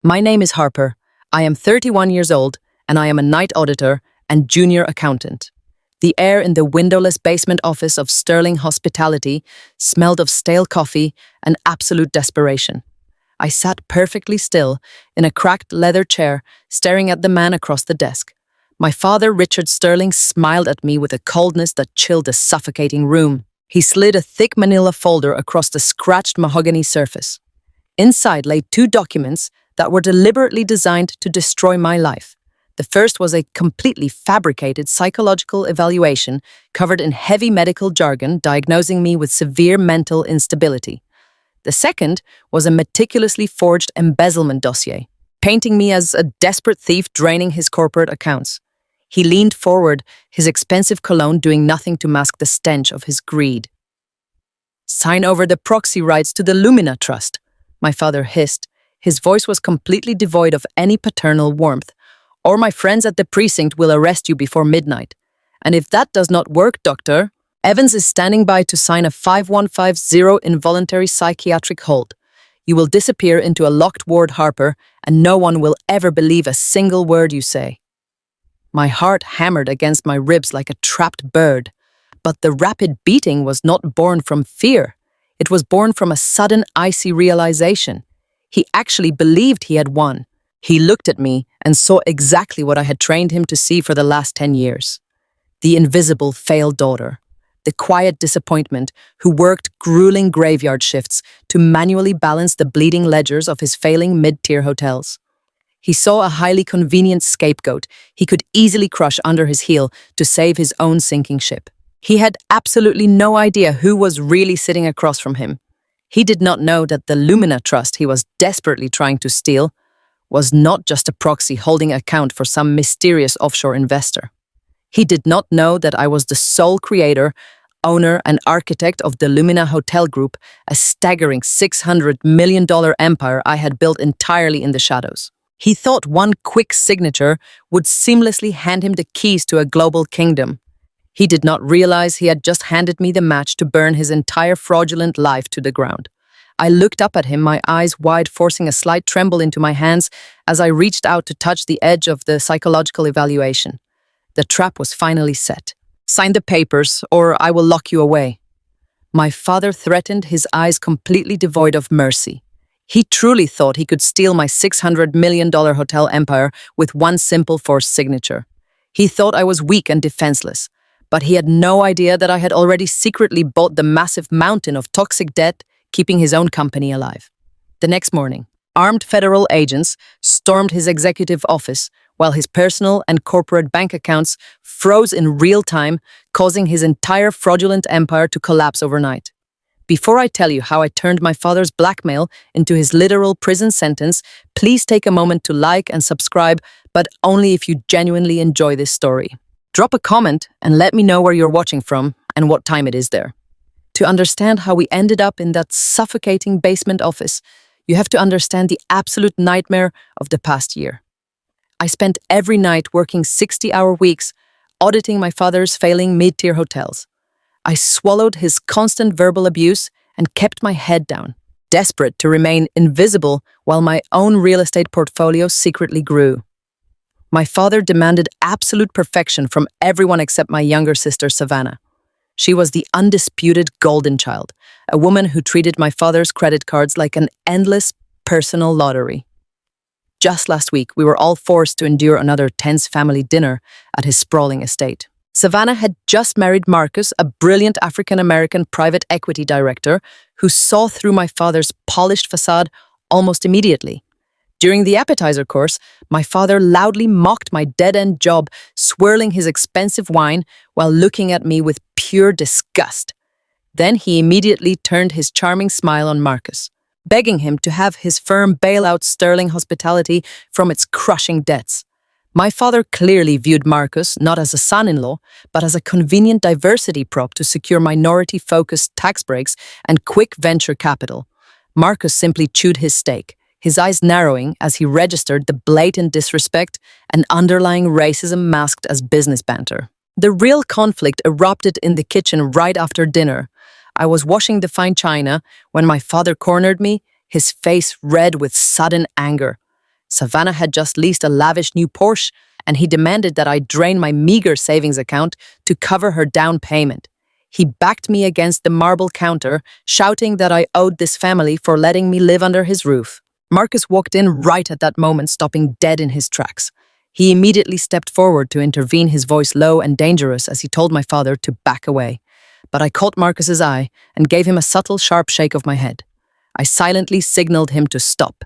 My name is Harper. I am 31 years old, and I am a night auditor and junior accountant. The air in the windowless basement office of Sterling Hospitality smelled of stale coffee and absolute desperation. I sat perfectly still in a cracked leather chair, staring at the man across the desk. My father, Richard Sterling, smiled at me with a coldness that chilled the suffocating room. He slid a thick manila folder across the scratched mahogany surface. Inside lay two documents that were deliberately designed to destroy my life. The first was a completely fabricated psychological evaluation covered in heavy medical jargon diagnosing me with severe mental instability. The second was a meticulously forged embezzlement dossier, painting me as a desperate thief draining his corporate accounts. He leaned forward, his expensive cologne doing nothing to mask the stench of his greed. "Sign over the proxy rights to the Lumina Trust," my father hissed. His voice was completely devoid of any paternal warmth. "Or my friends at the precinct will arrest you before midnight. And if that does not work, Doctor, Evans is standing by to sign a 5150 involuntary psychiatric hold. You will disappear into a locked ward, Harper, and no one will ever believe a single word you say." My heart hammered against my ribs like a trapped bird. But the rapid beating was not born from fear. It was born from a sudden, icy realization. He actually believed he had won. He looked at me and saw exactly what I had trained him to see for the last 10 years. The invisible failed daughter. The quiet disappointment who worked grueling graveyard shifts to manually balance the bleeding ledgers of his failing mid-tier hotels. He saw a highly convenient scapegoat he could easily crush under his heel to save his own sinking ship. He had absolutely no idea who was really sitting across from him. He did not know that the Lumina Trust he was desperately trying to steal was not just a proxy holding account for some mysterious offshore investor. He did not know that I was the sole creator, owner, and architect of the Lumina Hotel Group, a staggering $600 million empire I had built entirely in the shadows. He thought one quick signature would seamlessly hand him the keys to a global kingdom. He did not realize he had just handed me the match to burn his entire fraudulent life to the ground. I looked up at him, my eyes wide, forcing a slight tremble into my hands as I reached out to touch the edge of the psychological evaluation. The trap was finally set. "Sign the papers, or I will lock you away." My father threatened, his eyes completely devoid of mercy. He truly thought he could steal my $600 million hotel empire with one simple forced signature. He thought I was weak and defenseless, but he had no idea that I had already secretly bought the massive mountain of toxic debt, keeping his own company alive. The next morning, armed federal agents stormed his executive office, while his personal and corporate bank accounts froze in real time, causing his entire fraudulent empire to collapse overnight. Before I tell you how I turned my father's blackmail into his literal prison sentence, please take a moment to like and subscribe, but only if you genuinely enjoy this story. Drop a comment and let me know where you're watching from and what time it is there. To understand how we ended up in that suffocating basement office, you have to understand the absolute nightmare of the past year. I spent every night working 60-hour weeks, auditing my father's failing mid-tier hotels. I swallowed his constant verbal abuse and kept my head down, desperate to remain invisible while my own real estate portfolio secretly grew. My father demanded absolute perfection from everyone except my younger sister, Savannah. She was the undisputed golden child, a woman who treated my father's credit cards like an endless personal lottery. Just last week, we were all forced to endure another tense family dinner at his sprawling estate. Savannah had just married Marcus, a brilliant African-American private equity director who saw through my father's polished facade almost immediately. During the appetizer course, my father loudly mocked my dead-end job, swirling his expensive wine while looking at me with pure disgust. Then he immediately turned his charming smile on Marcus, begging him to have his firm bail out Sterling Hospitality from its crushing debts. My father clearly viewed Marcus not as a son-in-law, but as a convenient diversity prop to secure minority-focused tax breaks and quick venture capital. Marcus simply chewed his steak, his eyes narrowing as he registered the blatant disrespect and underlying racism masked as business banter. The real conflict erupted in the kitchen right after dinner. I was washing the fine china when my father cornered me, his face red with sudden anger. Savannah had just leased a lavish new Porsche, and he demanded that I drain my meager savings account to cover her down payment. He backed me against the marble counter, shouting that I owed this family for letting me live under his roof. Marcus walked in right at that moment, stopping dead in his tracks. He immediately stepped forward to intervene, his voice low and dangerous as he told my father to back away. But I caught Marcus's eye and gave him a subtle, sharp shake of my head. I silently signaled him to stop.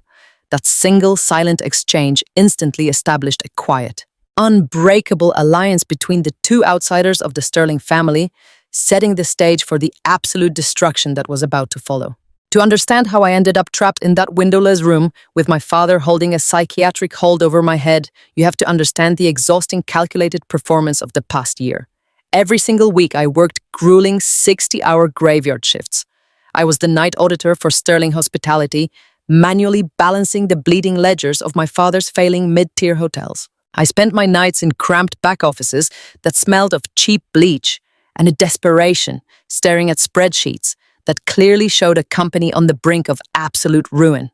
That single, silent exchange instantly established a quiet, unbreakable alliance between the two outsiders of the Sterling family, setting the stage for the absolute destruction that was about to follow. To understand how I ended up trapped in that windowless room with my father holding a psychiatric hold over my head, you have to understand the exhausting, calculated performance of the past year. Every single week, I worked grueling 60-hour graveyard shifts. I was the night auditor for Sterling Hospitality, manually balancing the bleeding ledgers of my father's failing mid-tier hotels. I spent my nights in cramped back offices that smelled of cheap bleach and a desperation, staring at spreadsheets that clearly showed a company on the brink of absolute ruin.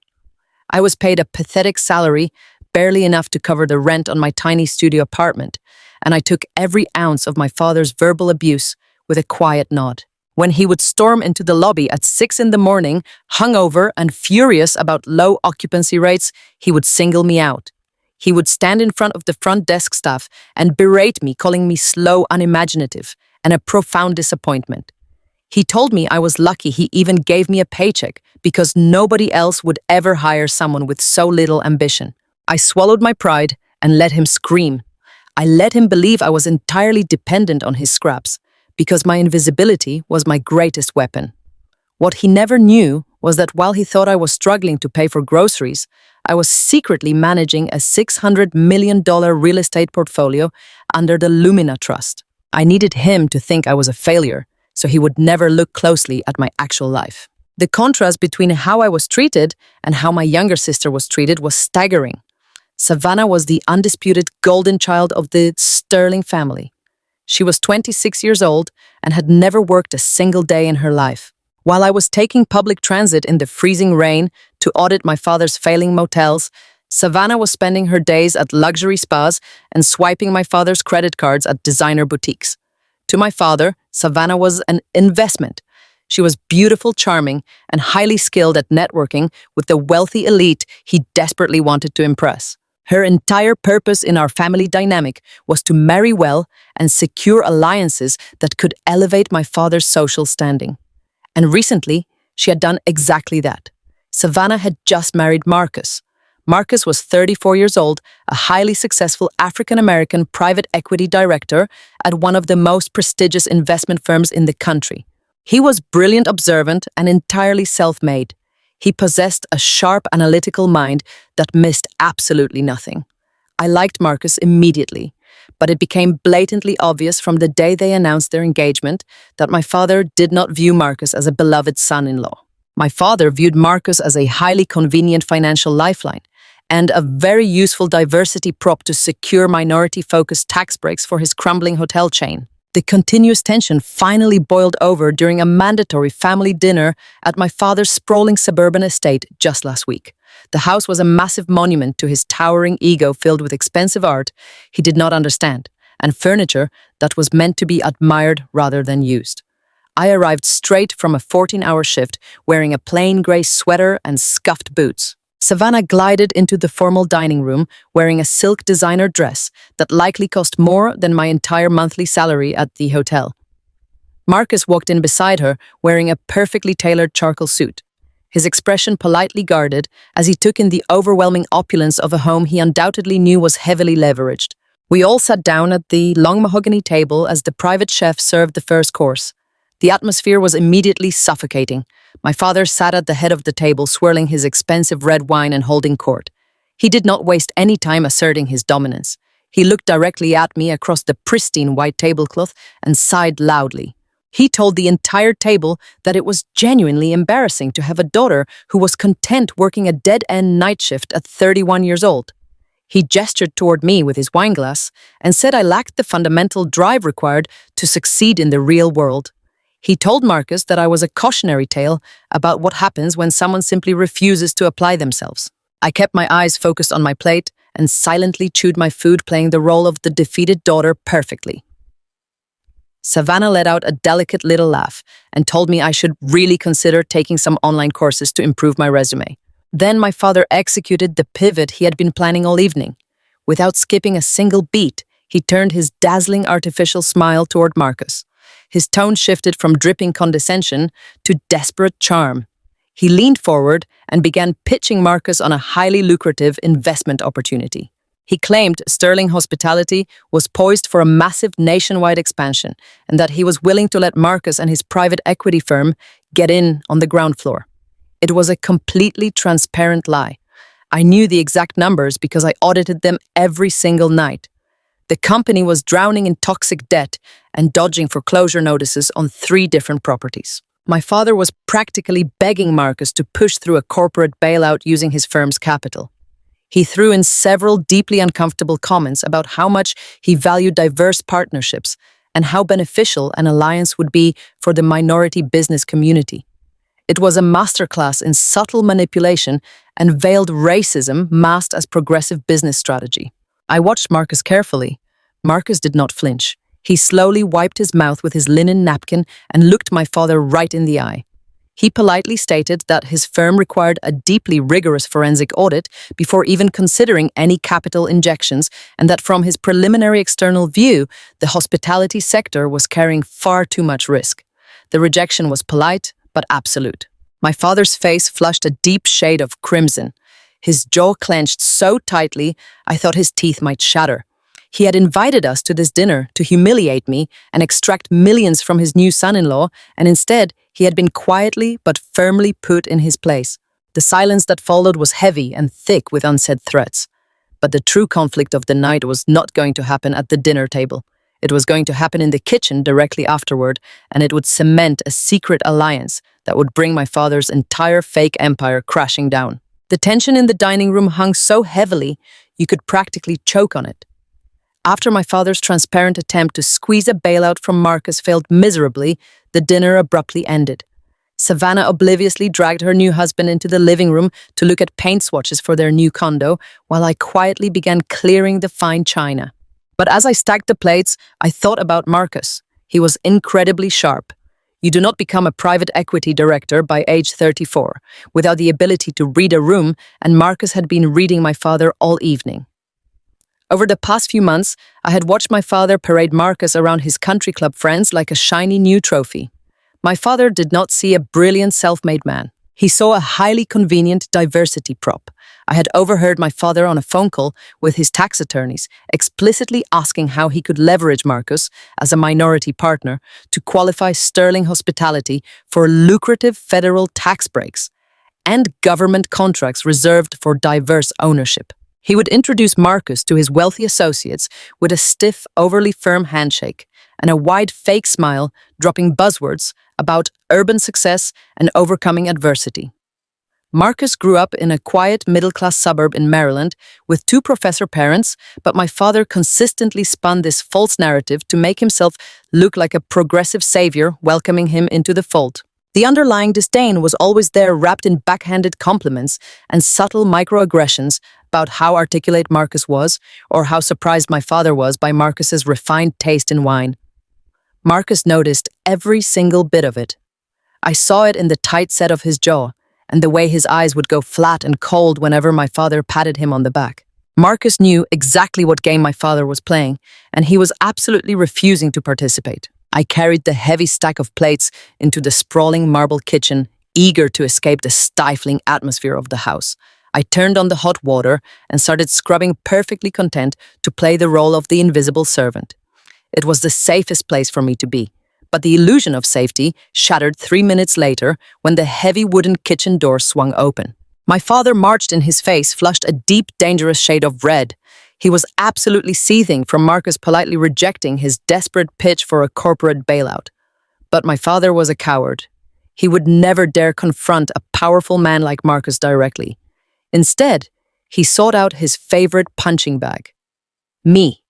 I was paid a pathetic salary, barely enough to cover the rent on my tiny studio apartment, and I took every ounce of my father's verbal abuse with a quiet nod. When he would storm into the lobby at 6 in the morning, hungover and furious about low occupancy rates, he would single me out. He would stand in front of the front desk staff and berate me, calling me slow, unimaginative, and a profound disappointment. He told me I was lucky he even gave me a paycheck because nobody else would ever hire someone with so little ambition. I swallowed my pride and let him scream. I let him believe I was entirely dependent on his scraps, because my invisibility was my greatest weapon. What he never knew was that while he thought I was struggling to pay for groceries, I was secretly managing a $600 million real estate portfolio under the Lumina Trust. I needed him to think I was a failure, so he would never look closely at my actual life. The contrast between how I was treated and how my younger sister was treated was staggering. Savannah was the undisputed golden child of the Sterling family. She was 26 years old and had never worked a single day in her life. While I was taking public transit in the freezing rain to audit my father's failing motels, Savannah was spending her days at luxury spas and swiping my father's credit cards at designer boutiques. To my father, Savannah was an investment. She was beautiful, charming, and highly skilled at networking with the wealthy elite he desperately wanted to impress. Her entire purpose in our family dynamic was to marry well and secure alliances that could elevate my father's social standing. And recently, she had done exactly that. Savannah had just married Marcus. Marcus was 34 years old, a highly successful African-American private equity director at one of the most prestigious investment firms in the country. He was brilliant, observant, and entirely self-made. He possessed a sharp, analytical mind that missed absolutely nothing. I liked Marcus immediately, but it became blatantly obvious from the day they announced their engagement that my father did not view Marcus as a beloved son-in-law. My father viewed Marcus as a highly convenient financial lifeline and a very useful diversity prop to secure minority-focused tax breaks for his crumbling hotel chain. The continuous tension finally boiled over during a mandatory family dinner at my father's sprawling suburban estate just last week. The house was a massive monument to his towering ego, filled with expensive art he did not understand and furniture that was meant to be admired rather than used. I arrived straight from a 14-hour shift wearing a plain gray sweater and scuffed boots. Savannah glided into the formal dining room wearing a silk designer dress that likely cost more than my entire monthly salary at the hotel. Marcus walked in beside her wearing a perfectly tailored charcoal suit, his expression politely guarded as he took in the overwhelming opulence of a home he undoubtedly knew was heavily leveraged. We all sat down at the long mahogany table as the private chef served the first course. The atmosphere was immediately suffocating. My father sat at the head of the table, swirling his expensive red wine and holding court. He did not waste any time asserting his dominance. He looked directly at me across the pristine white tablecloth and sighed loudly. He told the entire table that it was genuinely embarrassing to have a daughter who was content working a dead-end night shift at 31 years old. He gestured toward me with his wineglass and said I lacked the fundamental drive required to succeed in the real world. He told Marcus that I was a cautionary tale about what happens when someone simply refuses to apply themselves. I kept my eyes focused on my plate and silently chewed my food, playing the role of the defeated daughter perfectly. Savannah let out a delicate little laugh and told me I should really consider taking some online courses to improve my resume. Then my father executed the pivot he had been planning all evening. Without skipping a single beat, he turned his dazzling artificial smile toward Marcus. His tone shifted from dripping condescension to desperate charm. He leaned forward and began pitching Marcus on a highly lucrative investment opportunity. He claimed Sterling Hospitality was poised for a massive nationwide expansion and that he was willing to let Marcus and his private equity firm get in on the ground floor. It was a completely transparent lie. I knew the exact numbers because I audited them every single night. The company was drowning in toxic debt and dodging foreclosure notices on 3 different properties. My father was practically begging Marcus to push through a corporate bailout using his firm's capital. He threw in several deeply uncomfortable comments about how much he valued diverse partnerships and how beneficial an alliance would be for the minority business community. It was a masterclass in subtle manipulation and veiled racism masked as progressive business strategy. I watched Marcus carefully. Marcus did not flinch. He slowly wiped his mouth with his linen napkin and looked my father right in the eye. He politely stated that his firm required a deeply rigorous forensic audit before even considering any capital injections, and that from his preliminary external view, the hospitality sector was carrying far too much risk. The rejection was polite, but absolute. My father's face flushed a deep shade of crimson. His jaw clenched so tightly, I thought his teeth might shatter. He had invited us to this dinner to humiliate me and extract millions from his new son-in-law, and instead, he had been quietly but firmly put in his place. The silence that followed was heavy and thick with unsaid threats. But the true conflict of the night was not going to happen at the dinner table. It was going to happen in the kitchen directly afterward, and it would cement a secret alliance that would bring my father's entire fake empire crashing down. The tension in the dining room hung so heavily, you could practically choke on it. After my father's transparent attempt to squeeze a bailout from Marcus failed miserably, the dinner abruptly ended. Savannah obliviously dragged her new husband into the living room to look at paint swatches for their new condo, while I quietly began clearing the fine china. But as I stacked the plates, I thought about Marcus. He was incredibly sharp. You do not become a private equity director by age 34 without the ability to read a room, and Marcus had been reading my father all evening. Over the past few months, I had watched my father parade Marcus around his country club friends like a shiny new trophy. My father did not see a brilliant self-made man. He saw a highly convenient diversity prop. I had overheard my father on a phone call with his tax attorneys, explicitly asking how he could leverage Marcus as a minority partner to qualify Sterling Hospitality for lucrative federal tax breaks and government contracts reserved for diverse ownership. He would introduce Marcus to his wealthy associates with a stiff, overly firm handshake and a wide fake smile, dropping buzzwords about urban success and overcoming adversity. Marcus grew up in a quiet middle-class suburb in Maryland with 2 professor parents, but my father consistently spun this false narrative to make himself look like a progressive savior welcoming him into the fold. The underlying disdain was always there, wrapped in backhanded compliments and subtle microaggressions about how articulate Marcus was, or how surprised my father was by Marcus's refined taste in wine. Marcus noticed every single bit of it. I saw it in the tight set of his jaw, and the way his eyes would go flat and cold whenever my father patted him on the back. Marcus knew exactly what game my father was playing, and he was absolutely refusing to participate. I carried the heavy stack of plates into the sprawling marble kitchen, eager to escape the stifling atmosphere of the house. I turned on the hot water and started scrubbing, perfectly content to play the role of the invisible servant. It was the safest place for me to be, but the illusion of safety shattered 3 minutes later when the heavy wooden kitchen door swung open. My father marched in, his face flushed a deep, dangerous shade of red. He was absolutely seething from Marcus politely rejecting his desperate pitch for a corporate bailout. But my father was a coward. He would never dare confront a powerful man like Marcus directly. Instead, he sought out his favorite punching bag: me.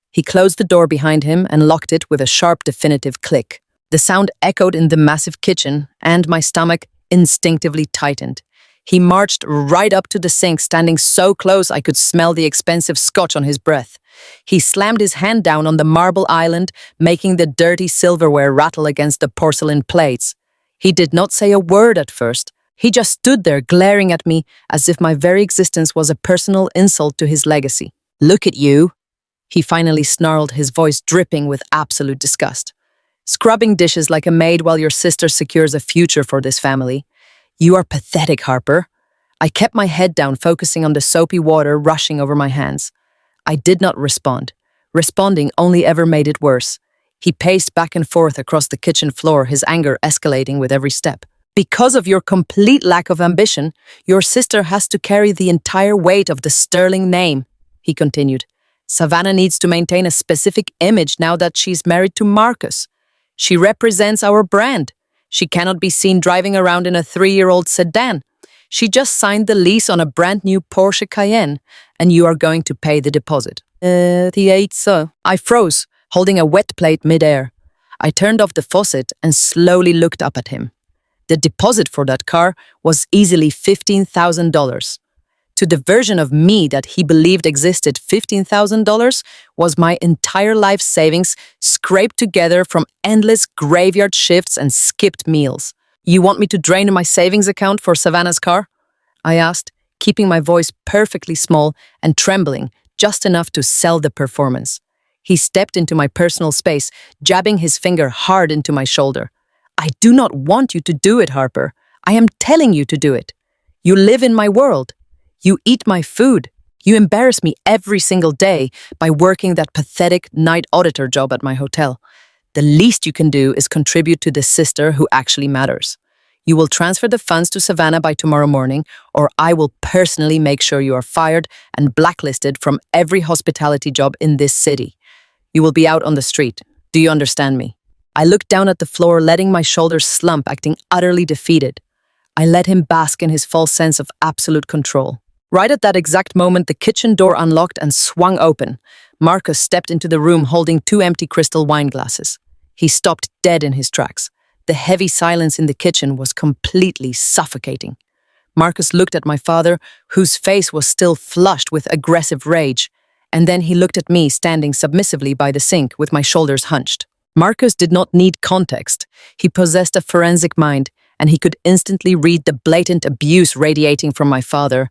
He closed the door behind him and locked it with a sharp, definitive click. The sound echoed in the massive kitchen, and my stomach instinctively tightened. He marched right up to the sink, standing so close I could smell the expensive scotch on his breath. He slammed his hand down on the marble island, making the dirty silverware rattle against the porcelain plates. He did not say a word at first. He just stood there glaring at me as if my very existence was a personal insult to his legacy. "Look at you," he finally snarled, his voice dripping with absolute disgust. "Scrubbing dishes like a maid while your sister secures a future for this family. You are pathetic, Harper." I kept my head down, focusing on the soapy water rushing over my hands. I did not respond. Responding only ever made it worse. He paced back and forth across the kitchen floor, his anger escalating with every step. "Because of your complete lack of ambition, your sister has to carry the entire weight of the Sterling name," he continued. "Savannah needs to maintain a specific image now that she's married to Marcus. She represents our brand. She cannot be seen driving around in a 3-year-old sedan. She just signed the lease on a brand new Porsche Cayenne, and you are going to pay the deposit." I froze, holding a wet plate midair. I turned off the faucet and slowly looked up at him. The deposit for that car was easily $15,000. To the version of me that he believed existed, $15,000 was my entire life savings scraped together from endless graveyard shifts and skipped meals. "You want me to drain my savings account for Savannah's car?" I asked, keeping my voice perfectly small and trembling just enough to sell the performance. He stepped into my personal space, jabbing his finger hard into my shoulder. "I do not want you to do it, Harper. I am telling you to do it. You live in my world. You eat my food. You embarrass me every single day by working that pathetic night auditor job at my hotel. The least you can do is contribute to the sister who actually matters. You will transfer the funds to Savannah by tomorrow morning, or I will personally make sure you are fired and blacklisted from every hospitality job in this city. You will be out on the street. Do you understand me?" I looked down at the floor, letting my shoulders slump, acting utterly defeated. I let him bask in his false sense of absolute control. Right at that exact moment, the kitchen door unlocked and swung open. Marcus stepped into the room holding 2 empty crystal wine glasses. He stopped dead in his tracks. The heavy silence in the kitchen was completely suffocating. Marcus looked at my father, whose face was still flushed with aggressive rage, and then he looked at me standing submissively by the sink with my shoulders hunched. Marcus did not need context. He possessed a forensic mind, and he could instantly read the blatant abuse radiating from my father.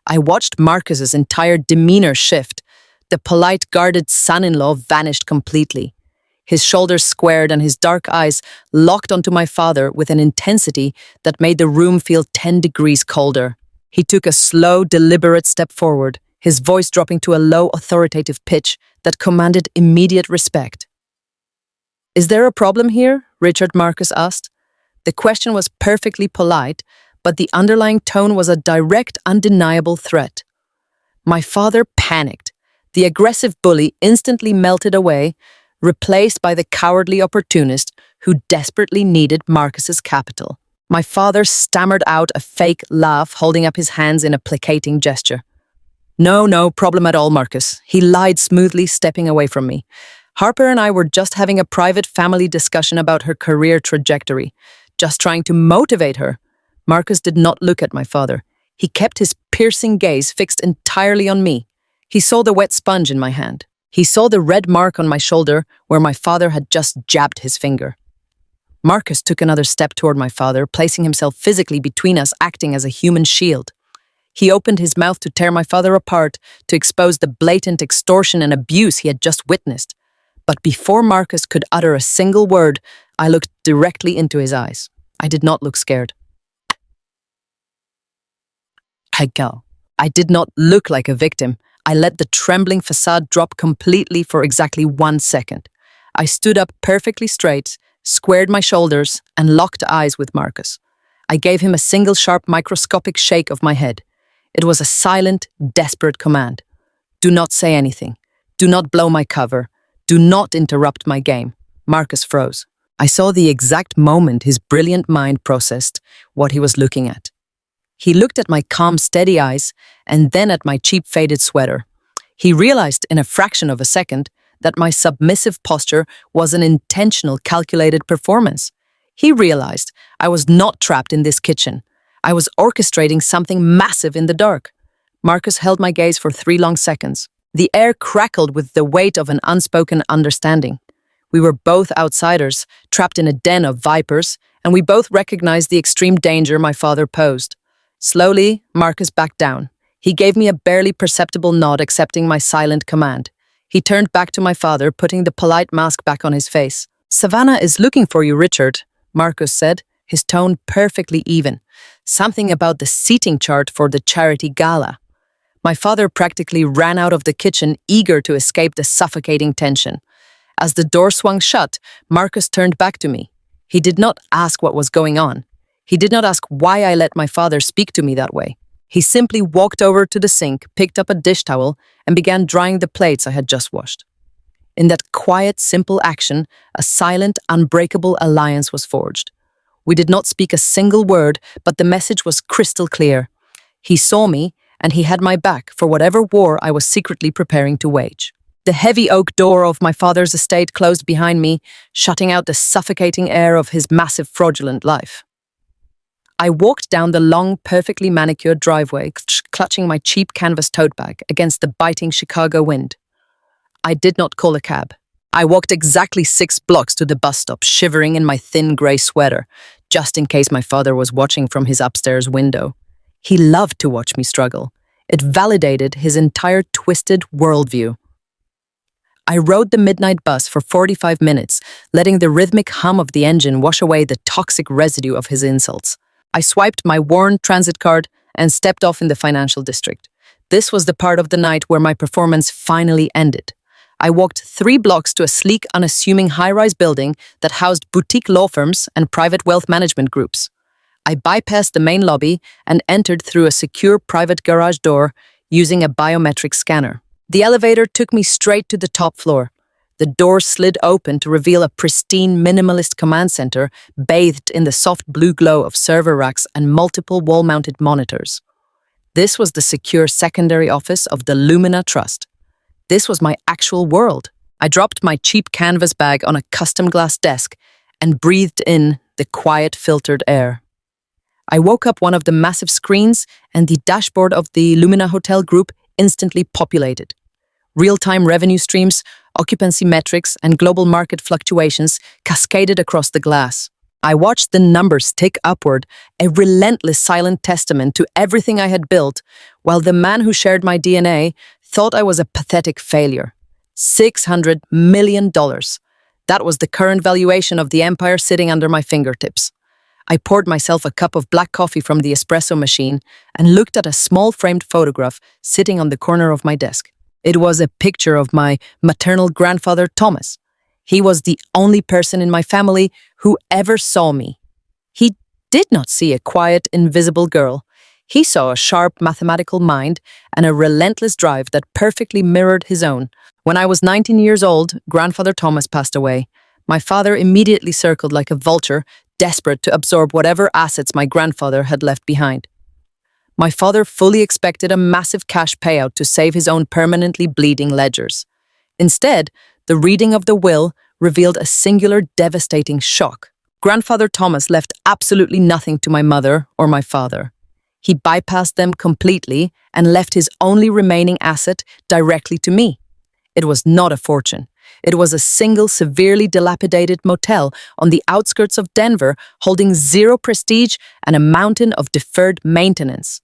I watched Marcus's entire demeanor shift. The polite, guarded son-in-law vanished completely. His shoulders squared and his dark eyes locked onto my father with an intensity that made the room feel 10 degrees colder. He took a slow, deliberate step forward, his voice dropping to a low, authoritative pitch that commanded immediate respect. "Is there a problem here?" Richard Marcus asked. The question was perfectly polite, but the underlying tone was a direct, undeniable threat. My father panicked. The aggressive bully instantly melted away, replaced by the cowardly opportunist who desperately needed Marcus's capital. My father stammered out a fake laugh, holding up his hands in a placating gesture. No problem at all, Marcus," he lied smoothly, stepping away from me. "Harper and I were just having a private family discussion about her career trajectory, just trying to motivate her." Marcus did not look at my father. He kept his piercing gaze fixed entirely on me. He saw the wet sponge in my hand. He saw the red mark on my shoulder where my father had just jabbed his finger. Marcus took another step toward my father, placing himself physically between us, acting as a human shield. He opened his mouth to tear my father apart, to expose the blatant extortion and abuse he had just witnessed. But before Marcus could utter a single word, I looked directly into his eyes. I did not look scared. I did not look like a victim. I let the trembling facade drop completely for exactly 1 second. I stood up perfectly straight, squared my shoulders, and locked eyes with Marcus. I gave him a single sharp microscopic shake of my head. It was a silent, desperate command. "Do not say anything. Do not blow my cover. Do not interrupt my game." Marcus froze. I saw the exact moment his brilliant mind processed what he was looking at. He looked at my calm, steady eyes, and then at my cheap, faded sweater. He realized in a fraction of a second that my submissive posture was an intentional, calculated performance. He realized I was not trapped in this kitchen. I was orchestrating something massive in the dark. Marcus held my gaze for 3 long seconds. The air crackled with the weight of an unspoken understanding. We were both outsiders, trapped in a den of vipers, and we both recognized the extreme danger my father posed. Slowly, Marcus backed down. He gave me a barely perceptible nod, accepting my silent command. He turned back to my father, putting the polite mask back on his face. "Savannah is looking for you, Richard," Marcus said, his tone perfectly even. Something about the seating chart for the charity gala. My father practically ran out of the kitchen, eager to escape the suffocating tension. As the door swung shut, Marcus turned back to me. He did not ask what was going on. He did not ask why I let my father speak to me that way. He simply walked over to the sink, picked up a dish towel, and began drying the plates I had just washed. In that quiet, simple action, a silent, unbreakable alliance was forged. We did not speak a single word, but the message was crystal clear. He saw me, and he had my back for whatever war I was secretly preparing to wage. The heavy oak door of my father's estate closed behind me, shutting out the suffocating air of his massive, fraudulent life. I walked down the long, perfectly manicured driveway, clutching my cheap canvas tote bag against the biting Chicago wind. I did not call a cab. I walked exactly 6 blocks to the bus stop, shivering in my thin grey sweater, just in case my father was watching from his upstairs window. He loved to watch me struggle. It validated his entire twisted worldview. I rode the midnight bus for 45 minutes, letting the rhythmic hum of the engine wash away the toxic residue of his insults. I swiped my worn transit card and stepped off in the financial district. This was the part of the night where my performance finally ended. I walked 3 blocks to a sleek, unassuming high-rise building that housed boutique law firms and private wealth management groups. I bypassed the main lobby and entered through a secure private garage door using a biometric scanner. The elevator took me straight to the top floor. The door slid open to reveal a pristine, minimalist command center bathed in the soft blue glow of server racks and multiple wall-mounted monitors. This was the secure secondary office of the Lumina Trust. This was my actual world. I dropped my cheap canvas bag on a custom glass desk and breathed in the quiet, filtered air. I woke up one of the massive screens, and the dashboard of the Lumina Hotel Group instantly populated. Real-time revenue streams, occupancy metrics, and global market fluctuations cascaded across the glass. I watched the numbers tick upward, a relentless silent testament to everything I had built, while the man who shared my DNA thought I was a pathetic failure. $600 million. That was the current valuation of the empire sitting under my fingertips. I poured myself a cup of black coffee from the espresso machine and looked at a small framed photograph sitting on the corner of my desk. It was a picture of my maternal grandfather, Thomas. He was the only person in my family who ever saw me. He did not see a quiet, invisible girl. He saw a sharp mathematical mind and a relentless drive that perfectly mirrored his own. When I was 19 years old, grandfather Thomas passed away. My father immediately circled like a vulture, desperate to absorb whatever assets my grandfather had left behind. My father fully expected a massive cash payout to save his own permanently bleeding ledgers. Instead, the reading of the will revealed a singular, devastating shock. Grandfather Thomas left absolutely nothing to my mother or my father. He bypassed them completely and left his only remaining asset directly to me. It was not a fortune. It was a single, severely dilapidated motel on the outskirts of Denver, holding zero prestige and a mountain of deferred maintenance.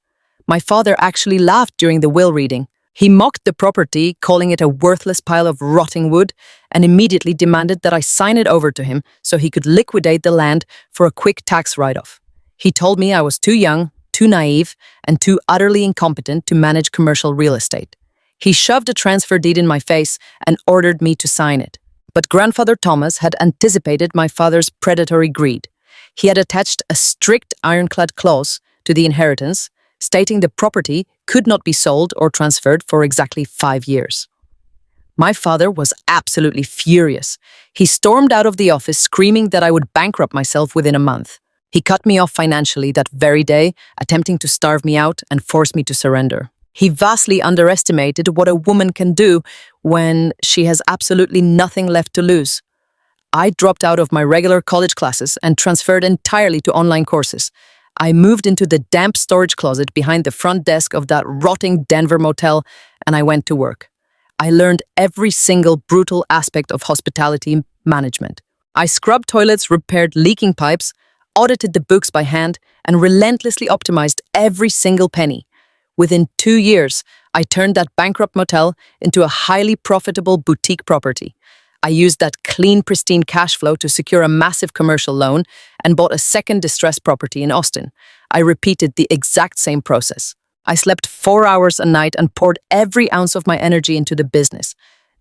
My father actually laughed during the will reading. He mocked the property, calling it a worthless pile of rotting wood, and immediately demanded that I sign it over to him so he could liquidate the land for a quick tax write-off. He told me I was too young, too naive, and too utterly incompetent to manage commercial real estate. He shoved a transfer deed in my face and ordered me to sign it. But grandfather Thomas had anticipated my father's predatory greed. He had attached a strict ironclad clause to the inheritance, stating the property could not be sold or transferred for exactly 5 years. My father was absolutely furious. He stormed out of the office screaming that I would bankrupt myself within a month. He cut me off financially that very day, attempting to starve me out and force me to surrender. He vastly underestimated what a woman can do when she has absolutely nothing left to lose. I dropped out of my regular college classes and transferred entirely to online courses. I moved into the damp storage closet behind the front desk of that rotting Denver motel, and I went to work. I learned every single brutal aspect of hospitality management. I scrubbed toilets, repaired leaking pipes, audited the books by hand, and relentlessly optimized every single penny. Within 2 years, I turned that bankrupt motel into a highly profitable boutique property. I used that clean, pristine cash flow to secure a massive commercial loan and bought a second distressed property in Austin. I repeated the exact same process. I slept 4 hours a night and poured every ounce of my energy into the business.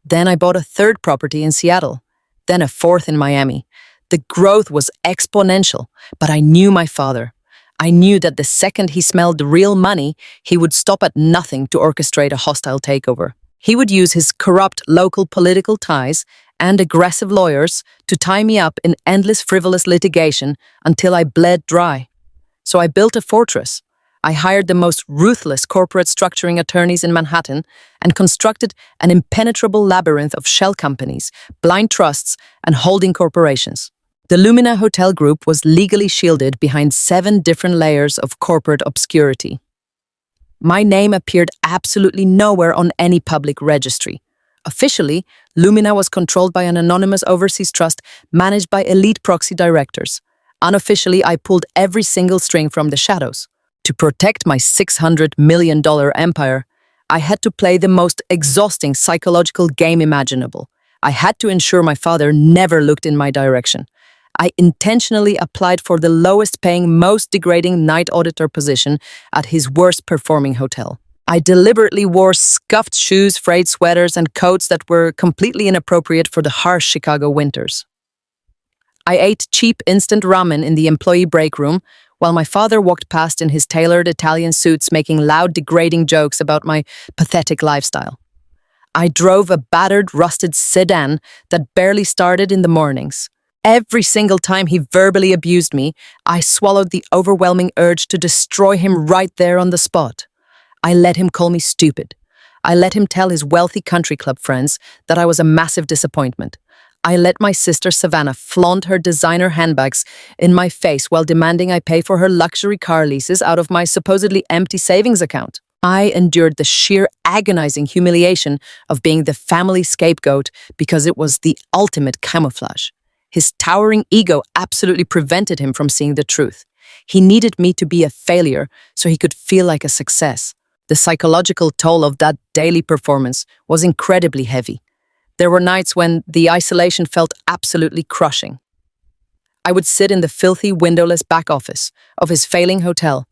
Then I bought a third property in Seattle, then a fourth in Miami. The growth was exponential, but I knew my father. I knew that the second he smelled real money, he would stop at nothing to orchestrate a hostile takeover. He would use his corrupt local political ties and aggressive lawyers to tie me up in endless frivolous litigation until I bled dry. So I built a fortress. I hired the most ruthless corporate structuring attorneys in Manhattan and constructed an impenetrable labyrinth of shell companies, blind trusts, and holding corporations. The Lumina Hotel Group was legally shielded behind 7 different layers of corporate obscurity. My name appeared absolutely nowhere on any public registry. Officially, Lumina was controlled by an anonymous overseas trust managed by elite proxy directors. Unofficially, I pulled every single string from the shadows. To protect my $600 million empire, I had to play the most exhausting psychological game imaginable. I had to ensure my father never looked in my direction. I intentionally applied for the lowest paying, most degrading night auditor position at his worst performing hotel. I deliberately wore scuffed shoes, frayed sweaters, and coats that were completely inappropriate for the harsh Chicago winters. I ate cheap instant ramen in the employee break room, while my father walked past in his tailored Italian suits making loud, degrading jokes about my pathetic lifestyle. I drove a battered, rusted sedan that barely started in the mornings. Every single time he verbally abused me, I swallowed the overwhelming urge to destroy him right there on the spot. I let him call me stupid. I let him tell his wealthy country club friends that I was a massive disappointment. I let my sister Savannah flaunt her designer handbags in my face while demanding I pay for her luxury car leases out of my supposedly empty savings account. I endured the sheer agonizing humiliation of being the family scapegoat because it was the ultimate camouflage. His towering ego absolutely prevented him from seeing the truth. He needed me to be a failure so he could feel like a success. The psychological toll of that daily performance was incredibly heavy. There were nights when the isolation felt absolutely crushing. I would sit in the filthy, windowless back office of his failing hotel,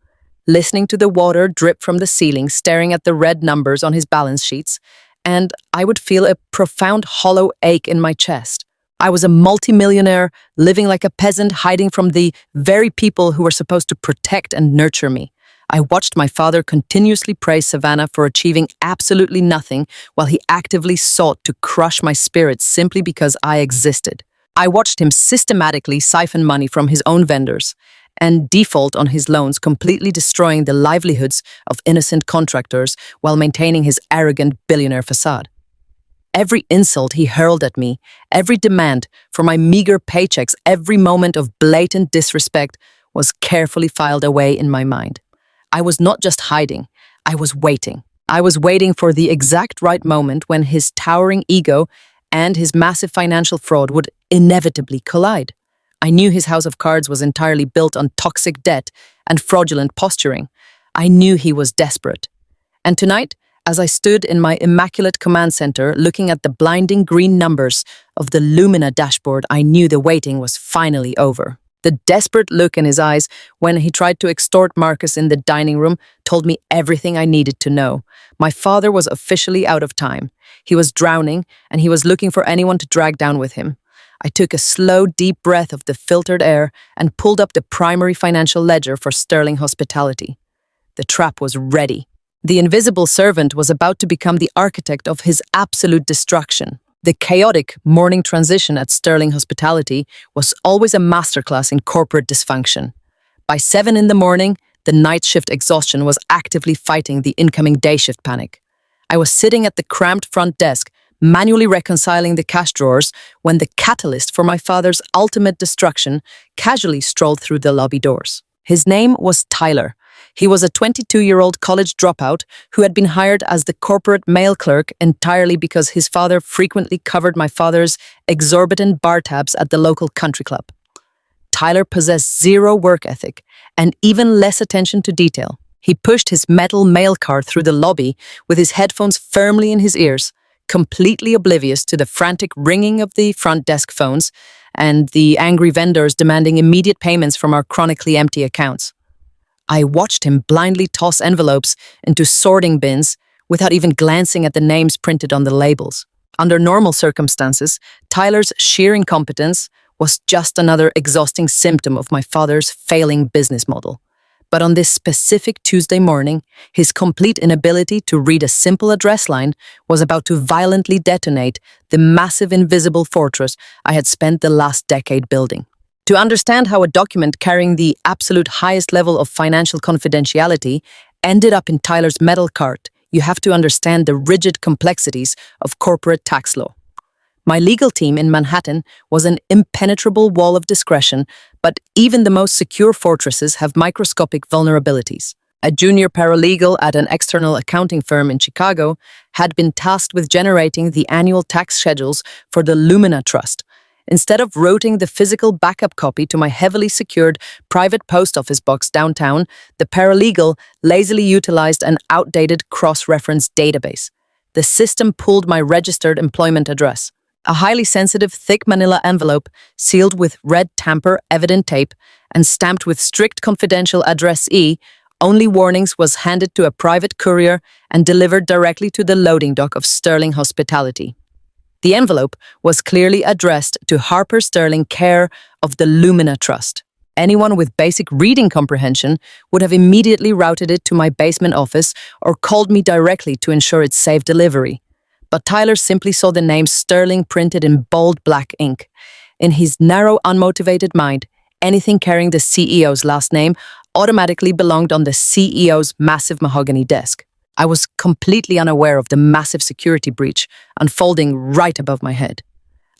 listening to the water drip from the ceiling, staring at the red numbers on his balance sheets, and I would feel a profound hollow ache in my chest. I was a multimillionaire, living like a peasant, hiding from the very people who were supposed to protect and nurture me. I watched my father continuously praise Savannah for achieving absolutely nothing while he actively sought to crush my spirit simply because I existed. I watched him systematically siphon money from his own vendors and default on his loans, completely destroying the livelihoods of innocent contractors while maintaining his arrogant billionaire facade. Every insult he hurled at me, every demand for my meager paychecks, every moment of blatant disrespect was carefully filed away in my mind. I was not just hiding, I was waiting. I was waiting for the exact right moment when his towering ego and his massive financial fraud would inevitably collide. I knew his house of cards was entirely built on toxic debt and fraudulent posturing. I knew he was desperate. And tonight, as I stood in my immaculate command center looking at the blinding green numbers of the Lumina dashboard, I knew the waiting was finally over. The desperate look in his eyes when he tried to extort Marcus in the dining room told me everything I needed to know. My father was officially out of time. He was drowning, and he was looking for anyone to drag down with him. I took a slow, deep breath of the filtered air and pulled up the primary financial ledger for Sterling Hospitality. The trap was ready. The invisible servant was about to become the architect of his absolute destruction. The chaotic morning transition at Sterling Hospitality was always a masterclass in corporate dysfunction. By 7 in the morning, the night shift exhaustion was actively fighting the incoming day shift panic. I was sitting at the cramped front desk, manually reconciling the cash drawers, when the catalyst for my father's ultimate destruction casually strolled through the lobby doors. His name was Tyler. He was a 22-year-old college dropout who had been hired as the corporate mail clerk entirely because his father frequently covered my father's exorbitant bar tabs at the local country club. Tyler possessed zero work ethic and even less attention to detail. He pushed his metal mail cart through the lobby with his headphones firmly in his ears, completely oblivious to the frantic ringing of the front desk phones and the angry vendors demanding immediate payments from our chronically empty accounts. I watched him blindly toss envelopes into sorting bins without even glancing at the names printed on the labels. Under normal circumstances, Tyler's sheer incompetence was just another exhausting symptom of my father's failing business model. But on this specific Tuesday morning, his complete inability to read a simple address line was about to violently detonate the massive invisible fortress I had spent the last decade building. To understand how a document carrying the absolute highest level of financial confidentiality ended up in Tyler's metal cart, you have to understand the rigid complexities of corporate tax law. My legal team in Manhattan was an impenetrable wall of discretion, but even the most secure fortresses have microscopic vulnerabilities. A junior paralegal at an external accounting firm in Chicago had been tasked with generating the annual tax schedules for the Lumina Trust. Instead of routing the physical backup copy to my heavily secured private post office box downtown, the paralegal lazily utilized an outdated cross-reference database. The system pulled my registered employment address, a highly sensitive, thick manila envelope sealed with red tamper evident tape and stamped with strict confidential address E. Only warnings was handed to a private courier and delivered directly to the loading dock of Sterling Hospitality. The envelope was clearly addressed to Harper Sterling, care of the Lumina Trust. Anyone with basic reading comprehension would have immediately routed it to my basement office or called me directly to ensure its safe delivery. But Tyler simply saw the name Sterling printed in bold black ink. In his narrow, unmotivated mind, anything carrying the CEO's last name automatically belonged on the CEO's massive mahogany desk. I was completely unaware of the massive security breach unfolding right above my head.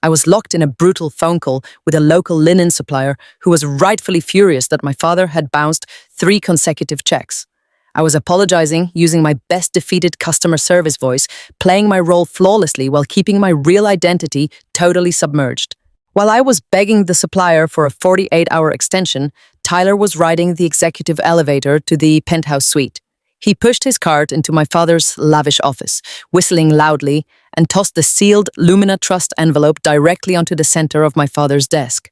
I was locked in a brutal phone call with a local linen supplier who was rightfully furious that my father had bounced 3 consecutive checks. I was apologizing using my best defeated customer service voice, playing my role flawlessly while keeping my real identity totally submerged. While I was begging the supplier for a 48-hour extension, Tyler was riding the executive elevator to the penthouse suite. He pushed his cart into my father's lavish office, whistling loudly, and tossed the sealed Lumina Trust envelope directly onto the center of my father's desk.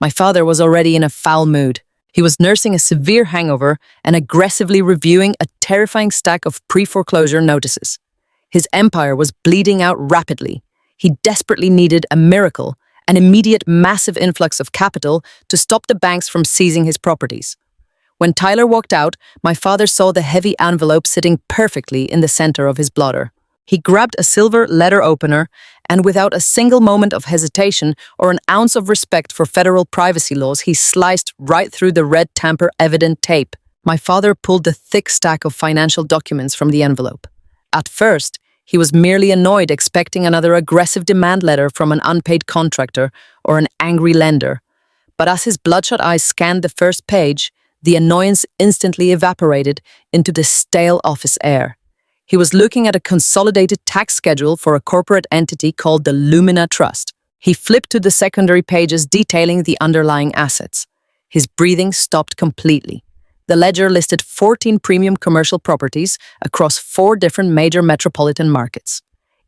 My father was already in a foul mood. He was nursing a severe hangover and aggressively reviewing a terrifying stack of pre-foreclosure notices. His empire was bleeding out rapidly. He desperately needed a miracle, an immediate massive influx of capital to stop the banks from seizing his properties. When Tyler walked out, my father saw the heavy envelope sitting perfectly in the center of his blotter. He grabbed a silver letter opener and without a single moment of hesitation or an ounce of respect for federal privacy laws, he sliced right through the red tamper evident tape. My father pulled the thick stack of financial documents from the envelope. At first, he was merely annoyed, expecting another aggressive demand letter from an unpaid contractor or an angry lender. But as his bloodshot eyes scanned the first page, the annoyance instantly evaporated into the stale office air. He was looking at a consolidated tax schedule for a corporate entity called the Lumina Trust. He flipped to the secondary pages detailing the underlying assets. His breathing stopped completely. The ledger listed 14 premium commercial properties across 4 different major metropolitan markets.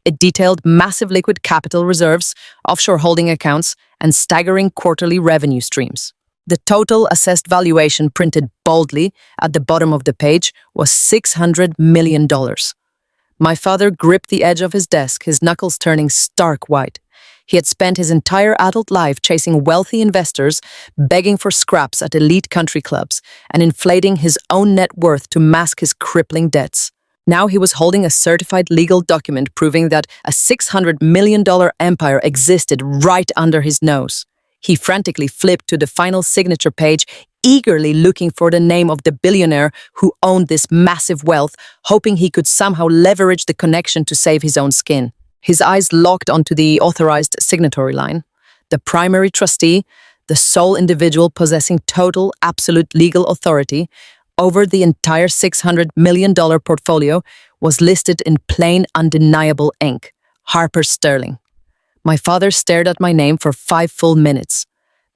It detailed massive liquid capital reserves, offshore holding accounts, and staggering quarterly revenue streams. The total assessed valuation printed boldly at the bottom of the page was $600 million. My father gripped the edge of his desk, his knuckles turning stark white. He had spent his entire adult life chasing wealthy investors, begging for scraps at elite country clubs, and inflating his own net worth to mask his crippling debts. Now he was holding a certified legal document proving that a $600 million empire existed right under his nose. He frantically flipped to the final signature page, eagerly looking for the name of the billionaire who owned this massive wealth, hoping he could somehow leverage the connection to save his own skin. His eyes locked onto the authorized signatory line. The primary trustee, the sole individual possessing total, absolute legal authority over the entire $600 million portfolio, was listed in plain, undeniable ink: Harper Sterling. My father stared at my name for 5 full minutes.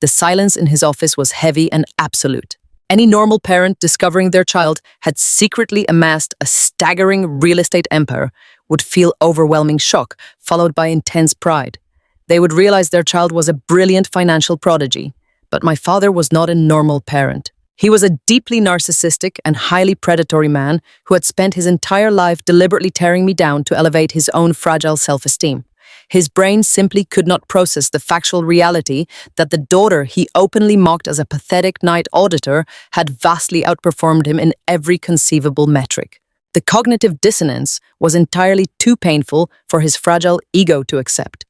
The silence in his office was heavy and absolute. Any normal parent discovering their child had secretly amassed a staggering real estate empire would feel overwhelming shock, followed by intense pride. They would realize their child was a brilliant financial prodigy. But my father was not a normal parent. He was a deeply narcissistic and highly predatory man who had spent his entire life deliberately tearing me down to elevate his own fragile self-esteem. His brain simply could not process the factual reality that the daughter he openly mocked as a pathetic night auditor had vastly outperformed him in every conceivable metric. The cognitive dissonance was entirely too painful for his fragile ego to accept.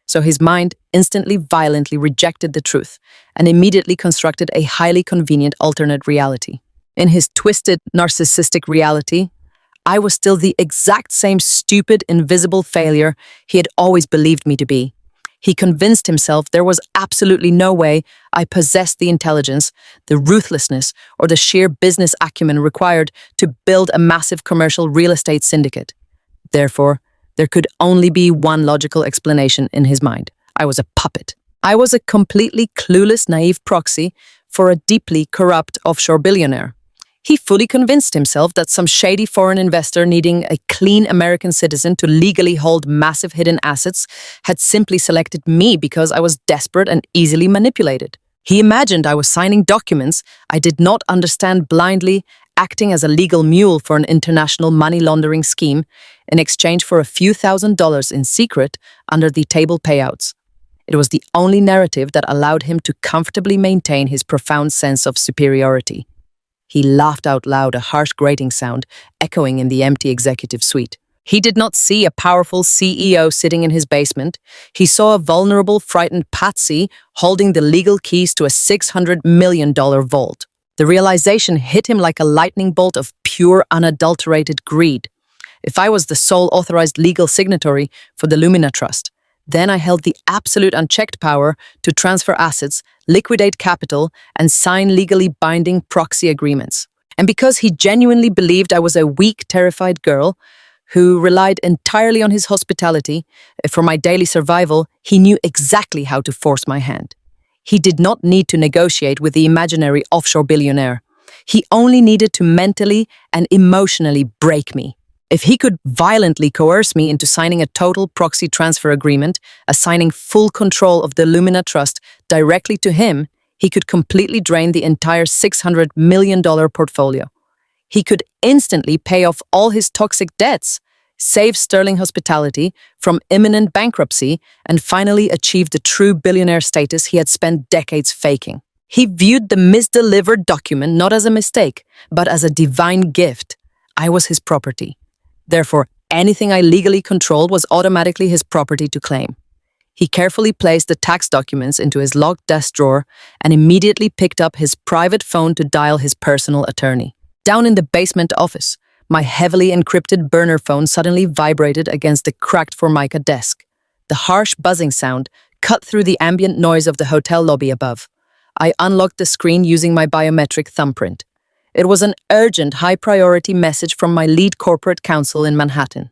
So his mind instantly, violently rejected the truth and immediately constructed a highly convenient alternate reality. In his twisted, narcissistic reality, I was still the exact same stupid, invisible failure he had always believed me to be. He convinced himself there was absolutely no way I possessed the intelligence, the ruthlessness, or the sheer business acumen required to build a massive commercial real estate syndicate. Therefore, there could only be one logical explanation in his mind. I was a puppet. I was a completely clueless, naive proxy for a deeply corrupt offshore billionaire. He fully convinced himself that some shady foreign investor needing a clean American citizen to legally hold massive hidden assets had simply selected me because I was desperate and easily manipulated. He imagined I was signing documents I did not understand blindly, acting as a legal mule for an international money laundering scheme in exchange for a few $1,000s in secret under-the-table payouts. It was the only narrative that allowed him to comfortably maintain his profound sense of superiority. He laughed out loud, a harsh grating sound echoing in the empty executive suite. He did not see a powerful CEO sitting in his basement. He saw a vulnerable, frightened patsy holding the legal keys to a $600 million vault. The realization hit him like a lightning bolt of pure, unadulterated greed. If I was the sole authorized legal signatory for the Lumina Trust, then I held the absolute unchecked power to transfer assets, liquidate capital, and sign legally binding proxy agreements. And because he genuinely believed I was a weak, terrified girl who relied entirely on his hospitality for my daily survival, he knew exactly how to force my hand. He did not need to negotiate with the imaginary offshore billionaire. He only needed to mentally and emotionally break me. If he could violently coerce me into signing a total proxy transfer agreement, assigning full control of the Lumina Trust directly to him, he could completely drain the entire $600 million portfolio. He could instantly pay off all his toxic debts, save Sterling Hospitality from imminent bankruptcy, and finally achieve the true billionaire status he had spent decades faking. He viewed the misdelivered document not as a mistake, but as a divine gift. I was his property. Therefore, anything I legally controlled was automatically his property to claim. He carefully placed the tax documents into his locked desk drawer and immediately picked up his private phone to dial his personal attorney. Down in the basement office, my heavily encrypted burner phone suddenly vibrated against the cracked Formica desk. The harsh buzzing sound cut through the ambient noise of the hotel lobby above. I unlocked the screen using my biometric thumbprint. It was an urgent, high-priority message from my lead corporate counsel in Manhattan.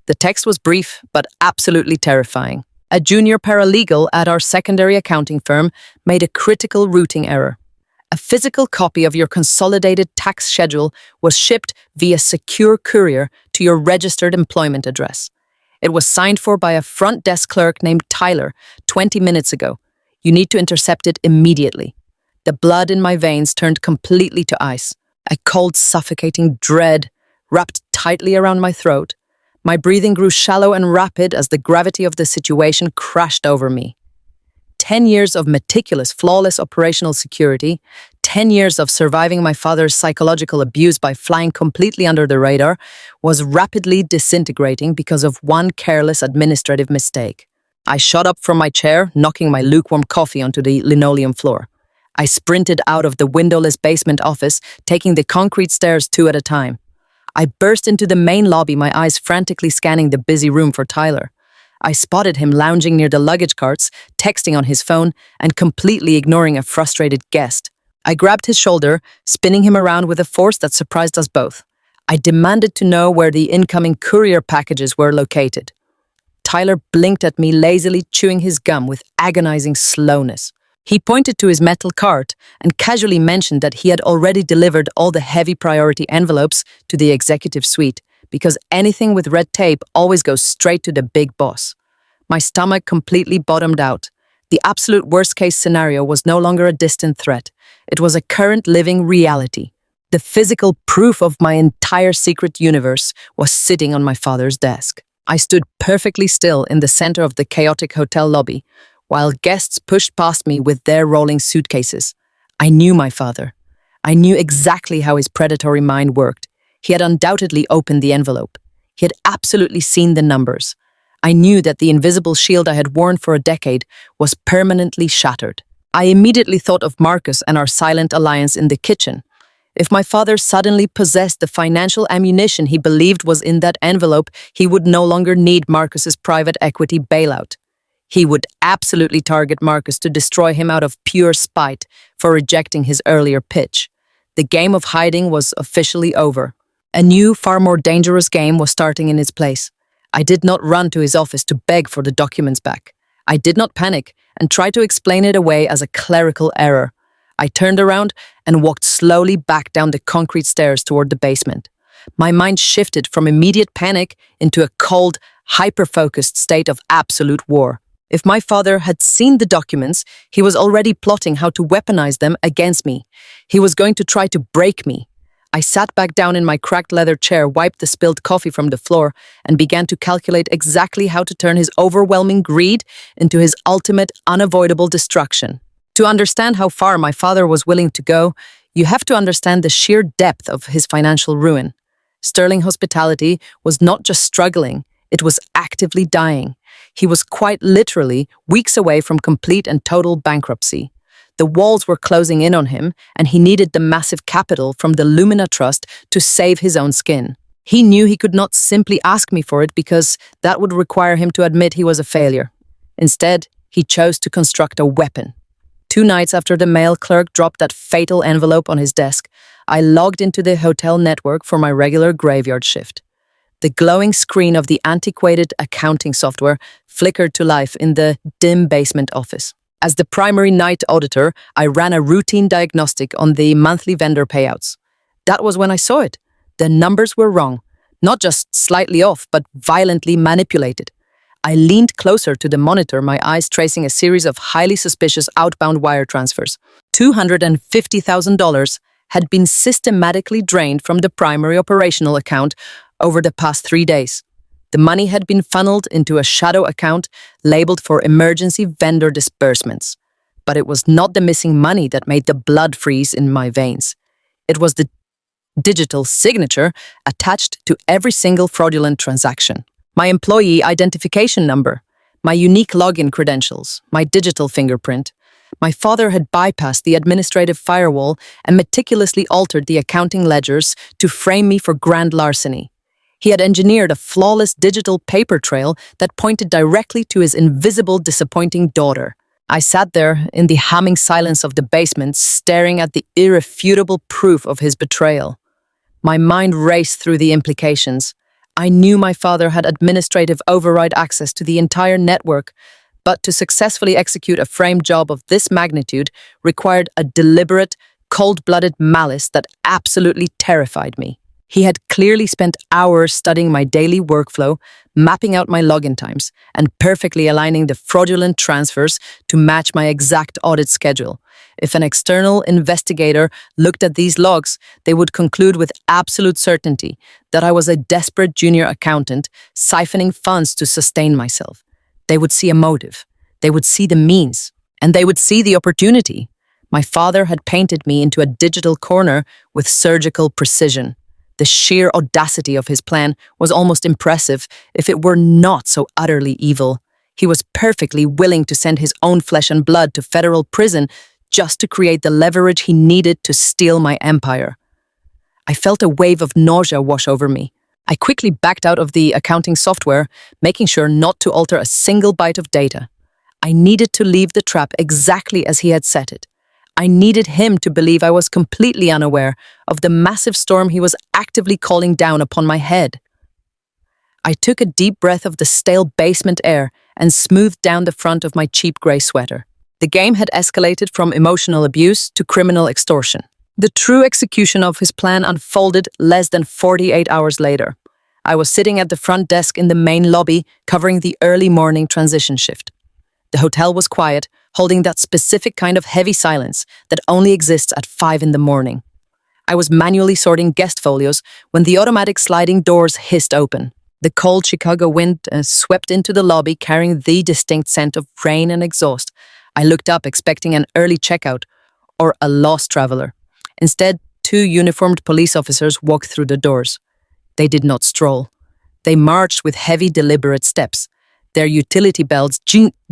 The text was brief, but absolutely terrifying. A junior paralegal at our secondary accounting firm made a critical routing error. A physical copy of your consolidated tax schedule was shipped via secure courier to your registered employment address. It was signed for by a front desk clerk named Tyler 20 minutes ago. You need to intercept it immediately. The blood in my veins turned completely to ice. A cold, suffocating dread wrapped tightly around my throat. My breathing grew shallow and rapid as the gravity of the situation crashed over me. 10 years of meticulous, flawless operational security, 10 years of surviving my father's psychological abuse by flying completely under the radar, was rapidly disintegrating because of one careless administrative mistake. I shot up from my chair, knocking my lukewarm coffee onto the linoleum floor. I sprinted out of the windowless basement office, taking the concrete stairs 2 at a time. I burst into the main lobby, my eyes frantically scanning the busy room for Tyler. I spotted him lounging near the luggage carts, texting on his phone, and completely ignoring a frustrated guest. I grabbed his shoulder, spinning him around with a force that surprised us both. I demanded to know where the incoming courier packages were located. Tyler blinked at me, lazily chewing his gum with agonizing slowness. He pointed to his metal cart and casually mentioned that he had already delivered all the heavy priority envelopes to the executive suite, because anything with red tape always goes straight to the big boss. My stomach completely bottomed out. The absolute worst-case scenario was no longer a distant threat. It was a current living reality. The physical proof of my entire secret universe was sitting on my father's desk. I stood perfectly still in the center of the chaotic hotel lobby, while guests pushed past me with their rolling suitcases. I knew my father. I knew exactly how his predatory mind worked. He had undoubtedly opened the envelope. He had absolutely seen the numbers. I knew that the invisible shield I had worn for a decade was permanently shattered. I immediately thought of Marcus and our silent alliance in the kitchen. If my father suddenly possessed the financial ammunition he believed was in that envelope, he would no longer need Marcus's private equity bailout. He would absolutely target Marcus to destroy him out of pure spite for rejecting his earlier pitch. The game of hiding was officially over. A new, far more dangerous game was starting in its place. I did not run to his office to beg for the documents back. I did not panic and try to explain it away as a clerical error. I turned around and walked slowly back down the concrete stairs toward the basement. My mind shifted from immediate panic into a cold, hyper-focused state of absolute war. If my father had seen the documents, he was already plotting how to weaponize them against me. He was going to try to break me. I sat back down in my cracked leather chair, wiped the spilled coffee from the floor, and began to calculate exactly how to turn his overwhelming greed into his ultimate, unavoidable destruction. To understand how far my father was willing to go, you have to understand the sheer depth of his financial ruin. Sterling Hospitality was not just struggling, it was actively dying. He was quite literally weeks away from complete and total bankruptcy. The walls were closing in on him, and he needed the massive capital from the Lumina Trust to save his own skin. He knew he could not simply ask me for it because that would require him to admit he was a failure. Instead, he chose to construct a weapon. 2 nights after the mail clerk dropped that fatal envelope on his desk, I logged into the hotel network for my regular graveyard shift. The glowing screen of the antiquated accounting software flickered to life in the dim basement office. As the primary night auditor, I ran a routine diagnostic on the monthly vendor payouts. That was when I saw it. The numbers were wrong, not just slightly off, but violently manipulated. I leaned closer to the monitor, my eyes tracing a series of highly suspicious outbound wire transfers. $250,000 had been systematically drained from the primary operational account over the past 3 days. The money had been funneled into a shadow account labeled for emergency vendor disbursements. But it was not the missing money that made the blood freeze in my veins. It was the digital signature attached to every single fraudulent transaction. My employee identification number, my unique login credentials, my digital fingerprint. My father had bypassed the administrative firewall and meticulously altered the accounting ledgers to frame me for grand larceny. He had engineered a flawless digital paper trail that pointed directly to his invisible, disappointing daughter. I sat there in the humming silence of the basement, staring at the irrefutable proof of his betrayal. My mind raced through the implications. I knew my father had administrative override access to the entire network, but to successfully execute a framed job of this magnitude required a deliberate, cold-blooded malice that absolutely terrified me. He had clearly spent hours studying my daily workflow, mapping out my login times, and perfectly aligning the fraudulent transfers to match my exact audit schedule. If an external investigator looked at these logs, they would conclude with absolute certainty that I was a desperate junior accountant siphoning funds to sustain myself. They would see a motive, they would see the means, and they would see the opportunity. My father had painted me into a digital corner with surgical precision. The sheer audacity of his plan was almost impressive if it were not so utterly evil. He was perfectly willing to send his own flesh and blood to federal prison just to create the leverage he needed to steal my empire. I felt a wave of nausea wash over me. I quickly backed out of the accounting software, making sure not to alter a single byte of data. I needed to leave the trap exactly as he had set it. I needed him to believe I was completely unaware of the massive storm he was actively calling down upon my head. I took a deep breath of the stale basement air and smoothed down the front of my cheap grey sweater. The game had escalated from emotional abuse to criminal extortion. The true execution of his plan unfolded less than 48 hours later. I was sitting at the front desk in the main lobby, covering the early morning transition shift. The hotel was quiet, holding that specific kind of heavy silence that only exists at 5 in the morning. I was manually sorting guest folios when the automatic sliding doors hissed open. The cold Chicago wind swept into the lobby, carrying the distinct scent of rain and exhaust. I looked up, expecting an early checkout or a lost traveler. Instead, 2 uniformed police officers walked through the doors. They did not stroll. They marched with heavy, deliberate steps. Their utility belts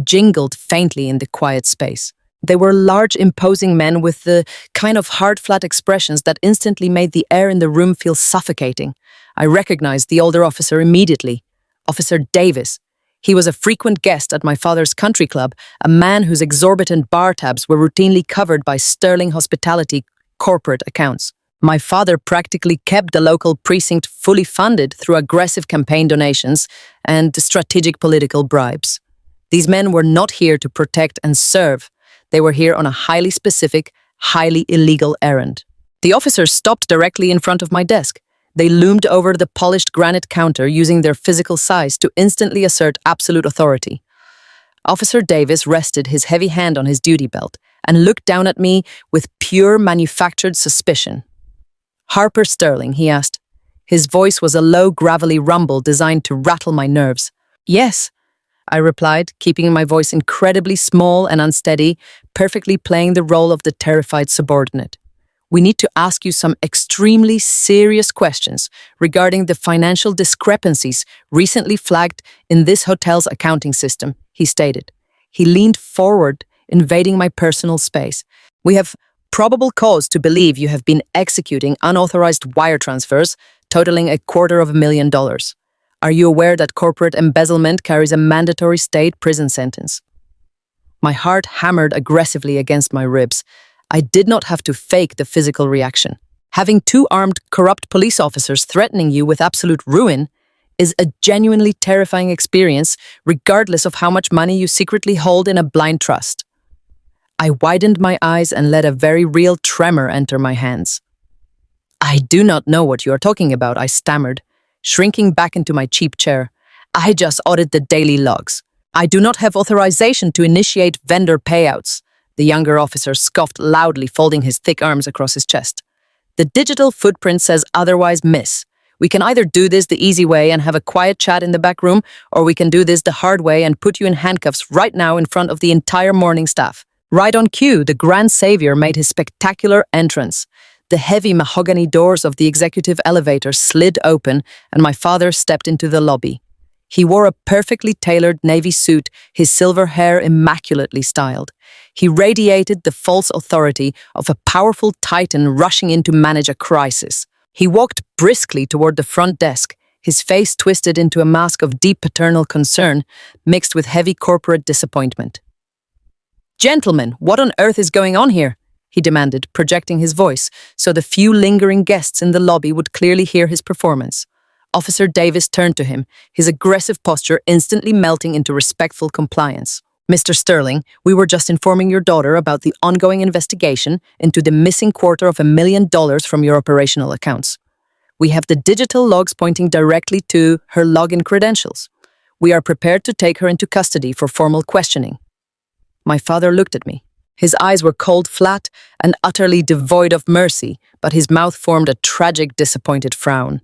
jingled faintly in the quiet space. They were large, imposing men with the kind of hard, flat expressions that instantly made the air in the room feel suffocating. I recognized the older officer immediately. Officer Davis. He was a frequent guest at my father's country club, a man whose exorbitant bar tabs were routinely covered by sterling hospitality corporate accounts. My father practically kept the local precinct fully funded through aggressive campaign donations and strategic political bribes. These men were not here to protect and serve. They were here on a highly specific, highly illegal errand. The officers stopped directly in front of my desk. They loomed over the polished granite counter, using their physical size to instantly assert absolute authority. Officer Davis rested his heavy hand on his duty belt and looked down at me with pure manufactured suspicion. "Harper Sterling," he asked. His voice was a low, gravelly rumble designed to rattle my nerves. "Yes," I replied, keeping my voice incredibly small and unsteady, perfectly playing the role of the terrified subordinate. "We need to ask you some extremely serious questions regarding the financial discrepancies recently flagged in this hotel's accounting system," he stated. He leaned forward, invading my personal space. "We have probable cause to believe you have been executing unauthorized wire transfers totaling $250,000. Are you aware that corporate embezzlement carries a mandatory state prison sentence?" My heart hammered aggressively against my ribs. I did not have to fake the physical reaction. Having 2 armed, corrupt police officers threatening you with absolute ruin is a genuinely terrifying experience, regardless of how much money you secretly hold in a blind trust. I widened my eyes and let a very real tremor enter my hands. "I do not know what you are talking about," I stammered, shrinking back into my cheap chair. "I just audited the daily logs. I do not have authorization to initiate vendor payouts." The younger officer scoffed loudly, folding his thick arms across his chest. "The digital footprint says otherwise, miss. We can either do this the easy way and have a quiet chat in the back room, or we can do this the hard way and put you in handcuffs right now in front of the entire morning staff." Right on cue, the grand savior made his spectacular entrance. The heavy mahogany doors of the executive elevator slid open, and my father stepped into the lobby. He wore a perfectly tailored navy suit, his silver hair immaculately styled. He radiated the false authority of a powerful titan rushing in to manage a crisis. He walked briskly toward the front desk, his face twisted into a mask of deep paternal concern, mixed with heavy corporate disappointment. "Gentlemen, what on earth is going on here?" he demanded, projecting his voice so the few lingering guests in the lobby would clearly hear his performance. Officer Davis turned to him, his aggressive posture instantly melting into respectful compliance. "Mr. Sterling, we were just informing your daughter about the ongoing investigation into the missing $250,000 from your operational accounts. We have the digital logs pointing directly to her login credentials. We are prepared to take her into custody for formal questioning." My father looked at me. His eyes were cold, flat, and utterly devoid of mercy, but his mouth formed a tragic, disappointed frown.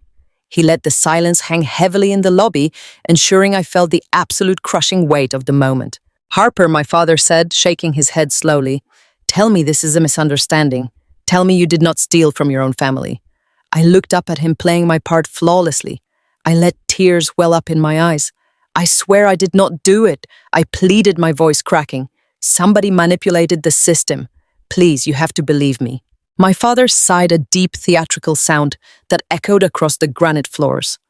He let the silence hang heavily in the lobby, ensuring I felt the absolute crushing weight of the moment. "Harper," my father said, shaking his head slowly, "tell me this is a misunderstanding. Tell me you did not steal from your own family." I looked up at him, playing my part flawlessly. I let tears well up in my eyes. "I swear I did not do it," I pleaded, my voice cracking. "Somebody manipulated the system. Please, you have to believe me." My father sighed a deep theatrical sound that echoed across the granite floors.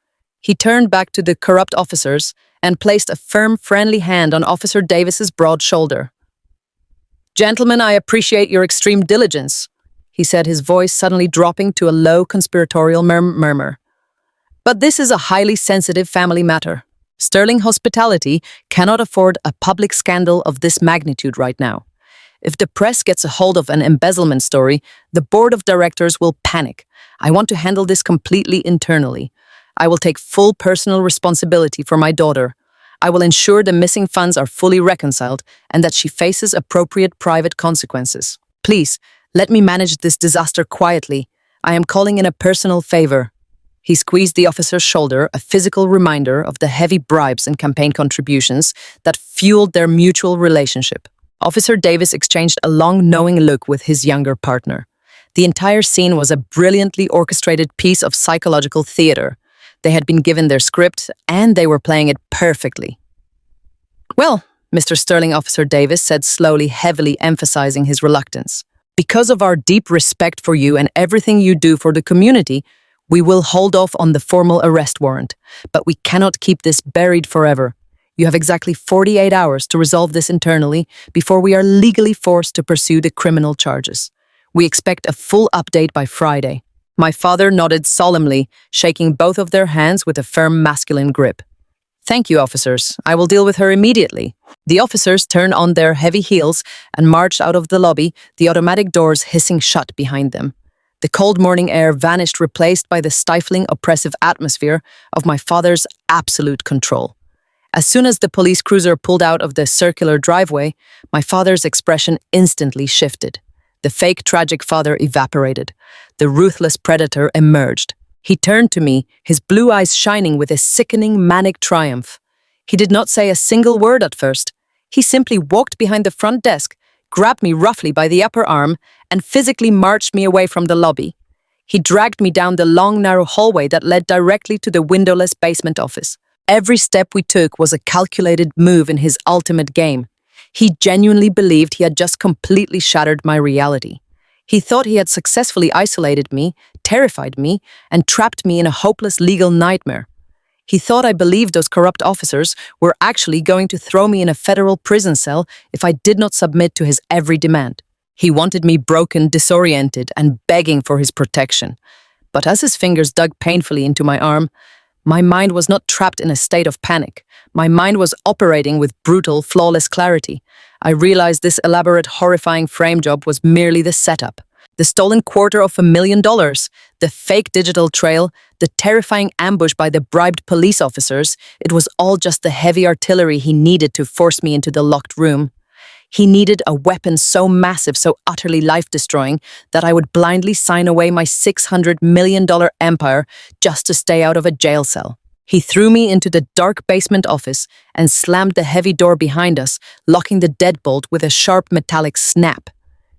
He turned back to the corrupt officers and placed a firm, friendly hand on Officer Davis's broad shoulder. "Gentlemen, I appreciate your extreme diligence," he said, his voice suddenly dropping to a low conspiratorial murmur. "But this is a highly sensitive family matter. Sterling Hospitality cannot afford a public scandal of this magnitude right now. If the press gets a hold of an embezzlement story, the board of directors will panic. I want to handle this completely internally. I will take full personal responsibility for my daughter. I will ensure the missing funds are fully reconciled and that she faces appropriate private consequences. Please, let me manage this disaster quietly. I am calling in a personal favor." He squeezed the officer's shoulder, a physical reminder of the heavy bribes and campaign contributions that fueled their mutual relationship. Officer Davis exchanged a long, knowing look with his younger partner. The entire scene was a brilliantly orchestrated piece of psychological theater. They had been given their script, and they were playing it perfectly. "Well, Mr. Sterling," Officer Davis said slowly, heavily emphasizing his reluctance, "because of our deep respect for you and everything you do for the community, we will hold off on the formal arrest warrant. But we cannot keep this buried forever. You have exactly 48 hours to resolve this internally before we are legally forced to pursue the criminal charges. We expect a full update by Friday." My father nodded solemnly, shaking both of their hands with a firm masculine grip. "Thank you, officers. I will deal with her immediately." The officers turned on their heavy heels and marched out of the lobby, the automatic doors hissing shut behind them. The cold morning air vanished, replaced by the stifling, oppressive atmosphere of my father's absolute control. As soon as the police cruiser pulled out of the circular driveway, my father's expression instantly shifted. The fake tragic father evaporated. The ruthless predator emerged. He turned to me, his blue eyes shining with a sickening, manic triumph. He did not say a single word at first. He simply walked behind the front desk, grabbed me roughly by the upper arm, and physically marched me away from the lobby. He dragged me down the long, narrow hallway that led directly to the windowless basement office. Every step we took was a calculated move in his ultimate game. He genuinely believed he had just completely shattered my reality. He thought he had successfully isolated me, terrified me, and trapped me in a hopeless legal nightmare. He thought I believed those corrupt officers were actually going to throw me in a federal prison cell if I did not submit to his every demand. He wanted me broken, disoriented, and begging for his protection. But as his fingers dug painfully into my arm, my mind was not trapped in a state of panic. My mind was operating with brutal, flawless clarity. I realized this elaborate, horrifying frame job was merely the setup. The stolen $250,000, the fake digital trail, the terrifying ambush by the bribed police officers, it was all just the heavy artillery he needed to force me into the locked room. He needed a weapon so massive, so utterly life-destroying, that I would blindly sign away my $600 million empire just to stay out of a jail cell. He threw me into the dark basement office and slammed the heavy door behind us, locking the deadbolt with a sharp metallic snap.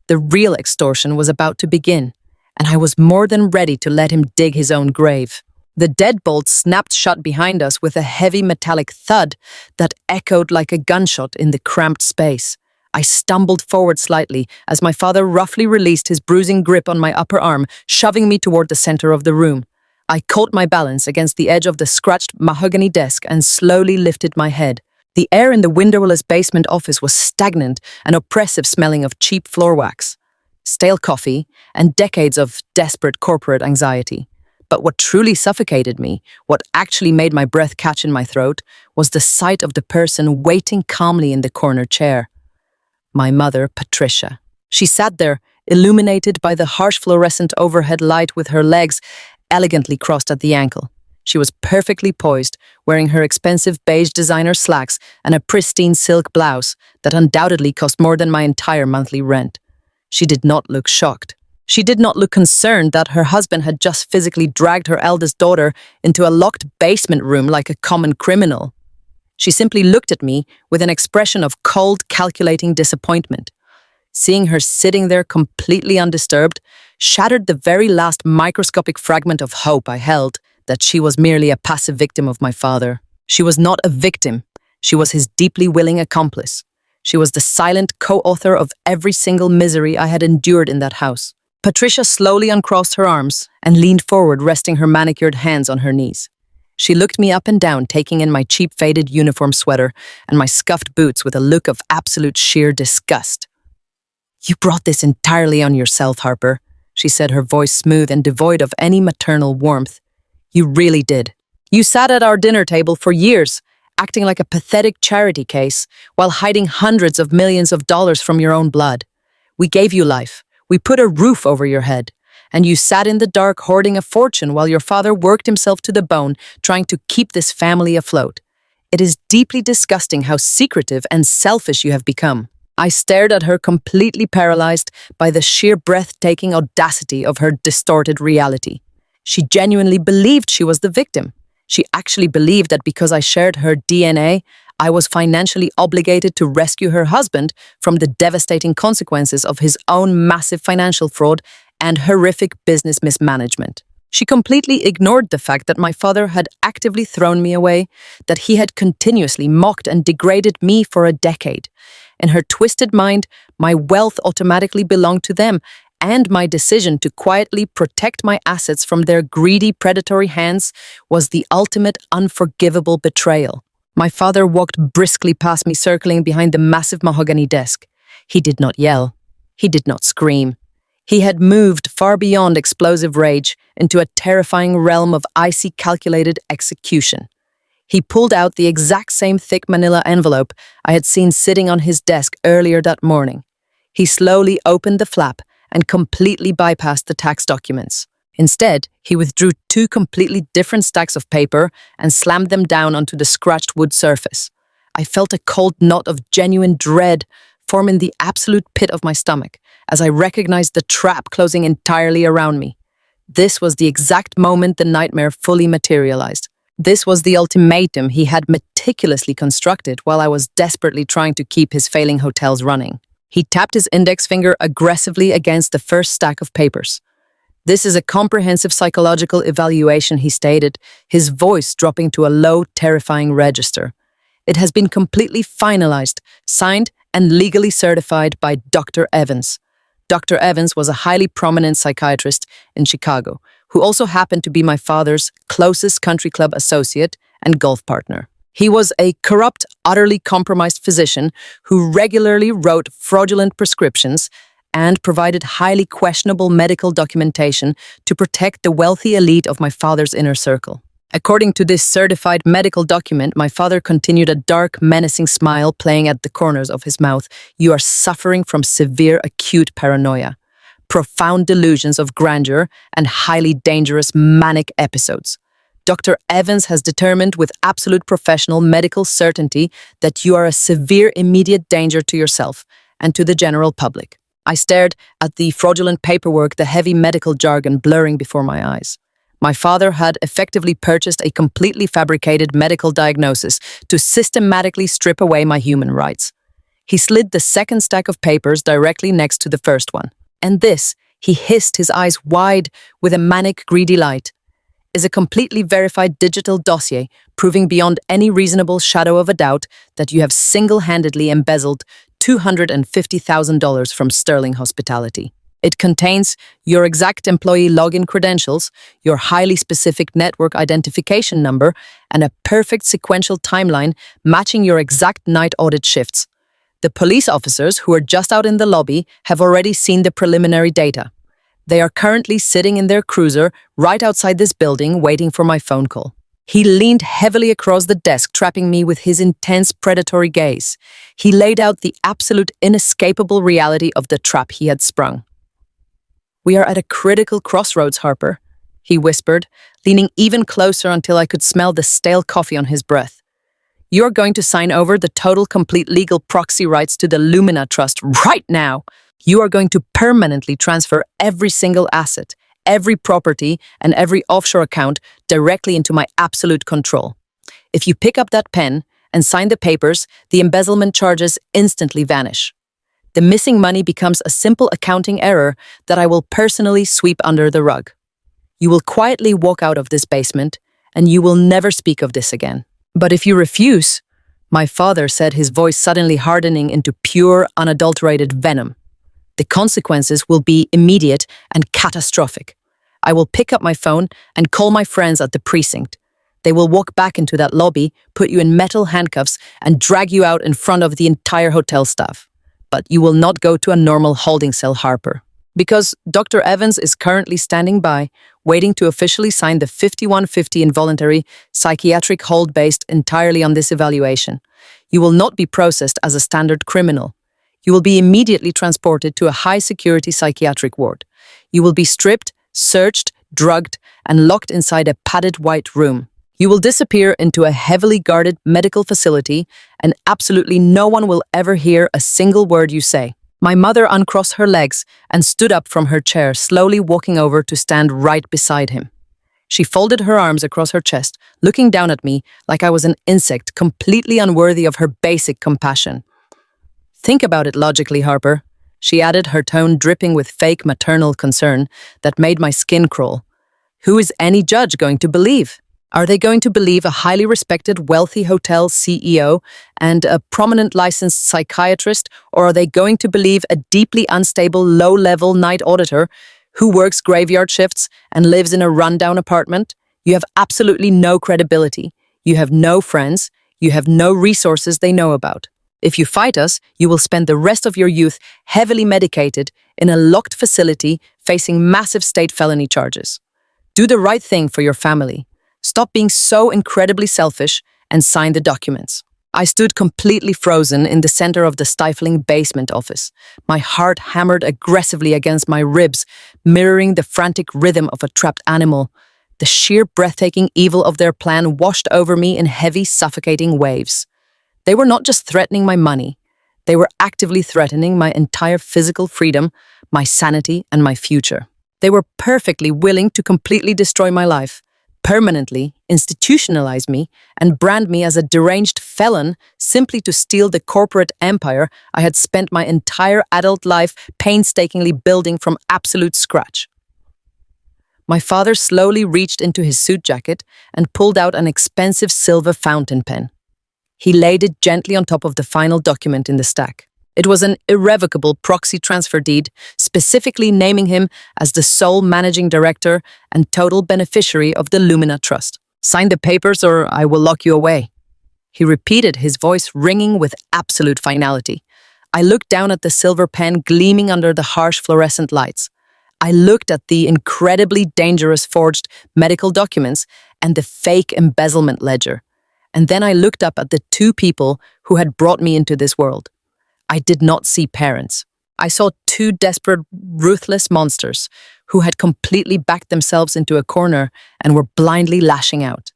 The real extortion was about to begin, and I was more than ready to let him dig his own grave. The deadbolt snapped shut behind us with a heavy metallic thud that echoed like a gunshot in the cramped space. I stumbled forward slightly as my father roughly released his bruising grip on my upper arm, shoving me toward the center of the room. I caught my balance against the edge of the scratched mahogany desk and slowly lifted my head. The air in the windowless basement office was stagnant and oppressive, smelling of cheap floor wax, stale coffee, and decades of desperate corporate anxiety. But what truly suffocated me, what actually made my breath catch in my throat, was the sight of the person waiting calmly in the corner chair. My mother, Patricia. She sat there, illuminated by the harsh fluorescent overhead light, with her legs elegantly crossed at the ankle. She was perfectly poised, wearing her expensive beige designer slacks and a pristine silk blouse that undoubtedly cost more than my entire monthly rent. She did not look shocked. She did not look concerned that her husband had just physically dragged her eldest daughter into a locked basement room like a common criminal. She simply looked at me with an expression of cold, calculating disappointment. Seeing her sitting there completely undisturbed shattered the very last microscopic fragment of hope I held, that she was merely a passive victim of my father. She was not a victim. She was his deeply willing accomplice. She was the silent co-author of every single misery I had endured in that house. Patricia slowly uncrossed her arms and leaned forward, resting her manicured hands on her knees. She looked me up and down, taking in my cheap faded uniform sweater and my scuffed boots with a look of absolute sheer disgust. "You brought this entirely on yourself, Harper," she said, her voice smooth and devoid of any maternal warmth. "You really did. You sat at our dinner table for years, acting like a pathetic charity case, while hiding hundreds of millions of dollars from your own blood. We gave you life. We put a roof over your head. And you sat in the dark hoarding a fortune while your father worked himself to the bone trying to keep this family afloat. It is deeply disgusting how secretive and selfish you have become." I stared at her, completely paralyzed by the sheer breathtaking audacity of her distorted reality. She genuinely believed she was the victim. She actually believed that because I shared her DNA, I was financially obligated to rescue her husband from the devastating consequences of his own massive financial fraud and horrific business mismanagement. She completely ignored the fact that my father had actively thrown me away, that he had continuously mocked and degraded me for a decade. In her twisted mind, my wealth automatically belonged to them, and my decision to quietly protect my assets from their greedy, predatory hands was the ultimate unforgivable betrayal. My father walked briskly past me, circling behind the massive mahogany desk. He did not yell. He did not scream. He had moved far beyond explosive rage into a terrifying realm of icy, calculated execution. He pulled out the exact same thick manila envelope I had seen sitting on his desk earlier that morning. He slowly opened the flap and completely bypassed the tax documents. Instead, he withdrew 2 completely different stacks of paper and slammed them down onto the scratched wood surface. I felt a cold knot of genuine dread form in the absolute pit of my stomach as I recognized the trap closing entirely around me. This was the exact moment the nightmare fully materialized. This was the ultimatum he had meticulously constructed while I was desperately trying to keep his failing hotels running. He tapped his index finger aggressively against the first stack of papers. "This is a comprehensive psychological evaluation," he stated, his voice dropping to a low, terrifying register. "It has been completely finalized, signed, and legally certified by Dr. Evans." Dr. Evans was a highly prominent psychiatrist in Chicago, who also happened to be my father's closest country club associate and golf partner. He was a corrupt, utterly compromised physician who regularly wrote fraudulent prescriptions and provided highly questionable medical documentation to protect the wealthy elite of my father's inner circle. According to this certified medical document, my father continued, a dark, menacing smile playing at the corners of his mouth. "You are suffering from severe acute paranoia, profound delusions of grandeur, and highly dangerous manic episodes. Dr. Evans has determined with absolute professional medical certainty that you are a severe immediate danger to yourself and to the general public." I stared at the fraudulent paperwork, the heavy medical jargon blurring before my eyes. My father had effectively purchased a completely fabricated medical diagnosis to systematically strip away my human rights. He slid the second stack of papers directly next to the first one. "And this," he hissed, his eyes wide with a manic, greedy light, "is a completely verified digital dossier proving beyond any reasonable shadow of a doubt that you have single-handedly embezzled $250,000 from Sterling Hospitality. It contains your exact employee login credentials, your highly specific network identification number, and a perfect sequential timeline matching your exact night audit shifts. The police officers who are just out in the lobby have already seen the preliminary data. They are currently sitting in their cruiser right outside this building waiting for my phone call." He leaned heavily across the desk, trapping me with his intense predatory gaze. He laid out the absolute inescapable reality of the trap he had sprung. "We are at a critical crossroads, Harper," he whispered, leaning even closer until I could smell the stale coffee on his breath. "You are going to sign over the total complete legal proxy rights to the Lumina Trust right now. You are going to permanently transfer every single asset, every property, and every offshore account directly into my absolute control. If you pick up that pen and sign the papers, the embezzlement charges instantly vanish. The missing money becomes a simple accounting error that I will personally sweep under the rug. You will quietly walk out of this basement, and you will never speak of this again. But if you refuse," my father said, his voice suddenly hardening into pure, unadulterated venom, "the consequences will be immediate and catastrophic. I will pick up my phone and call my friends at the precinct. They will walk back into that lobby, put you in metal handcuffs, and drag you out in front of the entire hotel staff. But you will not go to a normal holding cell, Harper. Because Dr. Evans is currently standing by, waiting to officially sign the 5150 involuntary psychiatric hold based entirely on this evaluation. You will not be processed as a standard criminal. You will be immediately transported to a high-security psychiatric ward. You will be stripped, searched, drugged, and locked inside a padded white room. You will disappear into a heavily guarded medical facility, and absolutely no one will ever hear a single word you say. My mother uncrossed her legs and stood up from her chair, slowly walking over to stand right beside him. She folded her arms across her chest, looking down at me like I was an insect, completely unworthy of her basic compassion. Think about it logically, Harper, she added, her tone dripping with fake maternal concern that made my skin crawl. Who is any judge going to believe? Are they going to believe a highly respected, wealthy hotel CEO and a prominent licensed psychiatrist, or are they going to believe a deeply unstable, low-level night auditor who works graveyard shifts and lives in a rundown apartment? You have absolutely no credibility. You have no friends. You have no resources they know about. If you fight us, you will spend the rest of your youth heavily medicated in a locked facility facing massive state felony charges. Do the right thing for your family. Stop being so incredibly selfish and sign the documents. I stood completely frozen in the center of the stifling basement office. My heart hammered aggressively against my ribs, mirroring the frantic rhythm of a trapped animal. The sheer breathtaking evil of their plan washed over me in heavy, suffocating waves. They were not just threatening my money. They were actively threatening my entire physical freedom, my sanity, and my future. They were perfectly willing to completely destroy my life, permanently institutionalize me, and brand me as a deranged felon simply to steal the corporate empire I had spent my entire adult life painstakingly building from absolute scratch. My father slowly reached into his suit jacket and pulled out an expensive silver fountain pen. He laid it gently on top of the final document in the stack. It was an irrevocable proxy transfer deed, specifically naming him as the sole managing director and total beneficiary of the Lumina Trust. Sign the papers or I will lock you away. He repeated, his voice ringing with absolute finality. I looked down at the silver pen gleaming under the harsh fluorescent lights. I looked at the incredibly dangerous forged medical documents and the fake embezzlement ledger. And then I looked up at the two people who had brought me into this world. I did not see parents. I saw two desperate, ruthless monsters who had completely backed themselves into a corner and were blindly lashing out.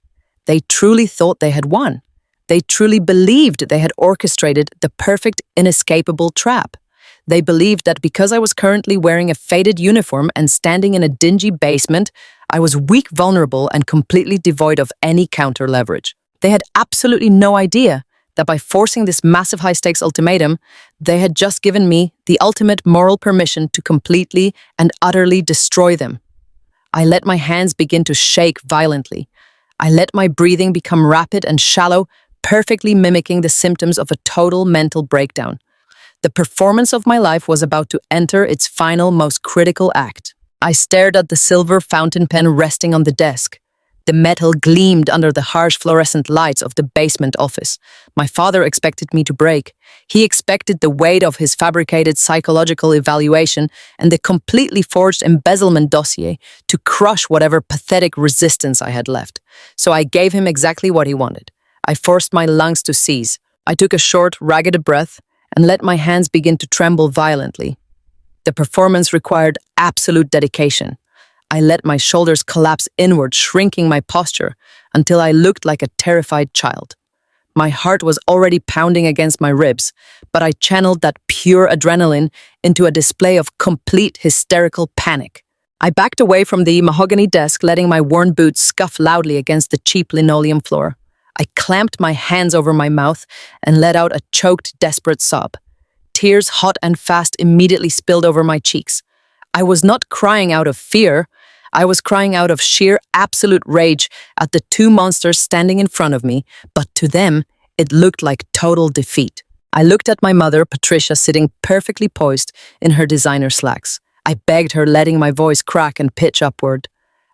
They truly thought they had won. They truly believed they had orchestrated the perfect, inescapable trap. They believed that because I was currently wearing a faded uniform and standing in a dingy basement, I was weak, vulnerable, and completely devoid of any counter leverage. They had absolutely no idea that by forcing this massive high-stakes ultimatum, they had just given me the ultimate moral permission to completely and utterly destroy them. I let my hands begin to shake violently. I let my breathing become rapid and shallow, perfectly mimicking the symptoms of a total mental breakdown. The performance of my life was about to enter its final, most critical act. I stared at the silver fountain pen resting on the desk. The metal gleamed under the harsh fluorescent lights of the basement office. My father expected me to break. He expected the weight of his fabricated psychological evaluation and the completely forged embezzlement dossier to crush whatever pathetic resistance I had left. So I gave him exactly what he wanted. I forced my lungs to seize. I took a short, ragged breath and let my hands begin to tremble violently. The performance required absolute dedication. I let my shoulders collapse inward, shrinking my posture until I looked like a terrified child. My heart was already pounding against my ribs, but I channeled that pure adrenaline into a display of complete hysterical panic. I backed away from the mahogany desk, letting my worn boots scuff loudly against the cheap linoleum floor. I clamped my hands over my mouth and let out a choked, desperate sob. Tears, hot and fast, immediately spilled over my cheeks. I was not crying out of fear. I was crying out of sheer, absolute rage at the two monsters standing in front of me, but to them, it looked like total defeat. I looked at my mother, Patricia, sitting perfectly poised in her designer slacks. I begged her, letting my voice crack and pitch upward.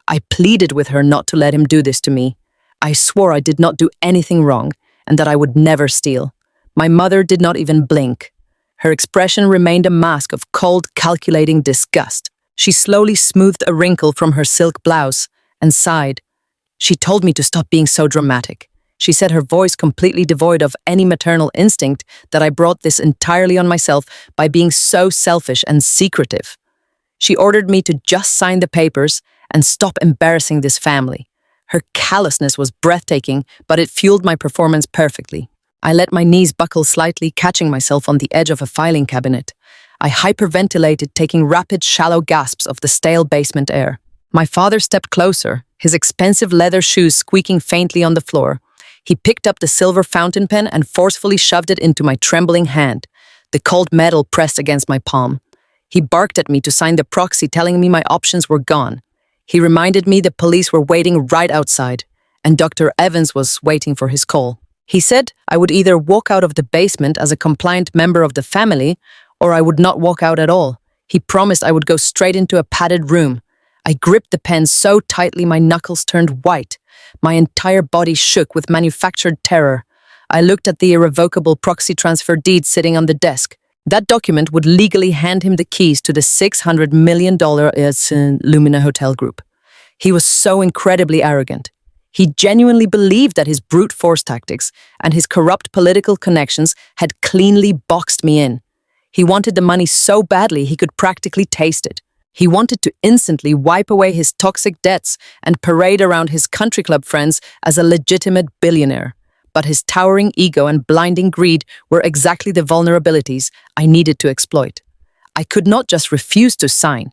I pleaded with her not to let him do this to me. I swore I did not do anything wrong and that I would never steal. My mother did not even blink. Her expression remained a mask of cold, calculating disgust. She slowly smoothed a wrinkle from her silk blouse and sighed. She told me to stop being so dramatic. She said, her voice completely devoid of any maternal instinct, that I brought this entirely on myself by being so selfish and secretive. She ordered me to just sign the papers and stop embarrassing this family. Her callousness was breathtaking, but it fueled my performance perfectly. I let my knees buckle slightly, catching myself on the edge of a filing cabinet. I hyperventilated, taking rapid, shallow gasps of the stale basement air. My father stepped closer, his expensive leather shoes squeaking faintly on the floor. He picked up the silver fountain pen and forcefully shoved it into my trembling hand, the cold metal pressed against my palm. He barked at me to sign the proxy, telling me my options were gone. He reminded me the police were waiting right outside, and Dr. Evans was waiting for his call. He said I would either walk out of the basement as a compliant member of the family, or I would not walk out at all. He promised I would go straight into a padded room. I gripped the pen so tightly my knuckles turned white. My entire body shook with manufactured terror. I looked at the irrevocable proxy transfer deed sitting on the desk. That document would legally hand him the keys to the $600 million Lumina Hotel Group. He was so incredibly arrogant. He genuinely believed that his brute force tactics and his corrupt political connections had cleanly boxed me in. He wanted the money so badly he could practically taste it. He wanted to instantly wipe away his toxic debts and parade around his country club friends as a legitimate billionaire. But his towering ego and blinding greed were exactly the vulnerabilities I needed to exploit. I could not just refuse to sign.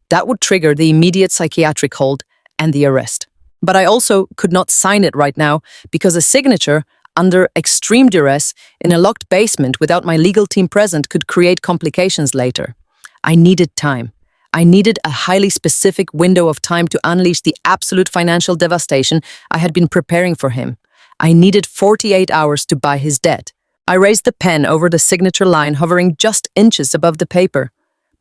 That would trigger the immediate psychiatric hold and the arrest. But I also could not sign it right now because a signature under extreme duress in a locked basement without my legal team present could create complications later. I needed time. I needed a highly specific window of time to unleash the absolute financial devastation I had been preparing for him. I needed 48 hours to buy his debt. I raised the pen over the signature line, hovering just inches above the paper.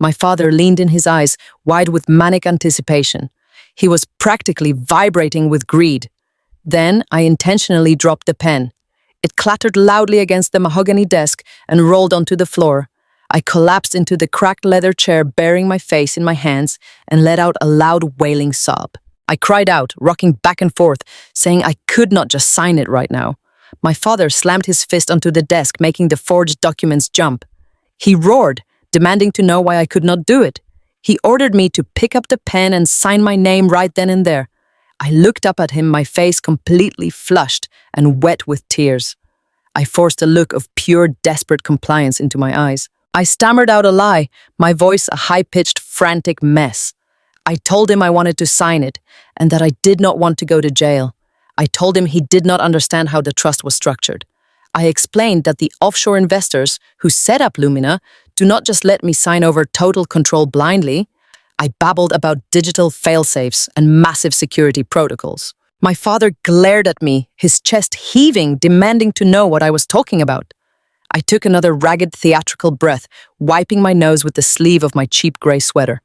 My father leaned in, his eyes wide with manic anticipation. He was practically vibrating with greed. Then I intentionally dropped the pen. It clattered loudly against the mahogany desk and rolled onto the floor. I collapsed into the cracked leather chair, burying my face in my hands, and let out a loud wailing sob. I cried out, rocking back and forth, saying I could not just sign it right now. My father slammed his fist onto the desk, making the forged documents jump. He roared, demanding to know why I could not do it. He ordered me to pick up the pen and sign my name right then and there. I looked up at him, my face completely flushed and wet with tears. I forced a look of pure, desperate compliance into my eyes. I stammered out a lie, my voice a high-pitched, frantic mess. I told him I wanted to sign it and that I did not want to go to jail. I told him he did not understand how the trust was structured. I explained that the offshore investors who set up Lumina do not just let me sign over total control blindly. I babbled about digital fail-safes and massive security protocols. My father glared at me, his chest heaving, demanding to know what I was talking about. I took another ragged theatrical breath, wiping my nose with the sleeve of my cheap gray sweater.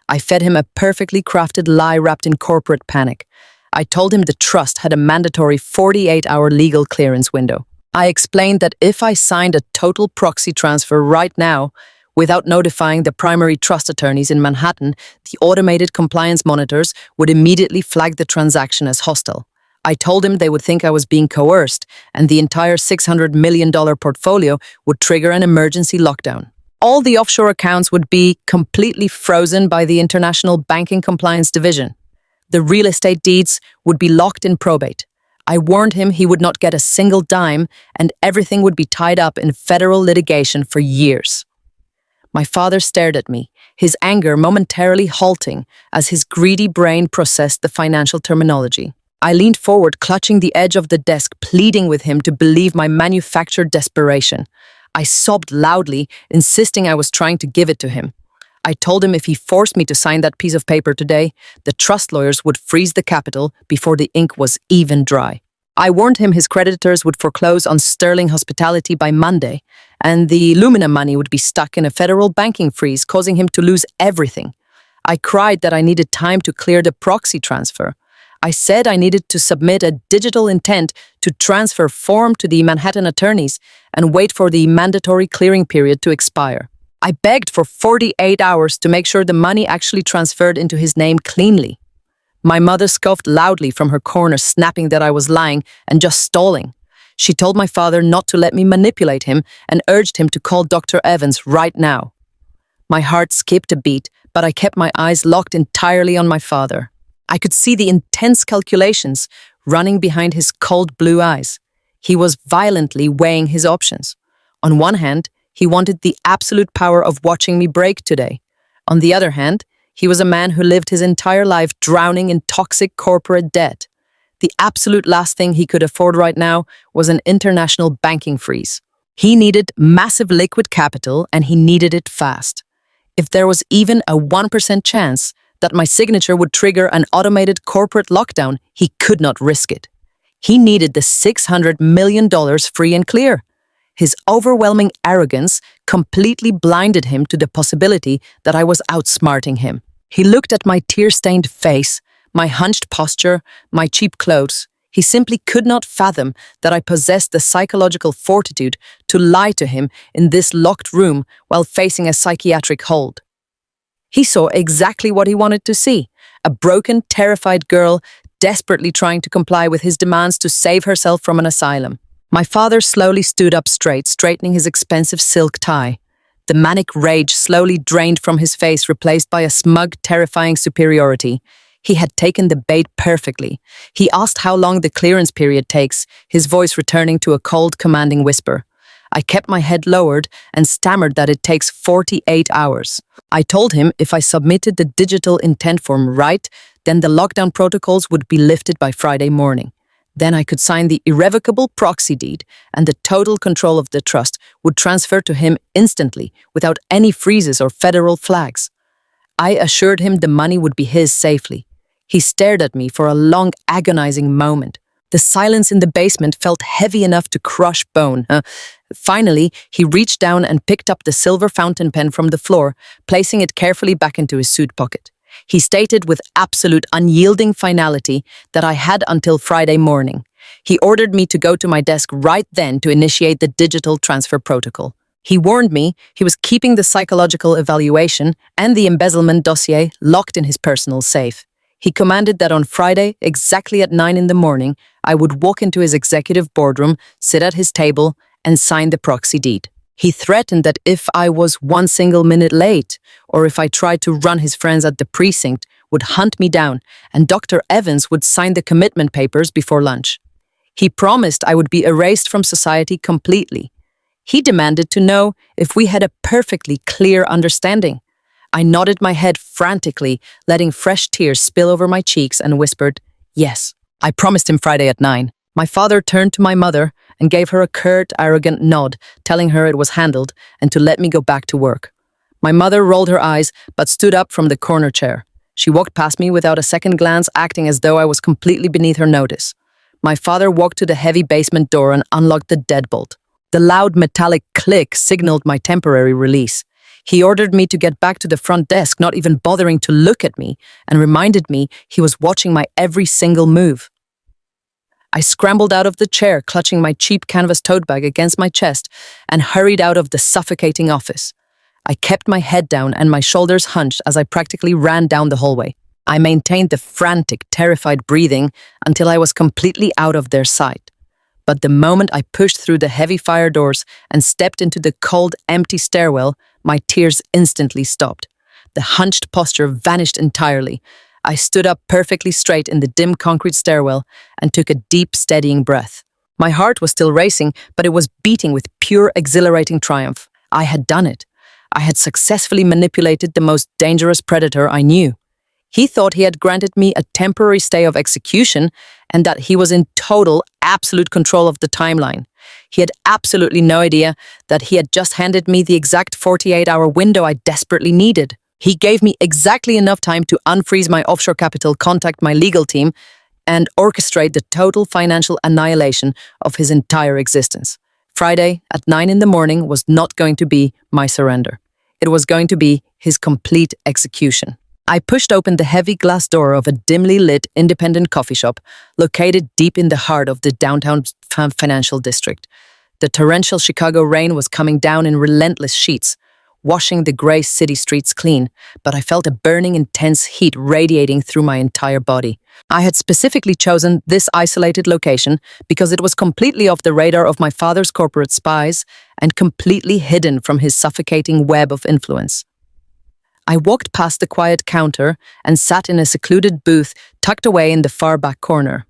I fed him a perfectly crafted lie wrapped in corporate panic. I told him the trust had a mandatory 48-hour legal clearance window. I explained that if I signed a total proxy transfer right now, without notifying the primary trust attorneys in Manhattan, the automated compliance monitors would immediately flag the transaction as hostile. I told him they would think I was being coerced, and the entire $600 million portfolio would trigger an emergency lockdown. All the offshore accounts would be completely frozen by the International Banking Compliance Division. The real estate deeds would be locked in probate. I warned him he would not get a single dime, and everything would be tied up in federal litigation for years. My father stared at me, his anger momentarily halting as his greedy brain processed the financial terminology. I leaned forward, clutching the edge of the desk, pleading with him to believe my manufactured desperation. I sobbed loudly, insisting I was trying to give it to him. I told him if he forced me to sign that piece of paper today, the trust lawyers would freeze the capital before the ink was even dry. I warned him his creditors would foreclose on Sterling Hospitality by Monday, and the Lumina money would be stuck in a federal banking freeze, causing him to lose everything. I cried that I needed time to clear the proxy transfer. I said I needed to submit a digital intent to transfer form to the Manhattan attorneys and wait for the mandatory clearing period to expire. I begged for 48 hours to make sure the money actually transferred into his name cleanly. My mother scoffed loudly from her corner, snapping that I was lying and just stalling. She told my father not to let me manipulate him and urged him to call Dr. Evans right now. My heart skipped a beat, but I kept my eyes locked entirely on my father. I could see the intense calculations running behind his cold blue eyes. He was violently weighing his options. On one hand, he wanted the absolute power of watching me break today. On the other hand, he was a man who lived his entire life drowning in toxic corporate debt. The absolute last thing he could afford right now was an international banking freeze. He needed massive liquid capital and he needed it fast. If there was even a 1% chance that my signature would trigger an automated corporate lockdown, he could not risk it. He needed the $600 million free and clear. His overwhelming arrogance completely blinded him to the possibility that I was outsmarting him. He looked at my tear-stained face, my hunched posture, my cheap clothes. He simply could not fathom that I possessed the psychological fortitude to lie to him in this locked room while facing a psychiatric hold. He saw exactly what he wanted to see, a broken, terrified girl desperately trying to comply with his demands to save herself from an asylum. My father slowly stood up straight, straightening his expensive silk tie. The manic rage slowly drained from his face, replaced by a smug, terrifying superiority. He had taken the bait perfectly. He asked how long the clearance period takes, his voice returning to a cold, commanding whisper. I kept my head lowered and stammered that it takes 48 hours. I told him if I submitted the digital intent form right, then the lockdown protocols would be lifted by Friday morning. Then I could sign the irrevocable proxy deed and the total control of the trust would transfer to him instantly without any freezes or federal flags. I assured him the money would be his safely. He stared at me for a long, agonizing moment. The silence in the basement felt heavy enough to crush bone. Finally, he reached down and picked up the silver fountain pen from the floor, placing it carefully back into his suit pocket. He stated with absolute unyielding finality that I had until Friday morning. He ordered me to go to my desk right then to initiate the digital transfer protocol. He warned me he was keeping the psychological evaluation and the embezzlement dossier locked in his personal safe. He commanded that on Friday, exactly at 9 in the morning, I would walk into his executive boardroom, sit at his table, and sign the proxy deed. He threatened that if I was 1 single minute late, or if I tried to run his friends at the precinct, would hunt me down, and Dr. Evans would sign the commitment papers before lunch. He promised I would be erased from society completely. He demanded to know if we had a perfectly clear understanding. I nodded my head frantically, letting fresh tears spill over my cheeks, and whispered, "Yes." I promised him Friday at 9. My father turned to my mother and gave her a curt, arrogant nod, telling her it was handled and to let me go back to work. My mother rolled her eyes but stood up from the corner chair. She walked past me without a second glance, acting as though I was completely beneath her notice. My father walked to the heavy basement door and unlocked the deadbolt. The loud metallic click signaled my temporary release. He ordered me to get back to the front desk, not even bothering to look at me, and reminded me he was watching my every single move. I scrambled out of the chair, clutching my cheap canvas tote bag against my chest, and hurried out of the suffocating office. I kept my head down and my shoulders hunched as I practically ran down the hallway. I maintained the frantic, terrified breathing until I was completely out of their sight. But the moment I pushed through the heavy fire doors and stepped into the cold, empty stairwell, my tears instantly stopped. The hunched posture vanished entirely. I stood up perfectly straight in the dim concrete stairwell and took a deep, steadying breath. My heart was still racing, but it was beating with pure, exhilarating triumph. I had done it. I had successfully manipulated the most dangerous predator I knew. He thought he had granted me a temporary stay of execution and that he was in total, absolute control of the timeline. He had absolutely no idea that he had just handed me the exact 48-hour window I desperately needed. He gave me exactly enough time to unfreeze my offshore capital, contact my legal team, and orchestrate the total financial annihilation of his entire existence. Friday at 9 in the morning was not going to be my surrender. It was going to be his complete execution. I pushed open the heavy glass door of a dimly lit independent coffee shop located deep in the heart of the downtown financial district. The torrential Chicago rain was coming down in relentless sheets, washing the gray city streets clean, but I felt a burning, intense heat radiating through my entire body. I had specifically chosen this isolated location because it was completely off the radar of my father's corporate spies and completely hidden from his suffocating web of influence. I walked past the quiet counter and sat in a secluded booth tucked away in the far back corner.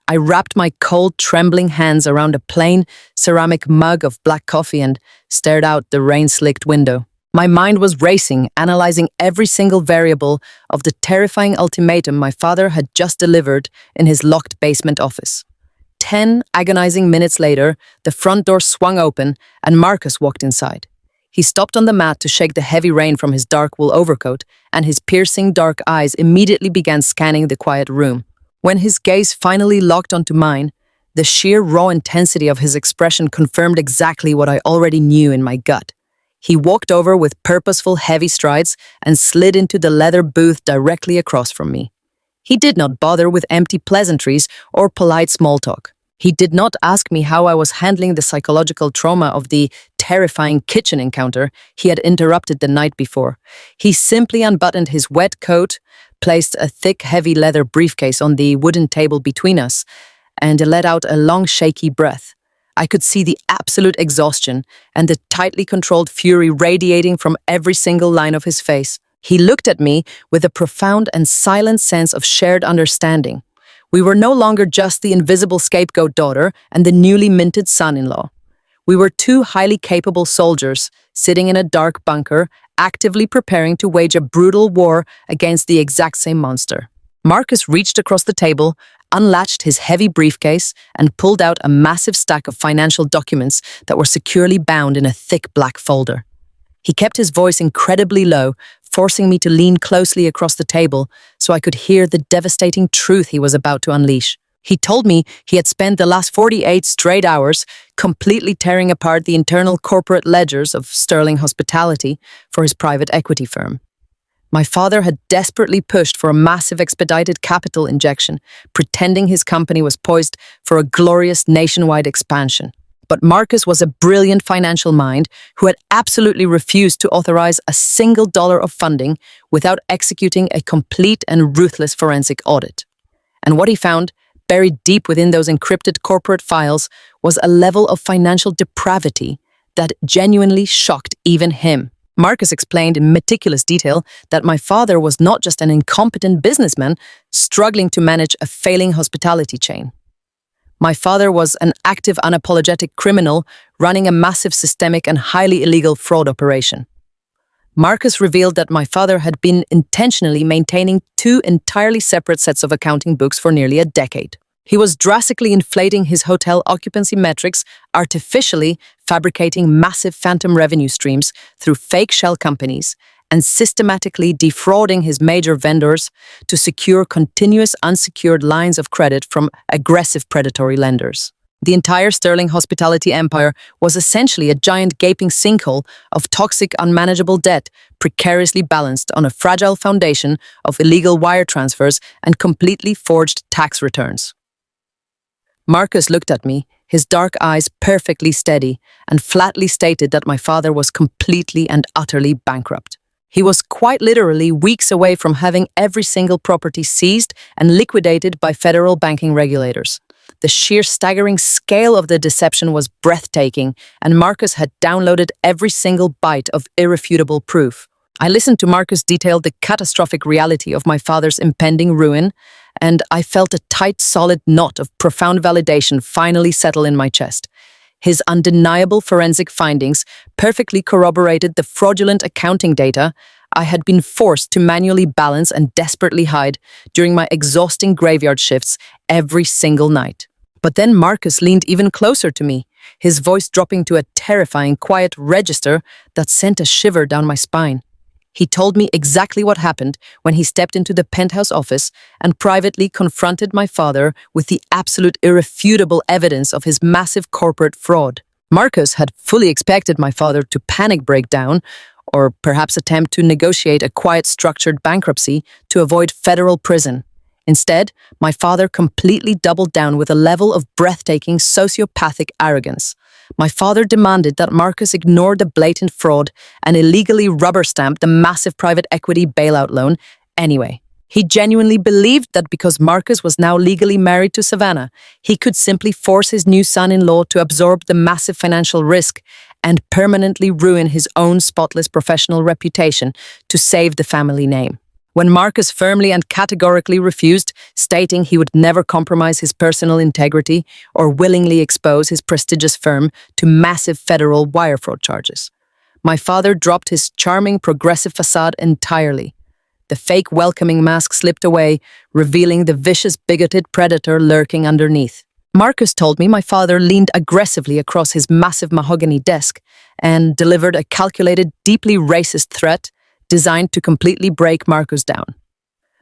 I wrapped my cold, trembling hands around a plain ceramic mug of black coffee and stared out the rain-slicked window. My mind was racing, analyzing every single variable of the terrifying ultimatum my father had just delivered in his locked basement office. 10 agonizing minutes later, the front door swung open and Marcus walked inside. He stopped on the mat to shake the heavy rain from his dark wool overcoat, and his piercing dark eyes immediately began scanning the quiet room. When his gaze finally locked onto mine, the sheer raw intensity of his expression confirmed exactly what I already knew in my gut. He walked over with purposeful, heavy strides and slid into the leather booth directly across from me. He did not bother with empty pleasantries or polite small talk. He did not ask me how I was handling the psychological trauma of the terrifying kitchen encounter he had interrupted the night before. He simply unbuttoned his wet coat, placed a thick, heavy leather briefcase on the wooden table between us, and let out a long, shaky breath. I could see the absolute exhaustion and the tightly controlled fury radiating from every single line of his face. He looked at me with a profound and silent sense of shared understanding. We were no longer just the invisible scapegoat daughter and the newly minted son-in-law. We were two highly capable soldiers sitting in a dark bunker, actively preparing to wage a brutal war against the exact same monster. Marcus reached across the table, unlatched his heavy briefcase, and pulled out a massive stack of financial documents that were securely bound in a thick black folder. He kept his voice incredibly low, forcing me to lean closely across the table so I could hear the devastating truth he was about to unleash. He told me he had spent the last 48 straight hours completely tearing apart the internal corporate ledgers of Sterling Hospitality for his private equity firm. My father had desperately pushed for a massive expedited capital injection, pretending his company was poised for a glorious nationwide expansion. But Marcus was a brilliant financial mind who had absolutely refused to authorize a single dollar of funding without executing a complete and ruthless forensic audit. And what he found, buried deep within those encrypted corporate files, was a level of financial depravity that genuinely shocked even him. Marcus explained in meticulous detail that my father was not just an incompetent businessman struggling to manage a failing hospitality chain. My father was an active, unapologetic criminal running a massive systemic and highly illegal fraud operation. Marcus revealed that my father had been intentionally maintaining two entirely separate sets of accounting books for nearly a decade. He was drastically inflating his hotel occupancy metrics, artificially fabricating massive phantom revenue streams through fake shell companies, and systematically defrauding his major vendors to secure continuous unsecured lines of credit from aggressive predatory lenders. The entire Sterling Hospitality empire was essentially a giant gaping sinkhole of toxic, unmanageable debt, precariously balanced on a fragile foundation of illegal wire transfers and completely forged tax returns. Marcus looked at me, his dark eyes perfectly steady, and flatly stated that my father was completely and utterly bankrupt. He was quite literally weeks away from having every single property seized and liquidated by federal banking regulators. The sheer staggering scale of the deception was breathtaking, and Marcus had downloaded every single byte of irrefutable proof. I listened to Marcus detail the catastrophic reality of my father's impending ruin, and I felt a tight, solid knot of profound validation finally settle in my chest. His undeniable forensic findings perfectly corroborated the fraudulent accounting data I had been forced to manually balance and desperately hide during my exhausting graveyard shifts every single night. But then Marcus leaned even closer to me, his voice dropping to a terrifying, quiet register that sent a shiver down my spine. He told me exactly what happened when he stepped into the penthouse office and privately confronted my father with the absolute irrefutable evidence of his massive corporate fraud. Marcus had fully expected my father to panic break down or perhaps attempt to negotiate a quiet, structured bankruptcy to avoid federal prison. Instead, my father completely doubled down with a level of breathtaking sociopathic arrogance. My father demanded that Marcus ignore the blatant fraud and illegally rubber-stamp the massive private equity bailout loan anyway. He genuinely believed that because Marcus was now legally married to Savannah, he could simply force his new son-in-law to absorb the massive financial risk and permanently ruin his own spotless professional reputation to save the family name. When Marcus firmly and categorically refused, stating he would never compromise his personal integrity or willingly expose his prestigious firm to massive federal wire fraud charges, my father dropped his charming progressive facade entirely. The fake welcoming mask slipped away, revealing the vicious, bigoted predator lurking underneath. Marcus told me my father leaned aggressively across his massive mahogany desk and delivered a calculated, deeply racist threat designed to completely break Marcus down.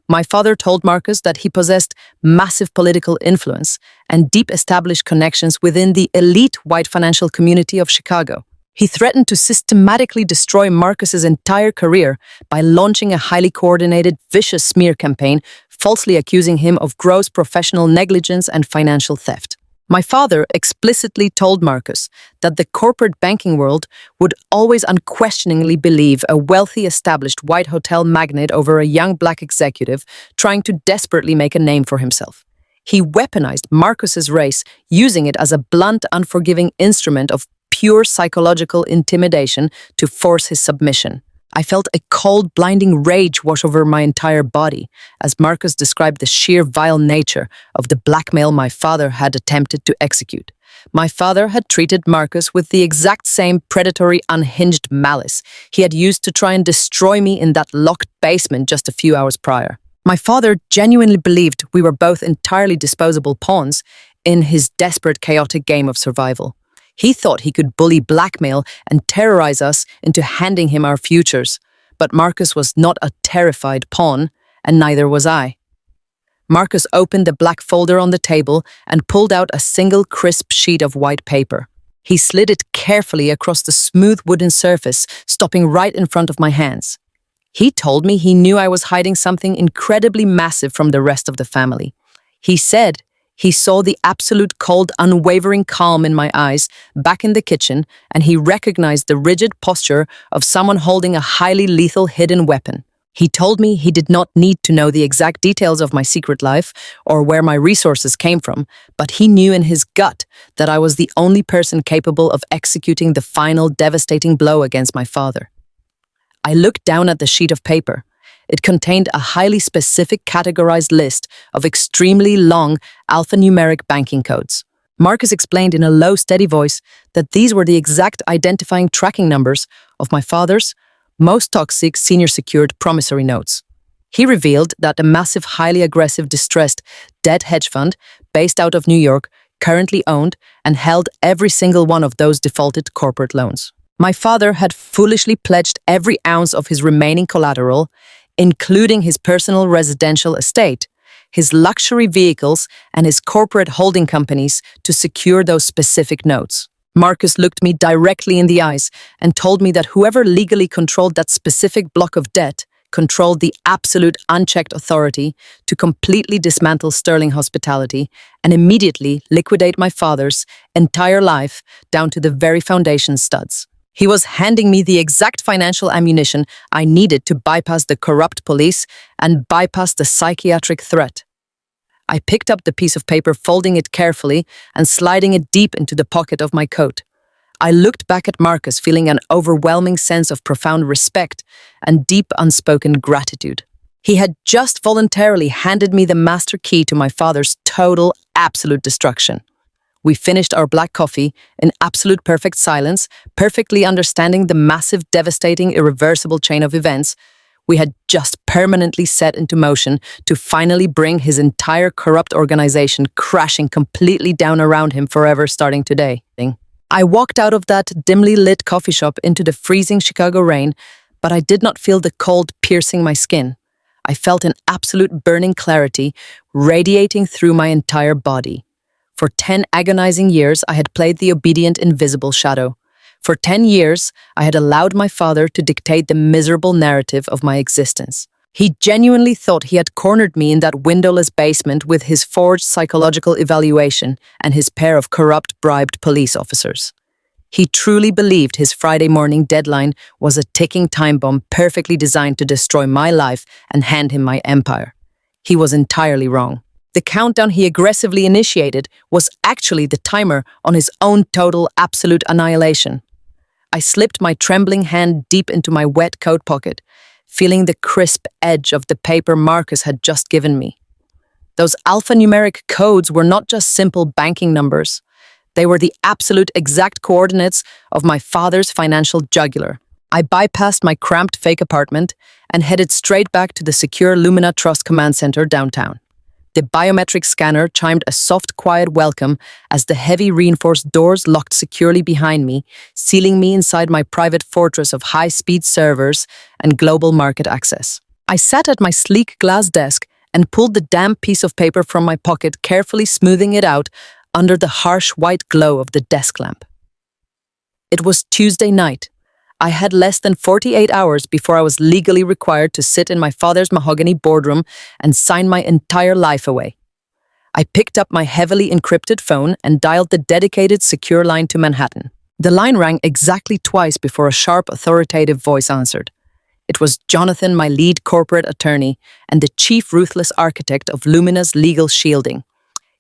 My father told Marcus that he possessed massive political influence and deep established connections within the elite white financial community of Chicago. He threatened to systematically destroy Marcus's entire career by launching a highly coordinated, vicious smear campaign, falsely accusing him of gross professional negligence and financial theft. My father explicitly told Marcus that the corporate banking world would always unquestioningly believe a wealthy, established white hotel magnate over a young black executive trying to desperately make a name for himself. He weaponized Marcus's race, using it as a blunt, unforgiving instrument of pure psychological intimidation to force his submission. I felt a cold, blinding rage wash over my entire body as Marcus described the sheer vile nature of the blackmail my father had attempted to execute. My father had treated Marcus with the exact same predatory, unhinged malice he had used to try and destroy me in that locked basement just a few hours prior. My father genuinely believed we were both entirely disposable pawns in his desperate, chaotic game of survival. He thought he could bully, blackmail, and terrorize us into handing him our futures. But Marcus was not a terrified pawn, and neither was I. Marcus opened the black folder on the table and pulled out a single crisp sheet of white paper. He slid it carefully across the smooth wooden surface, stopping right in front of my hands. He told me he knew I was hiding something incredibly massive from the rest of the family. He said he saw the absolute cold, unwavering calm in my eyes back in the kitchen, and he recognized the rigid posture of someone holding a highly lethal hidden weapon. He told me he did not need to know the exact details of my secret life or where my resources came from, but he knew in his gut that I was the only person capable of executing the final devastating blow against my father. I looked down at the sheet of paper. It contained a highly specific categorized list of extremely long alphanumeric banking codes. Marcus explained in a low, steady voice that these were the exact identifying tracking numbers of my father's most toxic senior secured promissory notes. He revealed that a massive, highly aggressive, distressed debt hedge fund based out of New York currently owned and held every single one of those defaulted corporate loans. My father had foolishly pledged every ounce of his remaining collateral, including his personal residential estate, his luxury vehicles, and his corporate holding companies to secure those specific notes. Marcus looked me directly in the eyes and told me that whoever legally controlled that specific block of debt controlled the absolute unchecked authority to completely dismantle Sterling Hospitality and immediately liquidate my father's entire life down to the very foundation studs. He was handing me the exact financial ammunition I needed to bypass the corrupt police and bypass the psychiatric threat. I picked up the piece of paper, folding it carefully and sliding it deep into the pocket of my coat. I looked back at Marcus, feeling an overwhelming sense of profound respect and deep unspoken gratitude. He had just voluntarily handed me the master key to my father's total, absolute destruction. We finished our black coffee in absolute perfect silence, perfectly understanding the massive, devastating, irreversible chain of events we had just permanently set into motion to finally bring his entire corrupt organization crashing completely down around him forever starting today. I walked out of that dimly lit coffee shop into the freezing Chicago rain, but I did not feel the cold piercing my skin. I felt an absolute burning clarity radiating through my entire body. For 10 agonizing years, I had played the obedient, invisible shadow. For 10 years, I had allowed my father to dictate the miserable narrative of my existence. He genuinely thought he had cornered me in that windowless basement with his forged psychological evaluation and his pair of corrupt, bribed police officers. He truly believed his Friday morning deadline was a ticking time bomb perfectly designed to destroy my life and hand him my empire. He was entirely wrong. The countdown he aggressively initiated was actually the timer on his own total absolute annihilation. I slipped my trembling hand deep into my wet coat pocket, feeling the crisp edge of the paper Marcus had just given me. Those alphanumeric codes were not just simple banking numbers. They were the absolute exact coordinates of my father's financial jugular. I bypassed my cramped fake apartment and headed straight back to the secure Lumina Trust Command Center downtown. The biometric scanner chimed a soft, quiet welcome as the heavy reinforced doors locked securely behind me, sealing me inside my private fortress of high-speed servers and global market access. I sat at my sleek glass desk and pulled the damp piece of paper from my pocket, carefully smoothing it out under the harsh white glow of the desk lamp. It was Tuesday night. I had less than 48 hours before I was legally required to sit in my father's mahogany boardroom and sign my entire life away. I picked up my heavily encrypted phone and dialed the dedicated secure line to Manhattan. The line rang exactly twice before a sharp, authoritative voice answered. It was Jonathan, my lead corporate attorney and the chief ruthless architect of Lumina's legal shielding.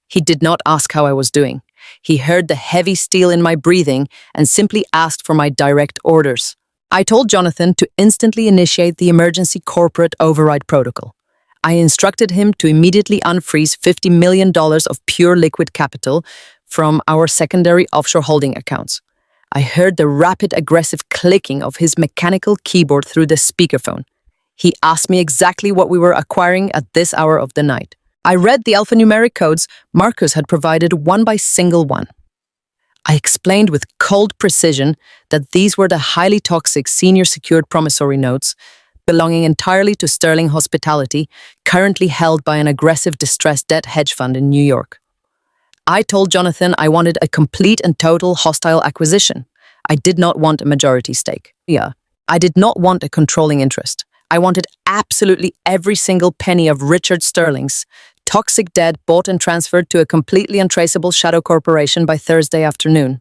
He did not ask how I was doing. He heard the heavy steel in my breathing and simply asked for my direct orders. I told Jonathan to instantly initiate the emergency corporate override protocol. I instructed him to immediately unfreeze $50 million of pure liquid capital from our secondary offshore holding accounts. I heard the rapid, aggressive clicking of his mechanical keyboard through the speakerphone. He asked me exactly what we were acquiring at this hour of the night. I read the alphanumeric codes Marcus had provided one by single one. I explained with cold precision that these were the highly toxic senior secured promissory notes belonging entirely to Sterling Hospitality, currently held by an aggressive distressed debt hedge fund in New York. I told Jonathan I wanted a complete and total hostile acquisition. I did not want a majority stake. I did not want a controlling interest. I wanted absolutely every single penny of Richard Sterling's toxic debt bought and transferred to a completely untraceable shadow corporation by Thursday afternoon.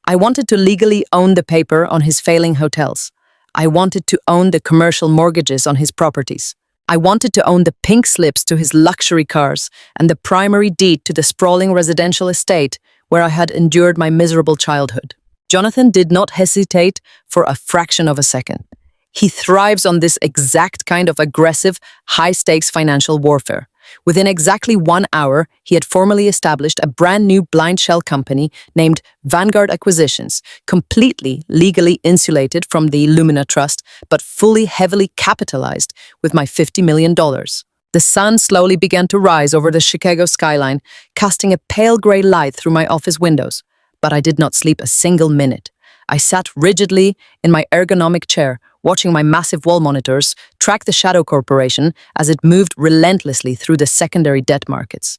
I wanted to legally own the paper on his failing hotels. I wanted to own the commercial mortgages on his properties. I wanted to own the pink slips to his luxury cars and the primary deed to the sprawling residential estate where I had endured my miserable childhood. Jonathan did not hesitate for a fraction of a second. He thrives on this exact kind of aggressive, high-stakes financial warfare. Within exactly 1 hour, he had formally established a brand new blind shell company named Vanguard Acquisitions, completely legally insulated from the Lumina Trust, but fully heavily capitalized with my $50 million. The sun slowly began to rise over the Chicago skyline, casting a pale gray light through my office windows. But I did not sleep a single minute. I sat rigidly in my ergonomic chair, watching my massive wall monitors track the Shadow Corporation as it moved relentlessly through the secondary debt markets.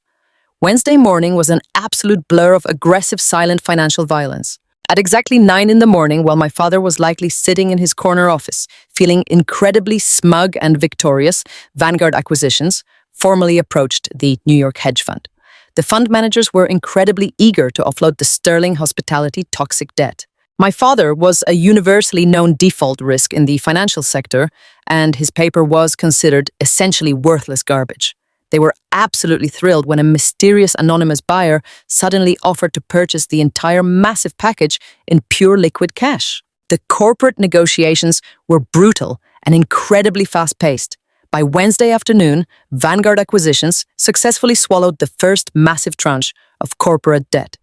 Wednesday morning was an absolute blur of aggressive, silent financial violence. At exactly 9 in the morning, while my father was likely sitting in his corner office, feeling incredibly smug and victorious, Vanguard Acquisitions formally approached the New York hedge fund. The fund managers were incredibly eager to offload the Sterling Hospitality toxic debt. My father was a universally known default risk in the financial sector, and his paper was considered essentially worthless garbage. They were absolutely thrilled when a mysterious anonymous buyer suddenly offered to purchase the entire massive package in pure liquid cash. The corporate negotiations were brutal and incredibly fast-paced. By Wednesday afternoon, Vanguard Acquisitions successfully swallowed the first massive tranche of corporate debt.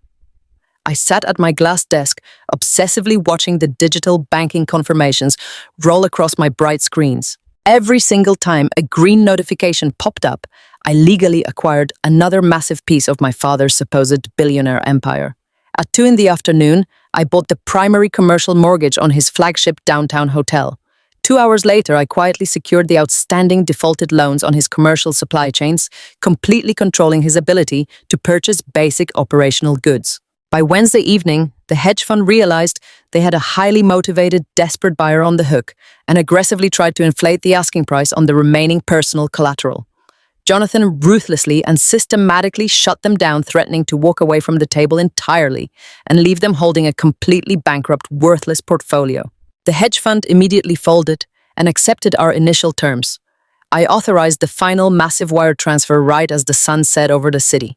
I sat at my glass desk, obsessively watching the digital banking confirmations roll across my bright screens. Every single time a green notification popped up, I legally acquired another massive piece of my father's supposed billionaire empire. At 2 in the afternoon, I bought the primary commercial mortgage on his flagship downtown hotel. 2 hours later, I quietly secured the outstanding defaulted loans on his commercial supply chains, completely controlling his ability to purchase basic operational goods. By Wednesday evening, the hedge fund realized they had a highly motivated, desperate buyer on the hook and aggressively tried to inflate the asking price on the remaining personal collateral. Jonathan ruthlessly and systematically shut them down, threatening to walk away from the table entirely and leave them holding a completely bankrupt, worthless portfolio. The hedge fund immediately folded and accepted our initial terms. I authorized the final massive wire transfer right as the sun set over the city.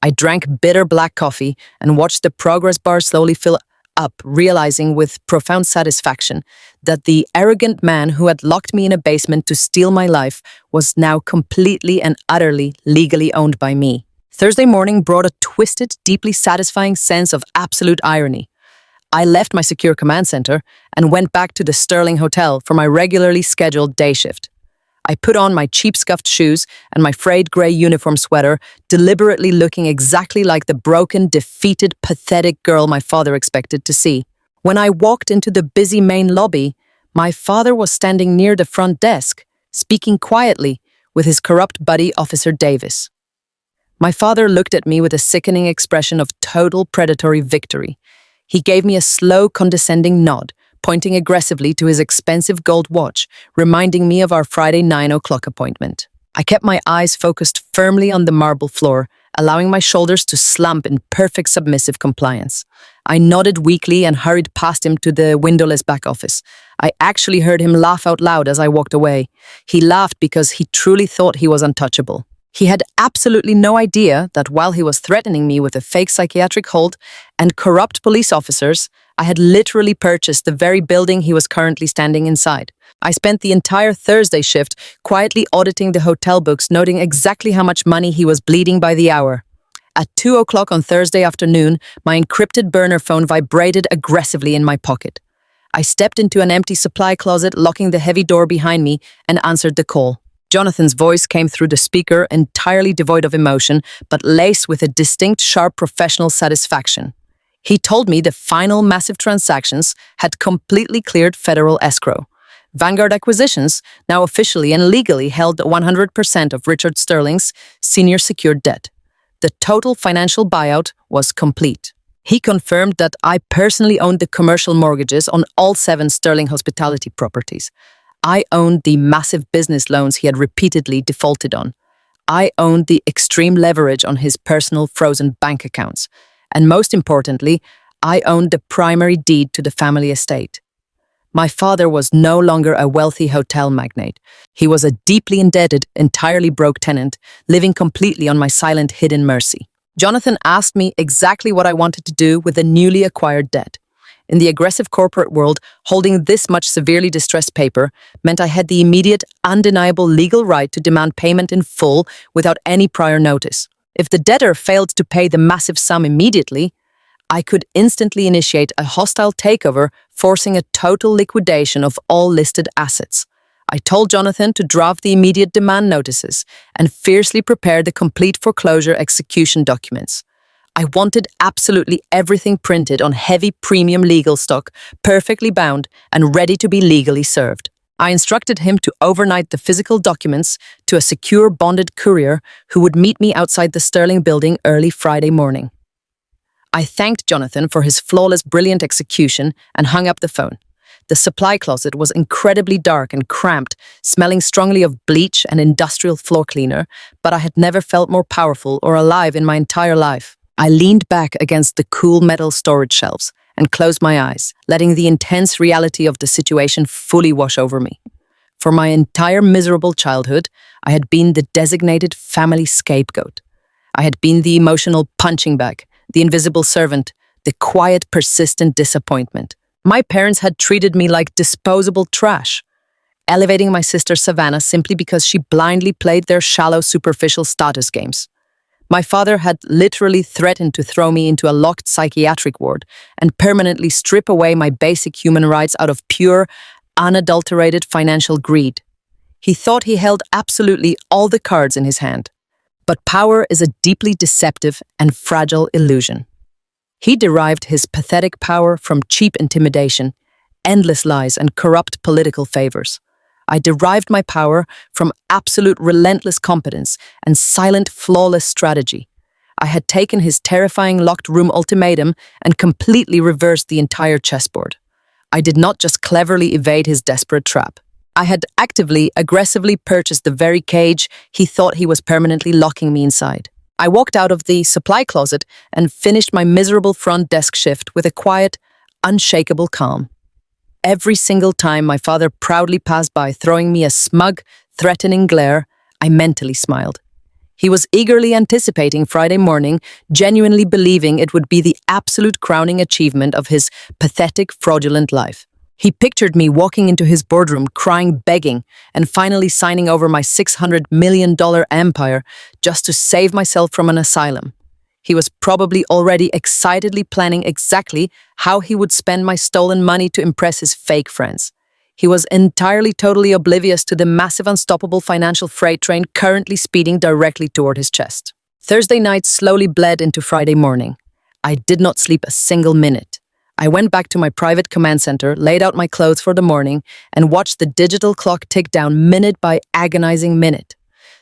I drank bitter black coffee and watched the progress bar slowly fill up, realizing with profound satisfaction that the arrogant man who had locked me in a basement to steal my life was now completely and utterly legally owned by me. Thursday morning brought a twisted, deeply satisfying sense of absolute irony. I left my secure command center and went back to the Sterling Hotel for my regularly scheduled day shift. I put on my cheap scuffed shoes and my frayed grey uniform sweater, deliberately looking exactly like the broken, defeated, pathetic girl my father expected to see. When I walked into the busy main lobby, my father was standing near the front desk, speaking quietly with his corrupt buddy, Officer Davis. My father looked at me with a sickening expression of total predatory victory. He gave me a slow, condescending nod, pointing aggressively to his expensive gold watch, reminding me of our Friday 9 o'clock appointment. I kept my eyes focused firmly on the marble floor, allowing my shoulders to slump in perfect submissive compliance. I nodded weakly and hurried past him to the windowless back office. I actually heard him laugh out loud as I walked away. He laughed because he truly thought he was untouchable. He had absolutely no idea that while he was threatening me with a fake psychiatric hold and corrupt police officers, I had literally purchased the very building he was currently standing inside. I spent the entire Thursday shift quietly auditing the hotel books, noting exactly how much money he was bleeding by the hour. At 2 o'clock on Thursday afternoon, my encrypted burner phone vibrated aggressively in my pocket. I stepped into an empty supply closet, locking the heavy door behind me, and answered the call. Jonathan's voice came through the speaker, entirely devoid of emotion, but laced with a distinct, sharp professional satisfaction. He told me the final massive transactions had completely cleared federal escrow. Vanguard Acquisitions now officially and legally held 100% of Richard Sterling's senior secured debt. The total financial buyout was complete. He confirmed that I personally owned the commercial mortgages on all 7 Sterling hospitality properties. I owned the massive business loans he had repeatedly defaulted on. I owned the extreme leverage on his personal frozen bank accounts. And most importantly, I owned the primary deed to the family estate. My father was no longer a wealthy hotel magnate. He was a deeply indebted, entirely broke tenant, living completely on my silent, hidden mercy. Jonathan asked me exactly what I wanted to do with the newly acquired debt. In the aggressive corporate world, holding this much severely distressed paper meant I had the immediate, undeniable legal right to demand payment in full without any prior notice. If the debtor failed to pay the massive sum immediately, I could instantly initiate a hostile takeover, forcing a total liquidation of all listed assets. I told Jonathan to draft the immediate demand notices and fiercely prepare the complete foreclosure execution documents. I wanted absolutely everything printed on heavy premium legal stock, perfectly bound and ready to be legally served. I instructed him to overnight the physical documents to a secure bonded courier who would meet me outside the Sterling building early Friday morning. I thanked Jonathan for his flawless, brilliant execution and hung up the phone. The supply closet was incredibly dark and cramped, smelling strongly of bleach and industrial floor cleaner, but I had never felt more powerful or alive in my entire life. I leaned back against the cool metal storage shelves and closed my eyes, letting the intense reality of the situation fully wash over me. For my entire miserable childhood, I had been the designated family scapegoat. I had been the emotional punching bag, the invisible servant, the quiet, persistent disappointment. My parents had treated me like disposable trash, elevating my sister Savannah simply because she blindly played their shallow, superficial status games. My father had literally threatened to throw me into a locked psychiatric ward and permanently strip away my basic human rights out of pure, unadulterated financial greed. He thought he held absolutely all the cards in his hand. But power is a deeply deceptive and fragile illusion. He derived his pathetic power from cheap intimidation, endless lies, and corrupt political favors. I derived my power from absolute relentless competence and silent, flawless strategy. I had taken his terrifying locked room ultimatum and completely reversed the entire chessboard. I did not just cleverly evade his desperate trap. I had actively, aggressively purchased the very cage he thought he was permanently locking me inside. I walked out of the supply closet and finished my miserable front desk shift with a quiet, unshakable calm. Every single time my father proudly passed by, throwing me a smug, threatening glare, I mentally smiled. He was eagerly anticipating Friday morning, genuinely believing it would be the absolute crowning achievement of his pathetic, fraudulent life. He pictured me walking into his boardroom, crying, begging, and finally signing over my $600 million empire just to save myself from an asylum. He was probably already excitedly planning exactly how he would spend my stolen money to impress his fake friends. He was entirely totally oblivious to the massive unstoppable financial freight train currently speeding directly toward his chest. Thursday night slowly bled into Friday morning. I did not sleep a single minute. I went back to my private command center, laid out my clothes for the morning, and watched the digital clock tick down minute by agonizing minute.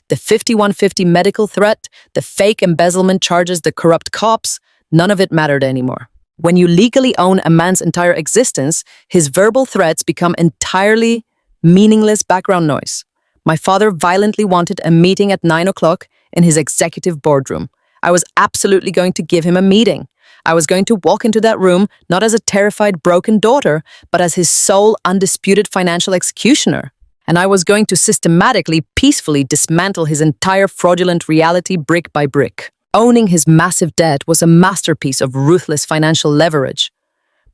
The 5150 medical threat, the fake embezzlement charges, the corrupt cops, none of it mattered anymore. When you legally own a man's entire existence, his verbal threats become entirely meaningless background noise. My father violently wanted a meeting at 9 o'clock in his executive boardroom. I was absolutely going to give him a meeting. I was going to walk into that room not as a terrified, broken daughter, but as his sole, undisputed financial executioner. And I was going to systematically, peacefully dismantle his entire fraudulent reality brick by brick. Owning his massive debt was a masterpiece of ruthless financial leverage.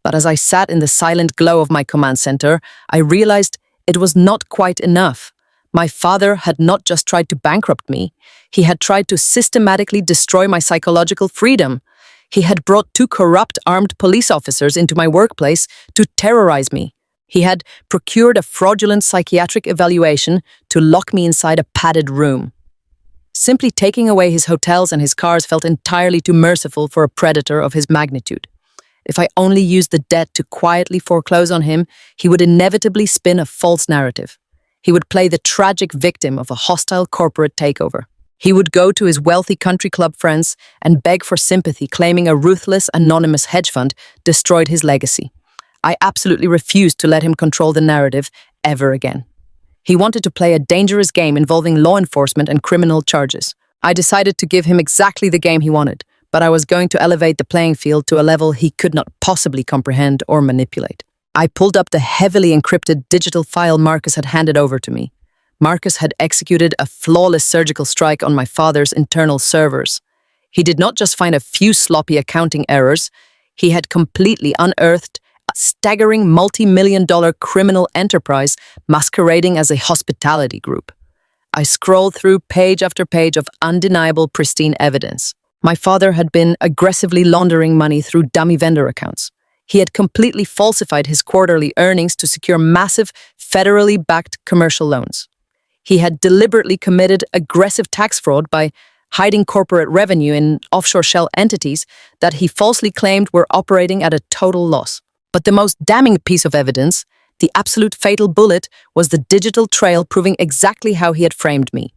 But as I sat in the silent glow of my command center, I realized it was not quite enough. My father had not just tried to bankrupt me, he had tried to systematically destroy my psychological freedom. He had brought 2 corrupt armed police officers into my workplace to terrorize me. He had procured a fraudulent psychiatric evaluation to lock me inside a padded room. Simply taking away his hotels and his cars felt entirely too merciful for a predator of his magnitude. If I only used the debt to quietly foreclose on him, he would inevitably spin a false narrative. He would play the tragic victim of a hostile corporate takeover. He would go to his wealthy country club friends and beg for sympathy, claiming a ruthless, anonymous hedge fund destroyed his legacy. I absolutely refused to let him control the narrative ever again. He wanted to play a dangerous game involving law enforcement and criminal charges. I decided to give him exactly the game he wanted, but I was going to elevate the playing field to a level he could not possibly comprehend or manipulate. I pulled up the heavily encrypted digital file Marcus had handed over to me. Marcus had executed a flawless surgical strike on my father's internal servers. He did not just find a few sloppy accounting errors, he had completely unearthed a staggering multi-million-dollar criminal enterprise masquerading as a hospitality group. I scrolled through page after page of undeniable, pristine evidence. My father had been aggressively laundering money through dummy vendor accounts. He had completely falsified his quarterly earnings to secure massive, federally backed commercial loans. He had deliberately committed aggressive tax fraud by hiding corporate revenue in offshore shell entities that he falsely claimed were operating at a total loss. But the most damning piece of evidence, the absolute fatal bullet, was the digital trail proving exactly how he had framed me.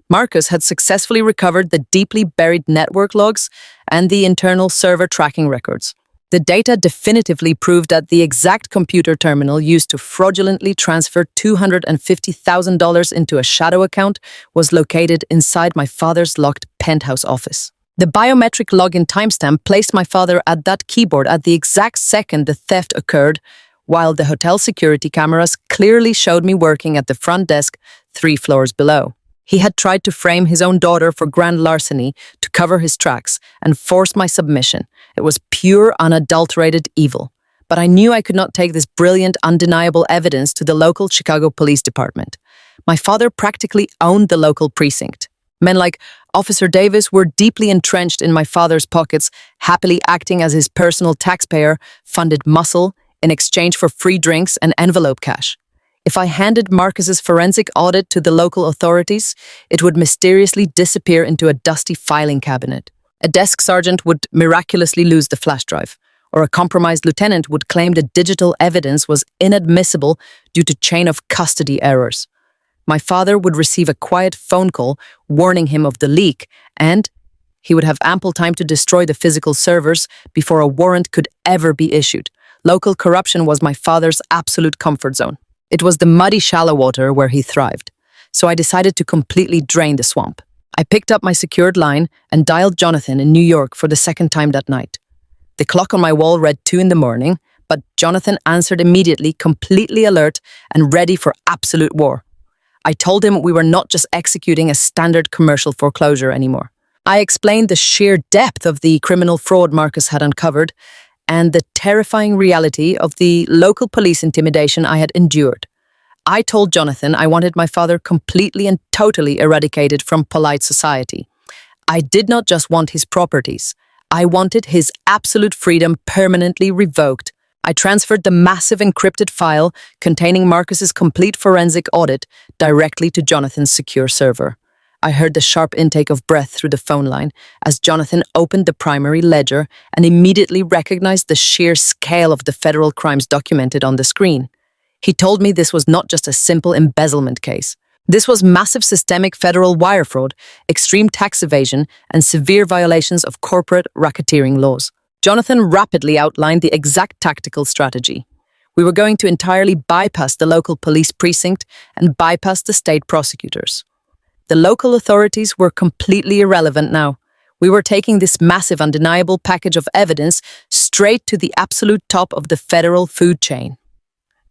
Marcus had successfully recovered the deeply buried network logs and the internal server tracking records. The data definitively proved that the exact computer terminal used to fraudulently transfer $250,000 into a shadow account was located inside my father's locked penthouse office. The biometric login timestamp placed my father at that keyboard at the exact second the theft occurred, while the hotel security cameras clearly showed me working at the front desk 3 floors below. He had tried to frame his own daughter for grand larceny to cover his tracks and force my submission. It was pure, unadulterated evil. But I knew I could not take this brilliant, undeniable evidence to the local Chicago Police Department. My father practically owned the local precinct. Men like Officer Davis were deeply entrenched in my father's pockets, happily acting as his personal taxpayer-funded muscle in exchange for free drinks and envelope cash. If I handed Marcus's forensic audit to the local authorities, it would mysteriously disappear into a dusty filing cabinet. A desk sergeant would miraculously lose the flash drive, or a compromised lieutenant would claim the digital evidence was inadmissible due to chain of custody errors. My father would receive a quiet phone call warning him of the leak, and He would have ample time to destroy the physical servers before a warrant could ever be issued. Local corruption was my father's absolute comfort zone. It was the muddy, shallow water where he thrived. So I decided to completely drain the swamp. I picked up my secured line and dialed Jonathan in New York for the second time that night. The clock on my wall read 2 in the morning, but Jonathan answered immediately, completely alert and ready for absolute war. I told him we were not just executing a standard commercial foreclosure anymore. I explained the sheer depth of the criminal fraud Marcus had uncovered and the terrifying reality of the local police intimidation I had endured. I told Jonathan I wanted my father completely and totally eradicated from polite society. I did not just want his properties. I wanted his absolute freedom permanently revoked. I transferred the massive encrypted file containing Marcus's complete forensic audit directly to Jonathan's secure server. I heard the sharp intake of breath through the phone line as Jonathan opened the primary ledger and immediately recognized the sheer scale of the federal crimes documented on the screen. He told me this was not just a simple embezzlement case. This was massive systemic federal wire fraud, extreme tax evasion, and severe violations of corporate racketeering laws. Jonathan rapidly outlined the exact tactical strategy. We were going to entirely bypass the local police precinct and bypass the state prosecutors. The local authorities were completely irrelevant now. We were taking this massive, undeniable package of evidence straight to the absolute top of the federal food chain.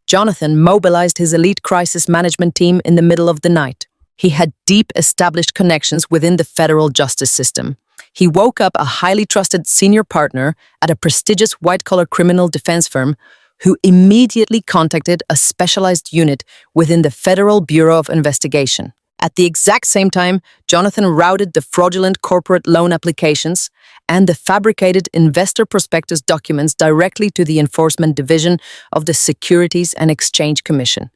Jonathan mobilized his elite crisis management team in the middle of the night. He had deep established connections within the federal justice system. He woke up a highly trusted senior partner at a prestigious white-collar criminal defense firm who immediately contacted a specialized unit within the Federal Bureau of Investigation. At the exact same time, Jonathan routed the fraudulent corporate loan applications and the fabricated investor prospectus documents directly to the Enforcement Division of the Securities and Exchange Commission.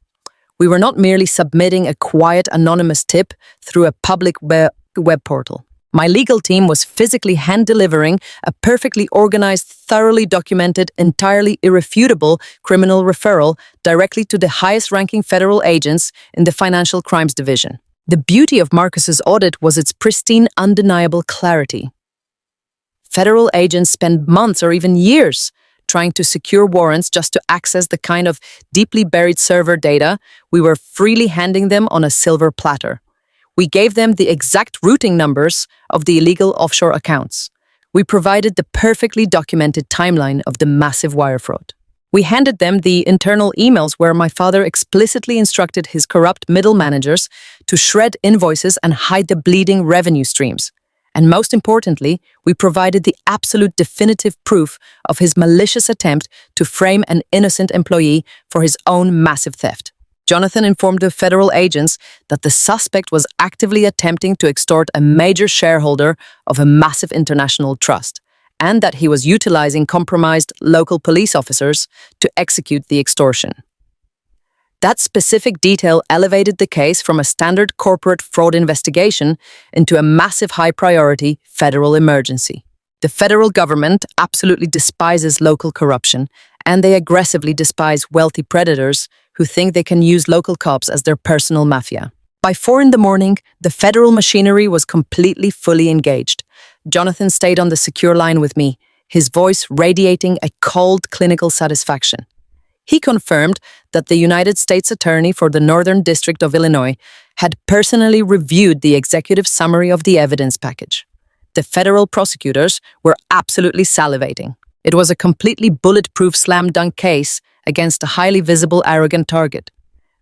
We were not merely submitting a quiet, anonymous tip through a public web portal. My legal team was physically hand-delivering a perfectly organized, thoroughly documented, entirely irrefutable criminal referral directly to the highest-ranking federal agents in the Financial Crimes Division. The beauty of Marcus's audit was its pristine, undeniable clarity. Federal agents spend months or even years trying to secure warrants just to access the kind of deeply buried server data we were freely handing them on a silver platter. We gave them the exact routing numbers of the illegal offshore accounts. We provided the perfectly documented timeline of the massive wire fraud. We handed them the internal emails where my father explicitly instructed his corrupt middle managers to shred invoices and hide the bleeding revenue streams. And most importantly, we provided the absolute definitive proof of his malicious attempt to frame an innocent employee for his own massive theft. Jonathan informed the federal agents that the suspect was actively attempting to extort a major shareholder of a massive international trust, and that he was utilizing compromised local police officers to execute the extortion. That specific detail elevated the case from a standard corporate fraud investigation into a massive high-priority federal emergency. The federal government absolutely despises local corruption, and they aggressively despise wealthy predators who think they can use local cops as their personal mafia. By 4 in the morning, the federal machinery was completely fully engaged. Jonathan stayed on the secure line with me, his voice radiating a cold clinical satisfaction. He confirmed that the United States Attorney for the Northern District of Illinois had personally reviewed the executive summary of the evidence package. The federal prosecutors were absolutely salivating. It was a completely bulletproof slam-dunk case against a highly visible, arrogant target.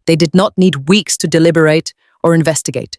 They did not need weeks to deliberate or investigate.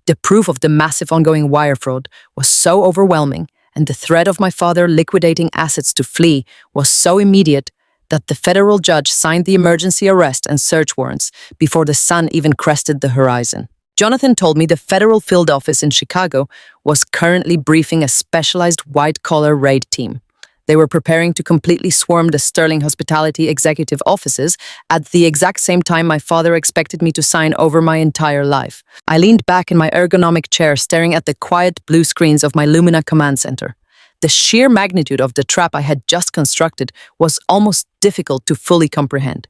The proof of the massive ongoing wire fraud was so overwhelming, and the threat of my father liquidating assets to flee was so immediate that the federal judge signed the emergency arrest and search warrants before the sun even crested the horizon. Jonathan told me the federal field office in Chicago was currently briefing a specialized white-collar raid team. They were preparing to completely swarm the Sterling Hospitality executive offices at the exact same time my father expected me to sign over my entire life. I leaned back in my ergonomic chair, staring at the quiet blue screens of my Lumina command center. The sheer magnitude of the trap I had just constructed was almost difficult to fully comprehend.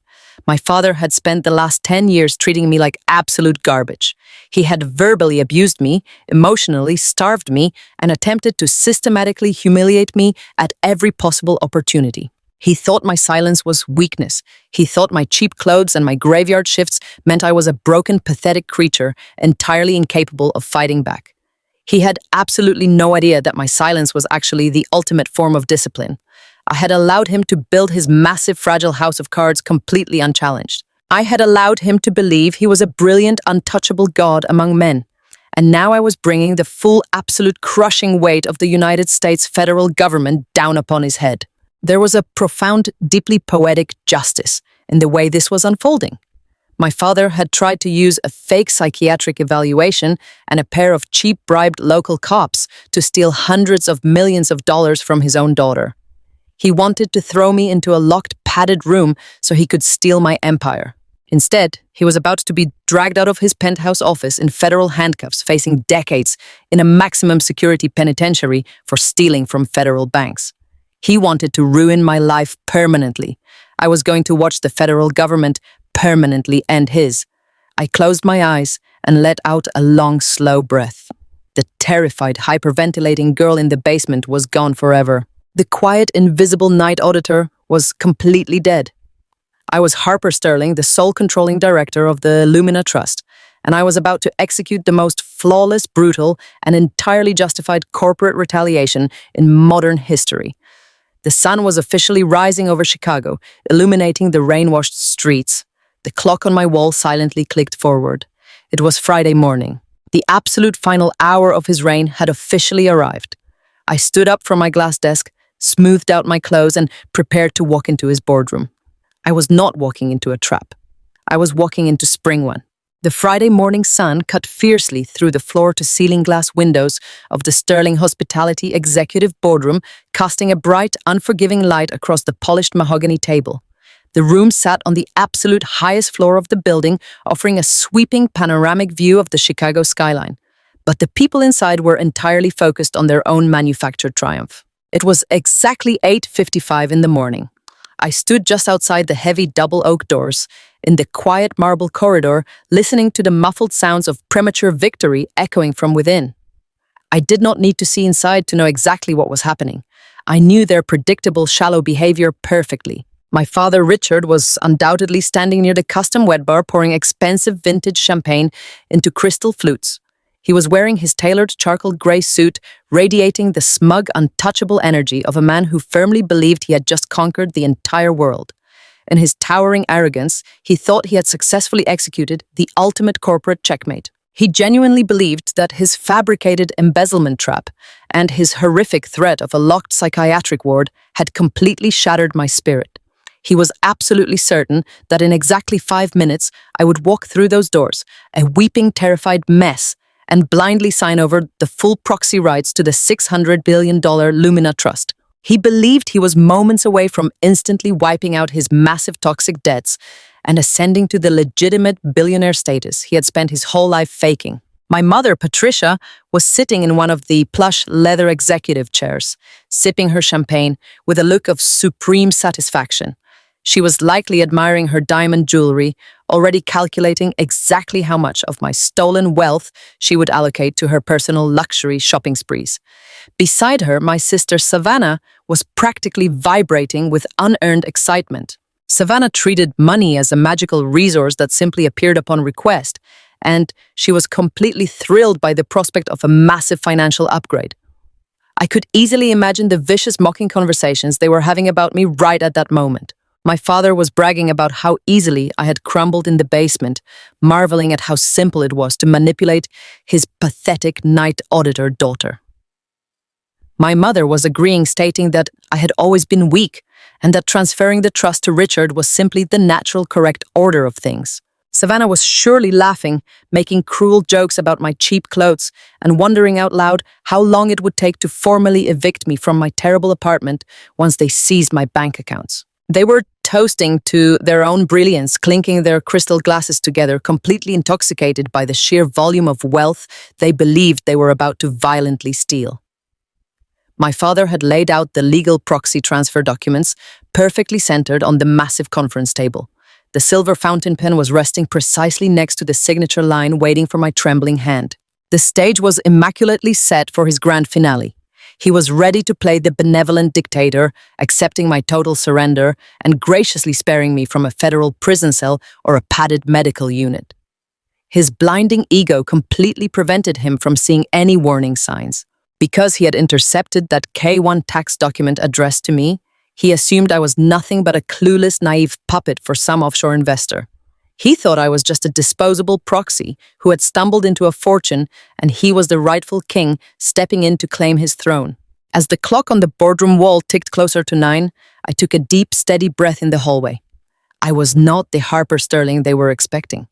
My father had spent the last 10 years treating me like absolute garbage. He had verbally abused me, emotionally starved me, and attempted to systematically humiliate me at every possible opportunity. He thought my silence was weakness. He thought my cheap clothes and my graveyard shifts meant I was a broken, pathetic creature, entirely incapable of fighting back. He had absolutely no idea that my silence was actually the ultimate form of discipline. I had allowed him to build his massive, fragile house of cards completely unchallenged. I had allowed him to believe he was a brilliant, untouchable god among men. And now I was bringing the full, absolute crushing weight of the United States federal government down upon his head. There was a profound, deeply poetic justice in the way this was unfolding. My father had tried to use a fake psychiatric evaluation and a pair of cheap bribed local cops to steal hundreds of millions of dollars from his own daughter. He wanted to throw me into a locked, padded room so he could steal my empire. Instead, he was about to be dragged out of his penthouse office in federal handcuffs, facing decades in a maximum security penitentiary for stealing from federal banks. He wanted to ruin my life permanently. I was going to watch the federal government permanently end his. I closed my eyes and let out a long, slow breath. The terrified, hyperventilating girl in the basement was gone forever. The quiet, invisible night auditor was completely dead. I was Harper Sterling, the sole controlling director of the Lumina Trust, and I was about to execute the most flawless, brutal, and entirely justified corporate retaliation in modern history. The sun was officially rising over Chicago, illuminating the rain-washed streets. The clock on my wall silently clicked forward. It was Friday morning. The absolute final hour of his reign had officially arrived. I stood up from my glass desk, smoothed out my clothes, and prepared to walk into his boardroom. I was not walking into a trap. I was walking into spring one. The Friday morning sun cut fiercely through the floor-to-ceiling glass windows of the Sterling Hospitality Executive Boardroom, casting a bright, unforgiving light across the polished mahogany table. The room sat on the absolute highest floor of the building, offering a sweeping panoramic view of the Chicago skyline. But the people inside were entirely focused on their own manufactured triumph. It was exactly 8:55 in the morning. I stood just outside the heavy double oak doors, in the quiet marble corridor, listening to the muffled sounds of premature victory echoing from within. I did not need to see inside to know exactly what was happening. I knew their predictable, shallow behavior perfectly. My father, Richard, was undoubtedly standing near the custom wet bar, pouring expensive vintage champagne into crystal flutes. He was wearing his tailored charcoal gray suit, radiating the smug, untouchable energy of a man who firmly believed he had just conquered the entire world. In his towering arrogance, he thought he had successfully executed the ultimate corporate checkmate. He genuinely believed that his fabricated embezzlement trap and his horrific threat of a locked psychiatric ward had completely shattered my spirit. He was absolutely certain that in exactly 5 minutes, I would walk through those doors, a weeping, terrified mess, and blindly sign over the full proxy rights to the $600 billion Lumina Trust. He believed he was moments away from instantly wiping out his massive toxic debts and ascending to the legitimate billionaire status he had spent his whole life faking. My mother, Patricia, was sitting in one of the plush leather executive chairs, sipping her champagne with a look of supreme satisfaction. She was likely admiring her diamond jewelry, already calculating exactly how much of my stolen wealth she would allocate to her personal luxury shopping sprees. Beside her, my sister Savannah was practically vibrating with unearned excitement. Savannah treated money as a magical resource that simply appeared upon request, and she was completely thrilled by the prospect of a massive financial upgrade. I could easily imagine the vicious mocking conversations they were having about me right at that moment. My father was bragging about how easily I had crumbled in the basement, marveling at how simple it was to manipulate his pathetic night auditor daughter. My mother was agreeing, stating that I had always been weak and that transferring the trust to Richard was simply the natural, correct order of things. Savannah was surely laughing, making cruel jokes about my cheap clothes and wondering out loud how long it would take to formally evict me from my terrible apartment once they seized my bank accounts. They were toasting to their own brilliance, clinking their crystal glasses together, completely intoxicated by the sheer volume of wealth they believed they were about to violently steal. My father had laid out the legal proxy transfer documents, perfectly centered on the massive conference table. The silver fountain pen was resting precisely next to the signature line, waiting for my trembling hand. The stage was immaculately set for his grand finale. He was ready to play the benevolent dictator, accepting my total surrender and graciously sparing me from a federal prison cell or a padded medical unit. His blinding ego completely prevented him from seeing any warning signs. Because he had intercepted that K-1 tax document addressed to me, he assumed I was nothing but a clueless, naive puppet for some offshore investor. He thought I was just a disposable proxy who had stumbled into a fortune, and he was the rightful king stepping in to claim his throne. As the clock on the boardroom wall ticked closer to 9, I took a deep, steady breath in the hallway. I was not the Harper Sterling they were expecting.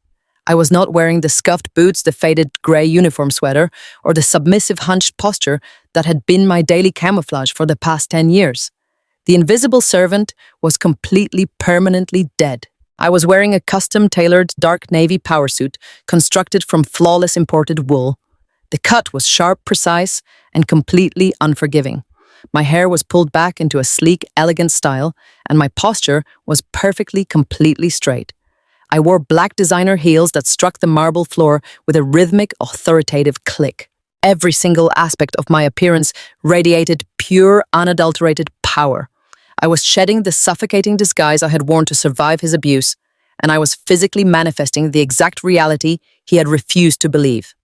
I was not wearing the scuffed boots, the faded grey uniform sweater, or the submissive hunched posture that had been my daily camouflage for the past 10 years. The invisible servant was completely, permanently dead. I was wearing a custom-tailored dark navy power suit constructed from flawless imported wool. The cut was sharp, precise, and completely unforgiving. My hair was pulled back into a sleek, elegant style, and my posture was perfectly, completely straight. I wore black designer heels that struck the marble floor with a rhythmic, authoritative click. Every single aspect of my appearance radiated pure, unadulterated power. I was shedding the suffocating disguise I had worn to survive his abuse, and I was physically manifesting the exact reality he had refused to believe.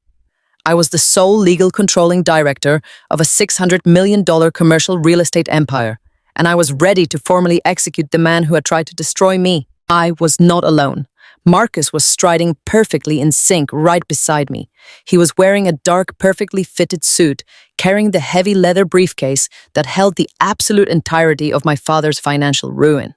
I was the sole legal controlling director of a $600 million commercial real estate empire, and I was ready to formally execute the man who had tried to destroy me. I was not alone. Marcus was striding perfectly in sync right beside me. He was wearing a dark, perfectly fitted suit, carrying the heavy leather briefcase that held the absolute entirety of my father's financial ruin.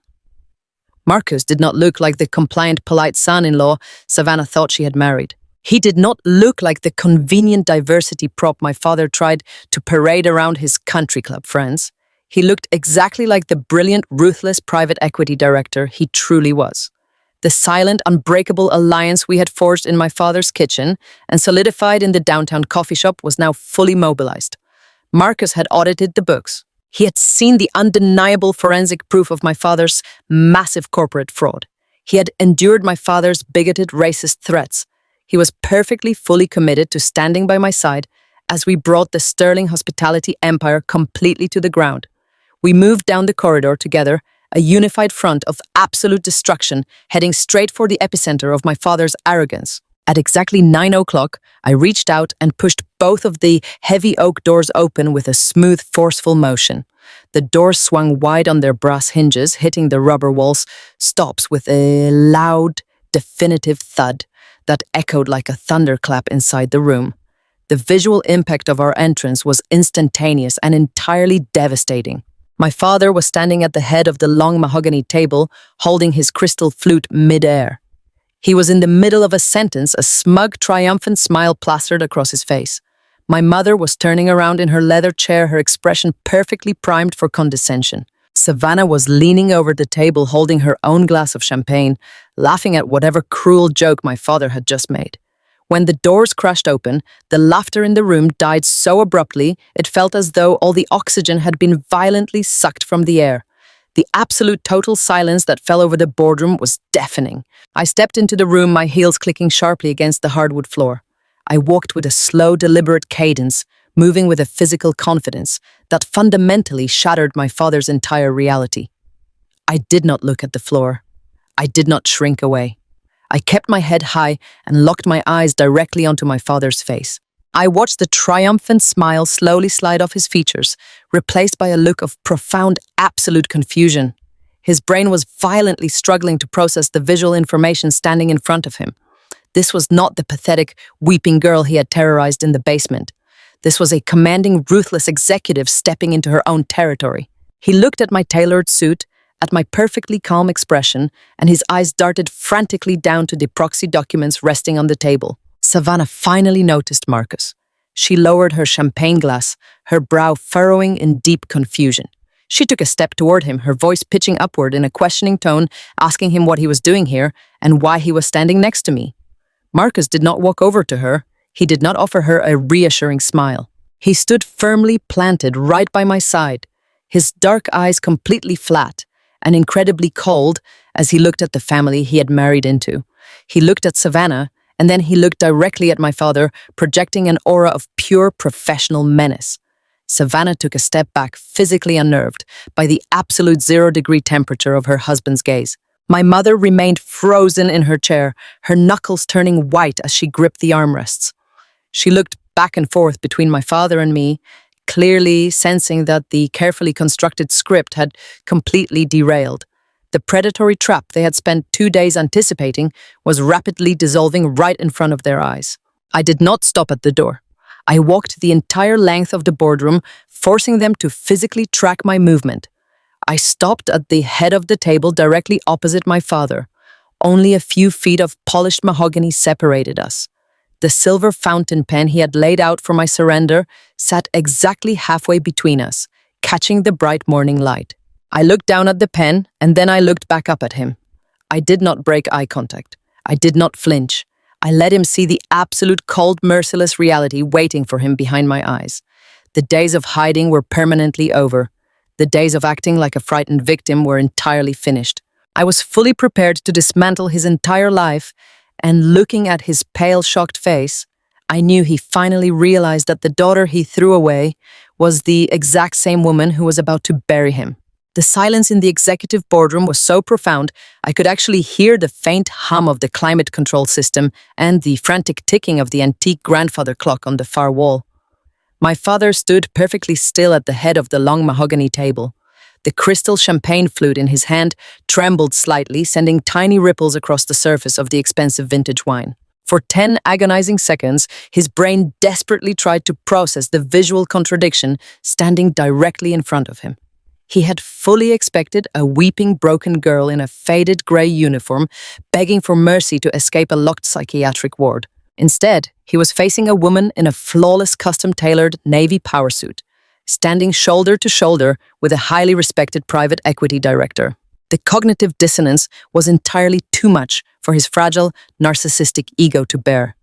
Marcus did not look like the compliant, polite son-in-law Savannah thought she had married. He did not look like the convenient diversity prop my father tried to parade around his country club friends. He looked exactly like the brilliant, ruthless private equity director he truly was. The silent, unbreakable alliance we had forged in my father's kitchen and solidified in the downtown coffee shop was now fully mobilized. Marcus had audited the books. He had seen the undeniable forensic proof of my father's massive corporate fraud. He had endured my father's bigoted, racist threats. He was perfectly, fully committed to standing by my side as we brought the Sterling hospitality empire completely to the ground. We moved down the corridor together, a unified front of absolute destruction, heading straight for the epicenter of my father's arrogance. At exactly 9 o'clock, I reached out and pushed both of the heavy oak doors open with a smooth, forceful motion. The doors swung wide on their brass hinges, hitting the rubber walls, stops with a loud, definitive thud that echoed like a thunderclap inside the room. The visual impact of our entrance was instantaneous and entirely devastating. My father was standing at the head of the long mahogany table, holding his crystal flute mid-air. He was in the middle of a sentence, a smug, triumphant smile plastered across his face. My mother was turning around in her leather chair, her expression perfectly primed for condescension. Savannah was leaning over the table, holding her own glass of champagne, laughing at whatever cruel joke my father had just made. When the doors crashed open, the laughter in the room died so abruptly it felt as though all the oxygen had been violently sucked from the air. The absolute total silence that fell over the boardroom was deafening. I stepped into the room, my heels clicking sharply against the hardwood floor. I walked with a slow, deliberate cadence, moving with a physical confidence that fundamentally shattered my father's entire reality. I did not look at the floor. I did not shrink away. I kept my head high and locked my eyes directly onto my father's face. I watched the triumphant smile slowly slide off his features, replaced by a look of profound, absolute confusion. His brain was violently struggling to process the visual information standing in front of him. This was not the pathetic, weeping girl he had terrorized in the basement. This was a commanding, ruthless executive stepping into her own territory. He looked at my tailored suit, at my perfectly calm expression, and his eyes darted frantically down to the proxy documents resting on the table. Savannah finally noticed Marcus. She lowered her champagne glass, her brow furrowing in deep confusion. She took a step toward him, her voice pitching upward in a questioning tone, asking him what he was doing here and why he was standing next to me. Marcus did not walk over to her. He did not offer her a reassuring smile. He stood firmly planted right by my side, his dark eyes completely flat and incredibly cold, as he looked at the family he had married into. He looked at Savannah, and then he looked directly at my father, projecting an aura of pure professional menace. Savannah took a step back, physically unnerved by the absolute 0-degree temperature of her husband's gaze. My mother remained frozen in her chair, her knuckles turning white as she gripped the armrests. She looked back and forth between my father and me, clearly sensing that the carefully constructed script had completely derailed. The predatory trap they had spent 2 days anticipating was rapidly dissolving right in front of their eyes. I did not stop at the door. I walked the entire length of the boardroom, forcing them to physically track my movement. I stopped at the head of the table directly opposite my father. Only a few feet of polished mahogany separated us. The silver fountain pen he had laid out for my surrender sat exactly halfway between us, catching the bright morning light. I looked down at the pen, and then I looked back up at him. I did not break eye contact. I did not flinch. I let him see the absolute cold, merciless reality waiting for him behind my eyes. The days of hiding were permanently over. The days of acting like a frightened victim were entirely finished. I was fully prepared to dismantle his entire life, and looking at his pale, shocked face, I knew he finally realized that the daughter he threw away was the exact same woman who was about to bury him. The silence in the executive boardroom was so profound, I could actually hear the faint hum of the climate control system and the frantic ticking of the antique grandfather clock on the far wall. My father stood perfectly still at the head of the long mahogany table. The crystal champagne flute in his hand trembled slightly, sending tiny ripples across the surface of the expensive vintage wine. For 10 agonizing seconds, his brain desperately tried to process the visual contradiction standing directly in front of him. He had fully expected a weeping, broken girl in a faded grey uniform begging for mercy to escape a locked psychiatric ward. Instead, he was facing a woman in a flawless, custom-tailored Navy power suit, standing shoulder to shoulder with a highly respected private equity director. The cognitive dissonance was entirely too much for his fragile, narcissistic ego to bear.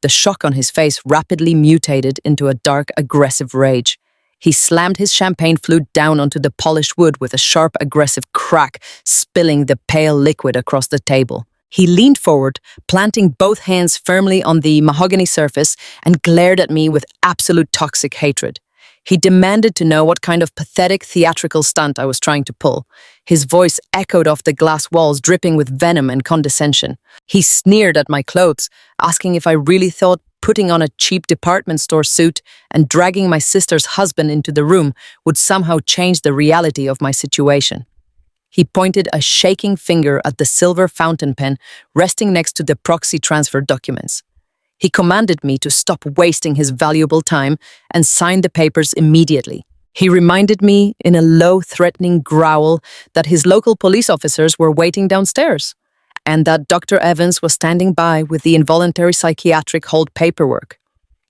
The shock on his face rapidly mutated into a dark, aggressive rage. He slammed his champagne flute down onto the polished wood with a sharp, aggressive crack, spilling the pale liquid across the table. He leaned forward, planting both hands firmly on the mahogany surface, and glared at me with absolute toxic hatred. He demanded to know what kind of pathetic theatrical stunt I was trying to pull. His voice echoed off the glass walls, dripping with venom and condescension. He sneered at my clothes, asking if I really thought putting on a cheap department store suit and dragging my sister's husband into the room would somehow change the reality of my situation. He pointed a shaking finger at the silver fountain pen resting next to the proxy transfer documents. He commanded me to stop wasting his valuable time and sign the papers immediately. He reminded me in a low, threatening growl that his local police officers were waiting downstairs, and that Dr. Evans was standing by with the involuntary psychiatric hold paperwork.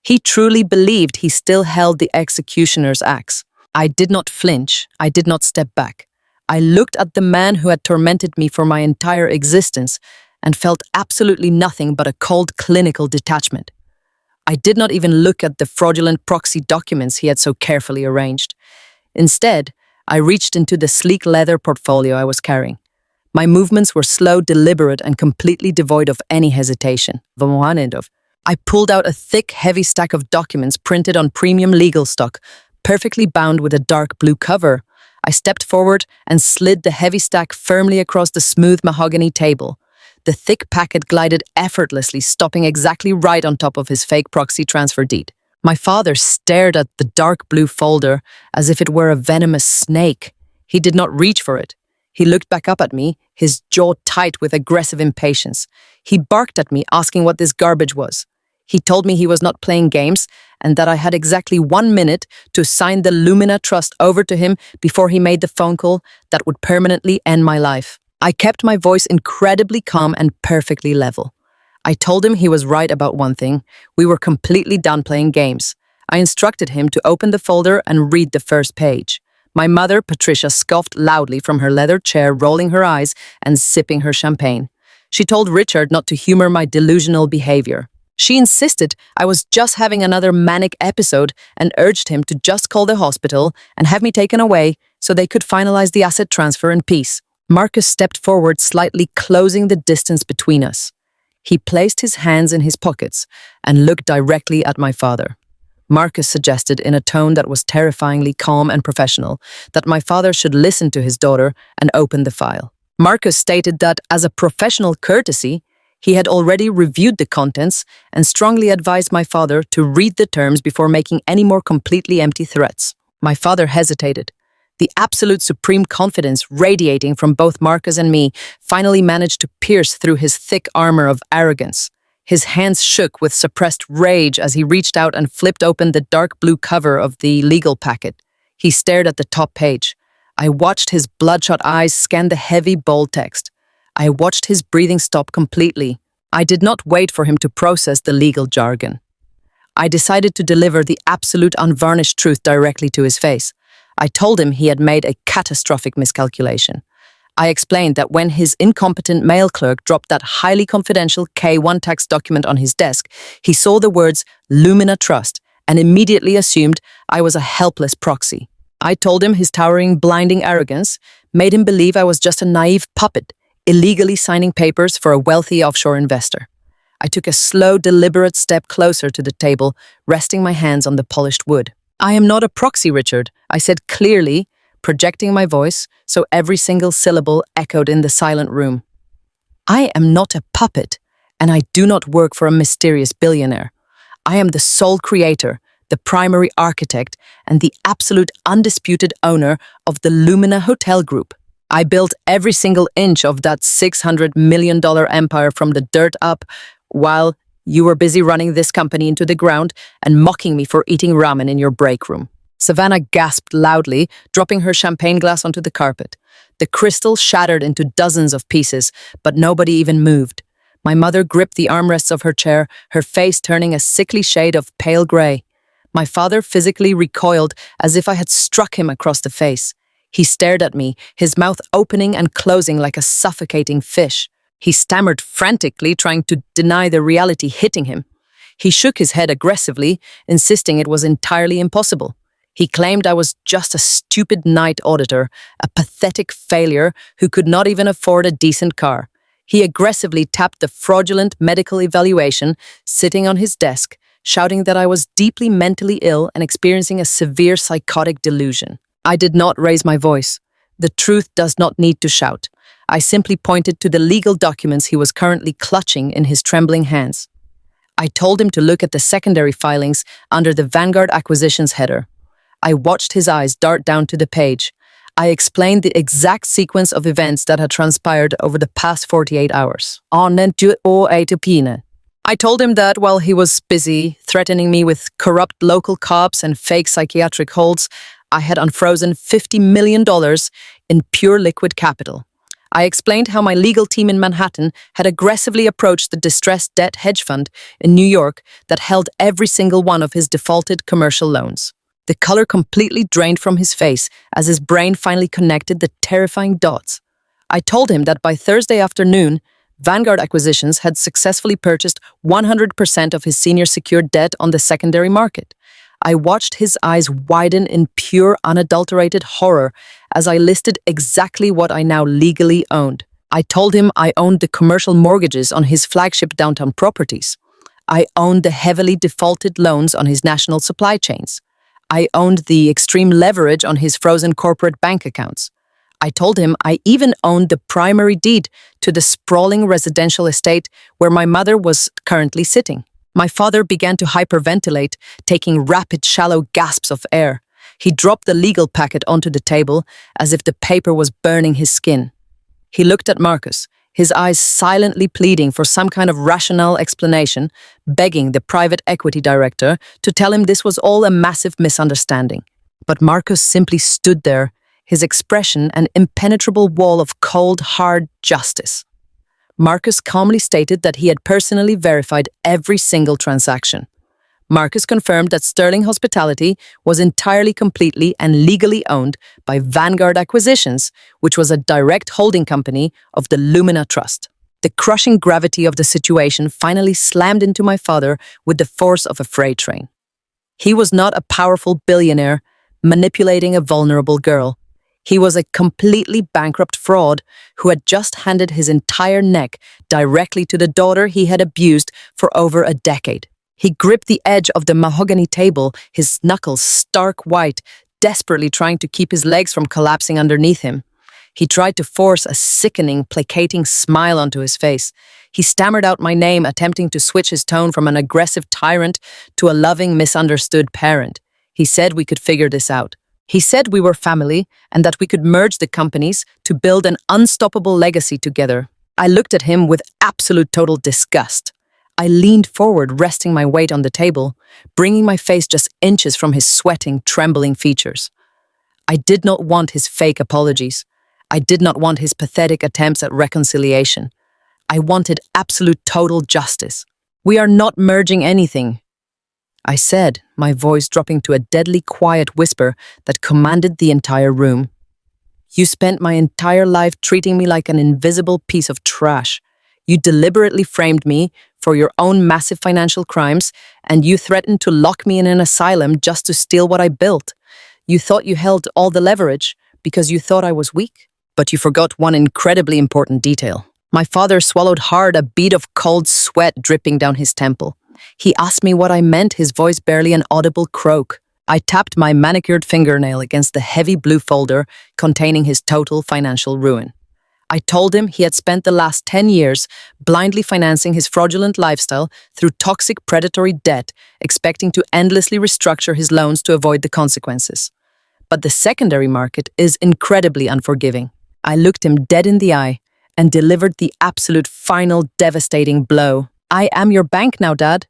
He truly believed he still held the executioner's axe. I did not flinch. I did not step back. I looked at the man who had tormented me for my entire existence and felt absolutely nothing but a cold clinical detachment. I did not even look at the fraudulent proxy documents he had so carefully arranged. Instead, I reached into the sleek leather portfolio I was carrying. My movements were slow, deliberate, and completely devoid of any hesitation. I pulled out a thick, heavy stack of documents printed on premium legal stock, perfectly bound with a dark blue cover. I stepped forward and slid the heavy stack firmly across the smooth mahogany table. The thick packet glided effortlessly, stopping exactly right on top of his fake proxy transfer deed. My father stared at the dark blue folder as if it were a venomous snake. He did not reach for it. He looked back up at me, his jaw tight with aggressive impatience. He barked at me, asking what this garbage was. He told me he was not playing games and that I had exactly 1 minute to sign the Lumina Trust over to him before he made the phone call that would permanently end my life. I kept my voice incredibly calm and perfectly level. I told him he was right about one thing. We were completely done playing games. I instructed him to open the folder and read the first page. My mother, Patricia, scoffed loudly from her leather chair, rolling her eyes and sipping her champagne. She told Richard not to humor my delusional behavior. She insisted I was just having another manic episode and urged him to just call the hospital and have me taken away so they could finalize the asset transfer in peace. Marcus stepped forward slightly, closing the distance between us. He placed his hands in his pockets and looked directly at my father. Marcus suggested in a tone that was terrifyingly calm and professional that my father should listen to his daughter and open the file. Marcus stated that, as a professional courtesy, he had already reviewed the contents and strongly advised my father to read the terms before making any more completely empty threats. My father hesitated. The absolute supreme confidence radiating from both Marcus and me finally managed to pierce through his thick armor of arrogance. His hands shook with suppressed rage as he reached out and flipped open the dark blue cover of the legal packet. He stared at the top page. I watched his bloodshot eyes scan the heavy, bold text. I watched his breathing stop completely. I did not wait for him to process the legal jargon. I decided to deliver the absolute unvarnished truth directly to his face. I told him he had made a catastrophic miscalculation. I explained that when his incompetent mail clerk dropped that highly confidential K-1 tax document on his desk, he saw the words Lumina Trust and immediately assumed I was a helpless proxy. I told him his towering, blinding arrogance made him believe I was just a naive puppet, illegally signing papers for a wealthy offshore investor. I took a slow, deliberate step closer to the table, resting my hands on the polished wood. I am not a proxy, Richard, I said clearly, projecting my voice so every single syllable echoed in the silent room. I am not a puppet, and I do not work for a mysterious billionaire. I am the sole creator, the primary architect, and the absolute undisputed owner of the Lumina Hotel Group. I built every single inch of that $600 million empire from the dirt up, while you were busy running this company into the ground and mocking me for eating ramen in your break room. Savannah gasped loudly, dropping her champagne glass onto the carpet. The crystal shattered into dozens of pieces, but nobody even moved. My mother gripped the armrests of her chair, her face turning a sickly shade of pale gray. My father physically recoiled as if I had struck him across the face. He stared at me, his mouth opening and closing like a suffocating fish. He stammered frantically, trying to deny the reality hitting him. He shook his head aggressively, insisting it was entirely impossible. He claimed I was just a stupid night auditor, a pathetic failure who could not even afford a decent car. He aggressively tapped the fraudulent medical evaluation sitting on his desk, shouting that I was deeply mentally ill and experiencing a severe psychotic delusion. I did not raise my voice. The truth does not need to shout. I simply pointed to the legal documents he was currently clutching in his trembling hands. I told him to look at the secondary filings under the Vanguard Acquisitions header. I watched his eyes dart down to the page. I explained the exact sequence of events that had transpired over the past 48 hours. I told him that while he was busy threatening me with corrupt local cops and fake psychiatric holds, I had unfrozen $50 million in pure liquid capital. I explained how my legal team in Manhattan had aggressively approached the distressed debt hedge fund in New York that held every single one of his defaulted commercial loans. The color completely drained from his face as his brain finally connected the terrifying dots. I told him that by Thursday afternoon, Vanguard Acquisitions had successfully purchased 100% of his senior secured debt on the secondary market. I watched his eyes widen in pure, unadulterated horror as I listed exactly what I now legally owned. I told him I owned the commercial mortgages on his flagship downtown properties. I owned the heavily defaulted loans on his national supply chains. I owned the extreme leverage on his frozen corporate bank accounts. I told him I even owned the primary deed to the sprawling residential estate where my mother was currently sitting. My father began to hyperventilate, taking rapid, shallow gasps of air. He dropped the legal packet onto the table as if the paper was burning his skin. He looked at Marcus, his eyes silently pleading for some kind of rational explanation, begging the private equity director to tell him this was all a massive misunderstanding. But Marcus simply stood there, his expression an impenetrable wall of cold, hard justice. Marcus calmly stated that he had personally verified every single transaction. Marcus confirmed that Sterling Hospitality was entirely, completely, and legally owned by Vanguard Acquisitions, which was a direct holding company of the Lumina Trust. The crushing gravity of the situation finally slammed into my father with the force of a freight train. He was not a powerful billionaire manipulating a vulnerable girl. He was a completely bankrupt fraud who had just handed his entire neck directly to the daughter he had abused for over a decade. He gripped the edge of the mahogany table, his knuckles stark white, desperately trying to keep his legs from collapsing underneath him. He tried to force a sickening, placating smile onto his face. He stammered out my name, attempting to switch his tone from an aggressive tyrant to a loving, misunderstood parent. He said we could figure this out. He said we were family and that we could merge the companies to build an unstoppable legacy together. I looked at him with absolute total disgust. I leaned forward, resting my weight on the table, bringing my face just inches from his sweating, trembling features. I did not want his fake apologies. I did not want his pathetic attempts at reconciliation. I wanted absolute total justice. We are not merging anything, I said, my voice dropping to a deadly quiet whisper that commanded the entire room. You spent my entire life treating me like an invisible piece of trash. You deliberately framed me for your own massive financial crimes, and you threatened to lock me in an asylum just to steal what I built. You thought you held all the leverage because you thought I was weak. But you forgot one incredibly important detail. My father swallowed hard, a bead of cold sweat dripping down his temple. He asked me what I meant, his voice barely an audible croak. I tapped my manicured fingernail against the heavy blue folder containing his total financial ruin. I told him he had spent the last 10 years blindly financing his fraudulent lifestyle through toxic predatory debt, expecting to endlessly restructure his loans to avoid the consequences. But the secondary market is incredibly unforgiving. I looked him dead in the eye and delivered the absolute final devastating blow. I am your bank now, Dad.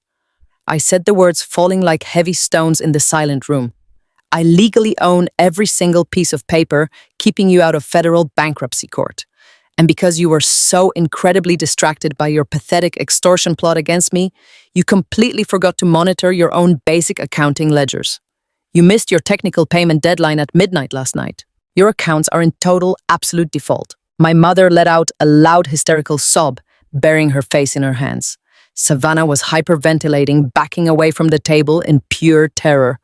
I said the words falling like heavy stones in the silent room. I legally own every single piece of paper keeping you out of federal bankruptcy court. And because you were so incredibly distracted by your pathetic extortion plot against me, you completely forgot to monitor your own basic accounting ledgers. You missed your technical payment deadline at midnight last night. Your accounts are in total, absolute default. My mother let out a loud hysterical sob, burying her face in her hands. Savannah was hyperventilating, backing away from the table in pure terror.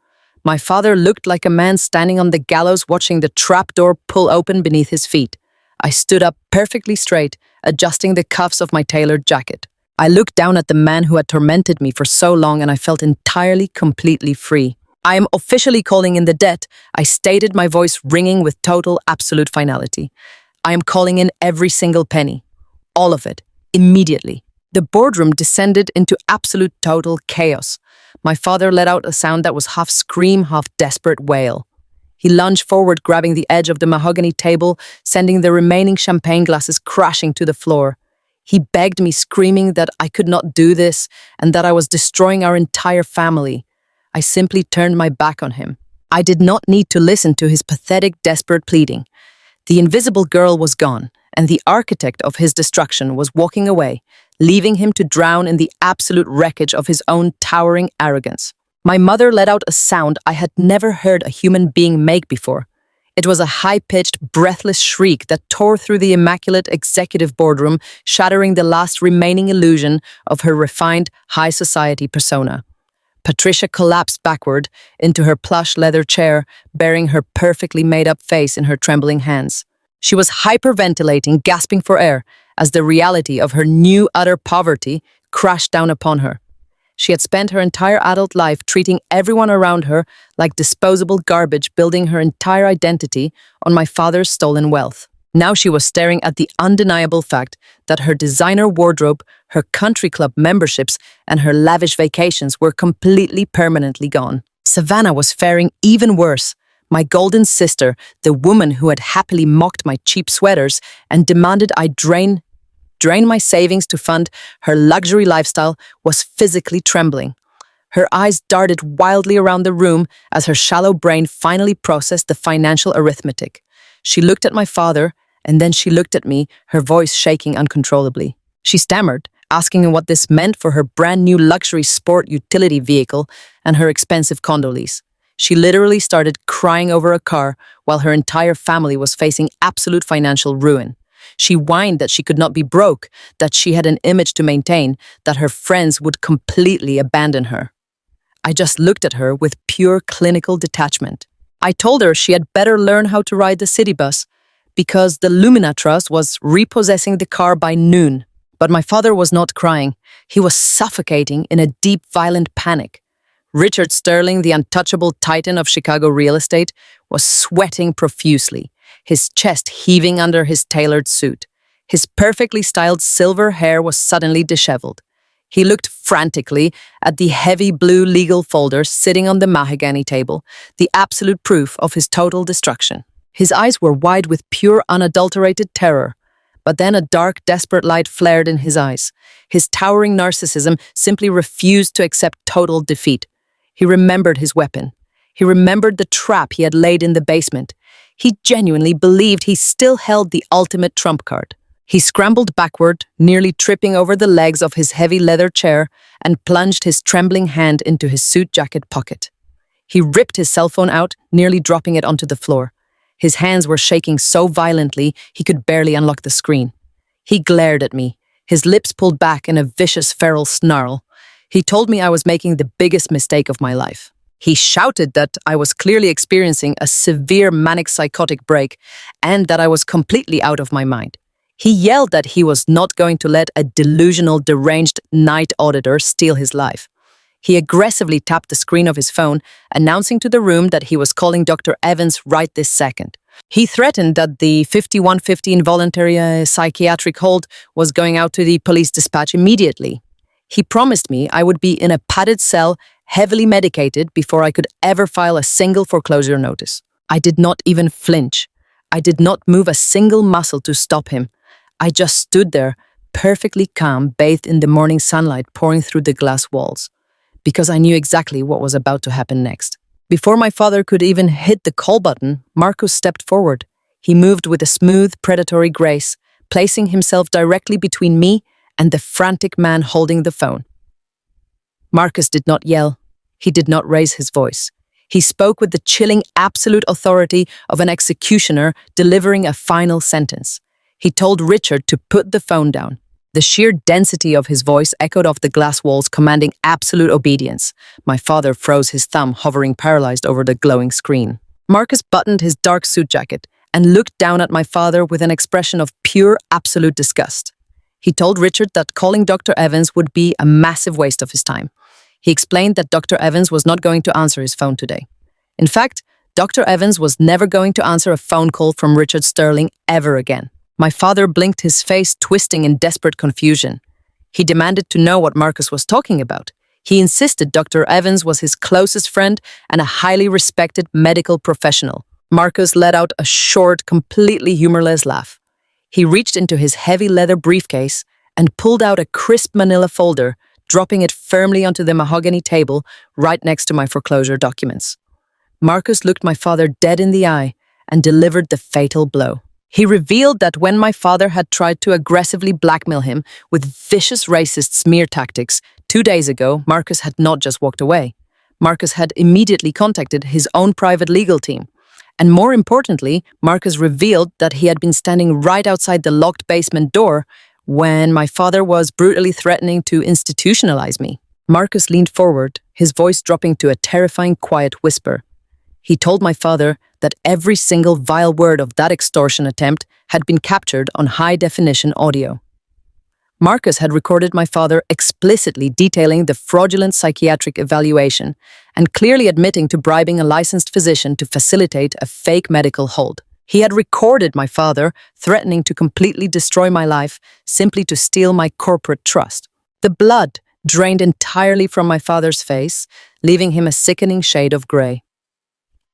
My father looked like a man standing on the gallows watching the trapdoor pull open beneath his feet. I stood up perfectly straight, adjusting the cuffs of my tailored jacket. I looked down at the man who had tormented me for so long, and I felt entirely, completely free. I am officially calling in the debt, I stated, my voice ringing with total, absolute finality. I am calling in every single penny. All of it. Immediately. The boardroom descended into absolute total chaos. My father let out a sound that was half scream, half desperate wail. He lunged forward, grabbing the edge of the mahogany table, sending the remaining champagne glasses crashing to the floor. He begged me, screaming that I could not do this and that I was destroying our entire family. I simply turned my back on him. I did not need to listen to his pathetic, desperate pleading. The invisible girl was gone, and the architect of his destruction was walking away, leaving him to drown in the absolute wreckage of his own towering arrogance. My mother let out a sound I had never heard a human being make before. It was a high-pitched, breathless shriek that tore through the immaculate executive boardroom, shattering the last remaining illusion of her refined, high society persona. Patricia collapsed backward into her plush leather chair, bearing her perfectly made-up face in her trembling hands. She was hyperventilating, gasping for air, as the reality of her new utter poverty crashed down upon her. She had spent her entire adult life treating everyone around her like disposable garbage, building her entire identity on my father's stolen wealth. Now she was staring at the undeniable fact that her designer wardrobe, her country club memberships, and her lavish vacations were completely permanently gone. Savannah was faring even worse. My golden sister, the woman who had happily mocked my cheap sweaters and demanded I drain my savings to fund her luxury lifestyle, was physically trembling. Her eyes darted wildly around the room as her shallow brain finally processed the financial arithmetic. She looked at my father, and then she looked at me, her voice shaking uncontrollably. She stammered, asking him what this meant for her brand new luxury sport utility vehicle and her expensive condo lease. She literally started crying over a car while her entire family was facing absolute financial ruin. She whined that she could not be broke, that she had an image to maintain, that her friends would completely abandon her. I just looked at her with pure clinical detachment. I told her she had better learn how to ride the city bus because the Lumina Trust was repossessing the car by noon. But my father was not crying. He was suffocating in a deep, violent panic. Richard Sterling, the untouchable titan of Chicago real estate, was sweating profusely, his chest heaving under his tailored suit. His perfectly styled silver hair was suddenly disheveled. He looked frantically at the heavy blue legal folder sitting on the mahogany table, the absolute proof of his total destruction. His eyes were wide with pure, unadulterated terror. But then a dark, desperate light flared in his eyes. His towering narcissism simply refused to accept total defeat. He remembered his weapon. He remembered the trap he had laid in the basement. He genuinely believed he still held the ultimate trump card. He scrambled backward, nearly tripping over the legs of his heavy leather chair, and plunged his trembling hand into his suit jacket pocket. He ripped his cell phone out, nearly dropping it onto the floor. His hands were shaking so violently he could barely unlock the screen. He glared at me, his lips pulled back in a vicious feral snarl. He told me I was making the biggest mistake of my life. He shouted that I was clearly experiencing a severe manic psychotic break and that I was completely out of my mind. He yelled that he was not going to let a delusional, deranged night auditor steal his life. He aggressively tapped the screen of his phone, announcing to the room that he was calling Dr. Evans right this second. He threatened that the 5150 involuntary psychiatric hold was going out to the police dispatch immediately. He promised me I would be in a padded cell, heavily medicated, before I could ever file a single foreclosure notice. I did not even flinch. I did not move a single muscle to stop him. I just stood there, perfectly calm, bathed in the morning sunlight pouring through the glass walls, because I knew exactly what was about to happen next. Before my father could even hit the call button, Marcus stepped forward. He moved with a smooth, predatory grace, placing himself directly between me and the frantic man holding the phone. Marcus did not yell. He did not raise his voice. He spoke with the chilling, absolute authority of an executioner delivering a final sentence. He told Richard to put the phone down. The sheer density of his voice echoed off the glass walls, commanding absolute obedience. My father froze, his thumb hovering paralyzed over the glowing screen. Marcus buttoned his dark suit jacket and looked down at my father with an expression of pure, absolute disgust. He told Richard that calling Dr. Evans would be a massive waste of his time. He explained that Dr. Evans was not going to answer his phone today. In fact, Dr. Evans was never going to answer a phone call from Richard Sterling ever again. My father blinked, his face twisting in desperate confusion. He demanded to know what Marcus was talking about. He insisted Dr. Evans was his closest friend and a highly respected medical professional. Marcus let out a short, completely humorless laugh. He reached into his heavy leather briefcase and pulled out a crisp manila folder, dropping it firmly onto the mahogany table right next to my foreclosure documents. Marcus looked my father dead in the eye and delivered the fatal blow. He revealed that when my father had tried to aggressively blackmail him with vicious racist smear tactics 2 days ago, Marcus had not just walked away. Marcus had immediately contacted his own private legal team. And more importantly, Marcus revealed that he had been standing right outside the locked basement door when my father was brutally threatening to institutionalize me. Marcus leaned forward, his voice dropping to a terrifying quiet whisper. He told my father that every single vile word of that extortion attempt had been captured on high-definition audio. Marcus had recorded my father explicitly detailing the fraudulent psychiatric evaluation and clearly admitting to bribing a licensed physician to facilitate a fake medical hold. He had recorded my father threatening to completely destroy my life simply to steal my corporate trust. The blood drained entirely from my father's face, leaving him a sickening shade of gray.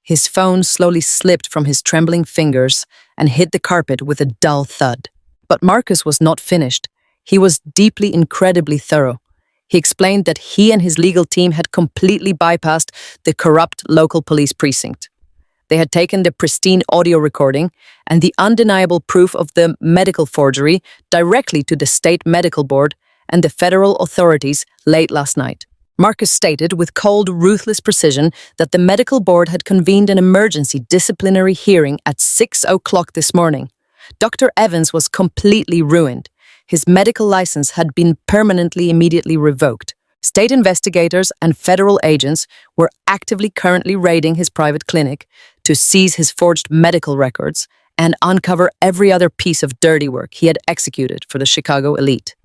His phone slowly slipped from his trembling fingers and hit the carpet with a dull thud. But Marcus was not finished. He was deeply, incredibly thorough. He explained that he and his legal team had completely bypassed the corrupt local police precinct. They had taken the pristine audio recording and the undeniable proof of the medical forgery directly to the state medical board and the federal authorities late last night. Marcus stated with cold, ruthless precision that the medical board had convened an emergency disciplinary hearing at 6 o'clock this morning. Dr. Evans was completely ruined. His medical license had been permanently immediately revoked. State investigators and federal agents were actively currently raiding his private clinic to seize his forged medical records and uncover every other piece of dirty work he had executed for the Chicago elite.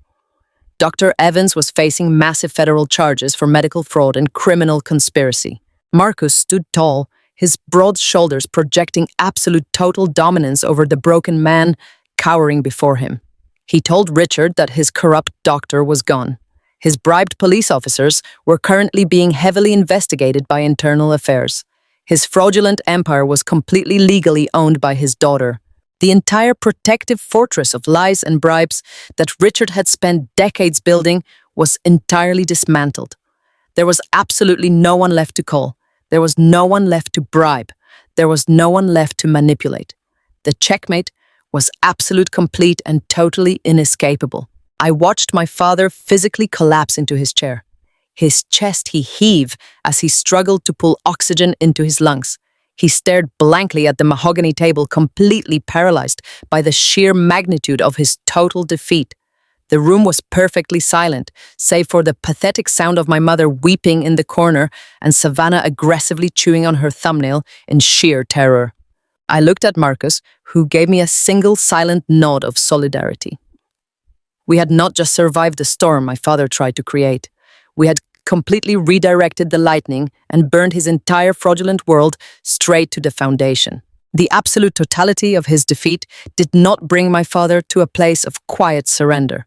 Dr. Evans was facing massive federal charges for medical fraud and criminal conspiracy. Marcus stood tall, his broad shoulders projecting absolute total dominance over the broken man cowering before him. He told Richard that his corrupt doctor was gone. His bribed police officers were currently being heavily investigated by internal affairs. His fraudulent empire was completely legally owned by his daughter. The entire protective fortress of lies and bribes that Richard had spent decades building was entirely dismantled. There was absolutely no one left to call. There was no one left to bribe. There was no one left to manipulate. The checkmate was absolute, complete, and totally inescapable. I watched my father physically collapse into his chair. His chest heaved as he struggled to pull oxygen into his lungs. He stared blankly at the mahogany table, completely paralyzed by the sheer magnitude of his total defeat. The room was perfectly silent, save for the pathetic sound of my mother weeping in the corner and Savannah aggressively chewing on her thumbnail in sheer terror. I looked at Marcus, who gave me a single silent nod of solidarity. We had not just survived the storm my father tried to create. We had completely redirected the lightning and burned his entire fraudulent world straight to the foundation. The absolute totality of his defeat did not bring my father to a place of quiet surrender.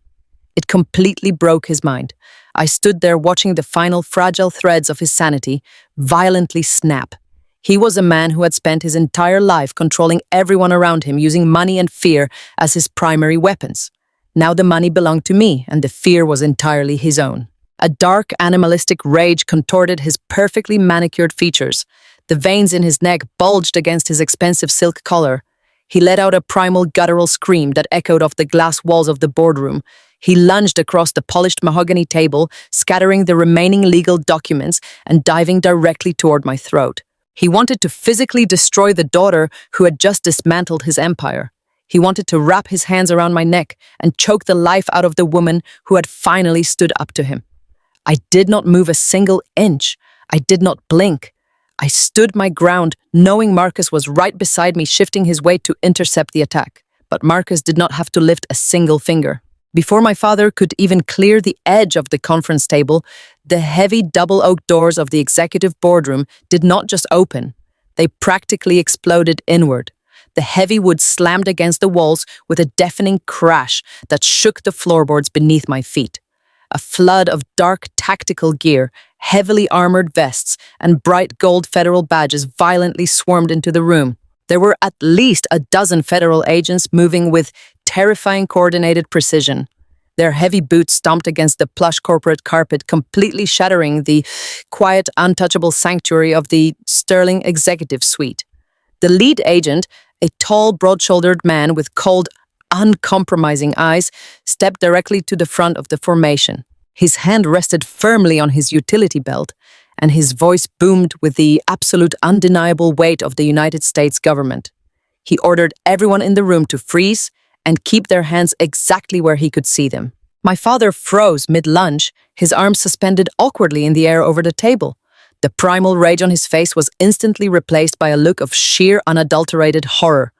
It completely broke his mind. I stood there watching the final fragile threads of his sanity violently snap. He was a man who had spent his entire life controlling everyone around him, using money and fear as his primary weapons. Now the money belonged to me, and the fear was entirely his own. A dark, animalistic rage contorted his perfectly manicured features. The veins in his neck bulged against his expensive silk collar. He let out a primal, guttural scream that echoed off the glass walls of the boardroom. He lunged across the polished mahogany table, scattering the remaining legal documents and diving directly toward my throat. He wanted to physically destroy the daughter who had just dismantled his empire. He wanted to wrap his hands around my neck and choke the life out of the woman who had finally stood up to him. I did not move a single inch. I did not blink. I stood my ground, knowing Marcus was right beside me, shifting his weight to intercept the attack. But Marcus did not have to lift a single finger. Before my father could even clear the edge of the conference table, the heavy double oak doors of the executive boardroom did not just open. They practically exploded inward. The heavy wood slammed against the walls with a deafening crash that shook the floorboards beneath my feet. A flood of dark tactical gear, heavily armored vests, and bright gold federal badges violently swarmed into the room. There were at least a dozen federal agents moving with terrifying coordinated precision. Their heavy boots stomped against the plush corporate carpet, completely shattering the quiet, untouchable sanctuary of the Sterling executive suite. The lead agent, a tall, broad-shouldered man with cold, uncompromising eyes, stepped directly to the front of the formation. His hand rested firmly on his utility belt, and his voice boomed with the absolute undeniable weight of the United States government. He ordered everyone in the room to freeze and keep their hands exactly where he could see them. My father froze mid-lunge, his arms suspended awkwardly in the air over the table. The primal rage on his face was instantly replaced by a look of sheer, unadulterated horror.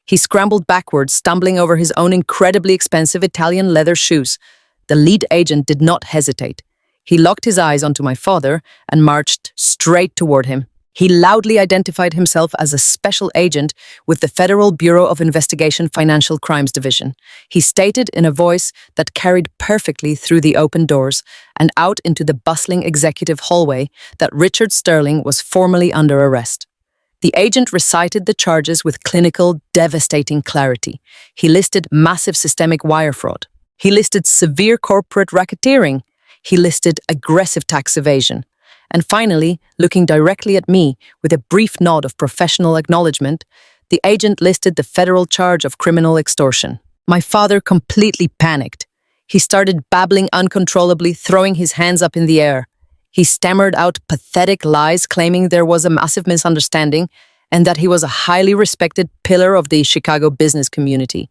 He scrambled backwards, stumbling over his own incredibly expensive Italian leather shoes. The lead agent did not hesitate. He locked his eyes onto my father and marched straight toward him. He loudly identified himself as a special agent with the Federal Bureau of Investigation Financial Crimes Division. He stated in a voice that carried perfectly through the open doors and out into the bustling executive hallway that Richard Sterling was formally under arrest. The agent recited the charges with clinical, devastating clarity. He listed massive systemic wire fraud. He listed severe corporate racketeering. He listed aggressive tax evasion. And finally, looking directly at me with a brief nod of professional acknowledgement, the agent listed the federal charge of criminal extortion. My father completely panicked. He started babbling uncontrollably, throwing his hands up in the air. He stammered out pathetic lies, claiming there was a massive misunderstanding and that he was a highly respected pillar of the Chicago business community.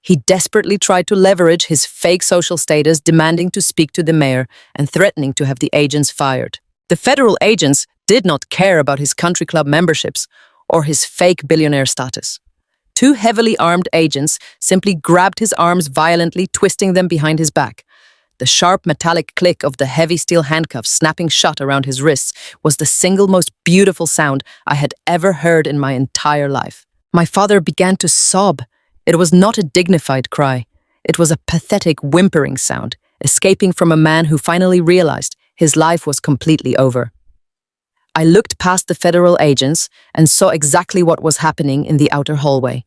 He desperately tried to leverage his fake social status, demanding to speak to the mayor and threatening to have the agents fired. The federal agents did not care about his country club memberships or his fake billionaire status. Two heavily armed agents simply grabbed his arms violently, twisting them behind his back. The sharp metallic click of the heavy steel handcuffs snapping shut around his wrists was the single most beautiful sound I had ever heard in my entire life. My father began to sob. It was not a dignified cry. It was a pathetic, whimpering sound, escaping from a man who finally realized his life was completely over. I looked past the federal agents and saw exactly what was happening in the outer hallway.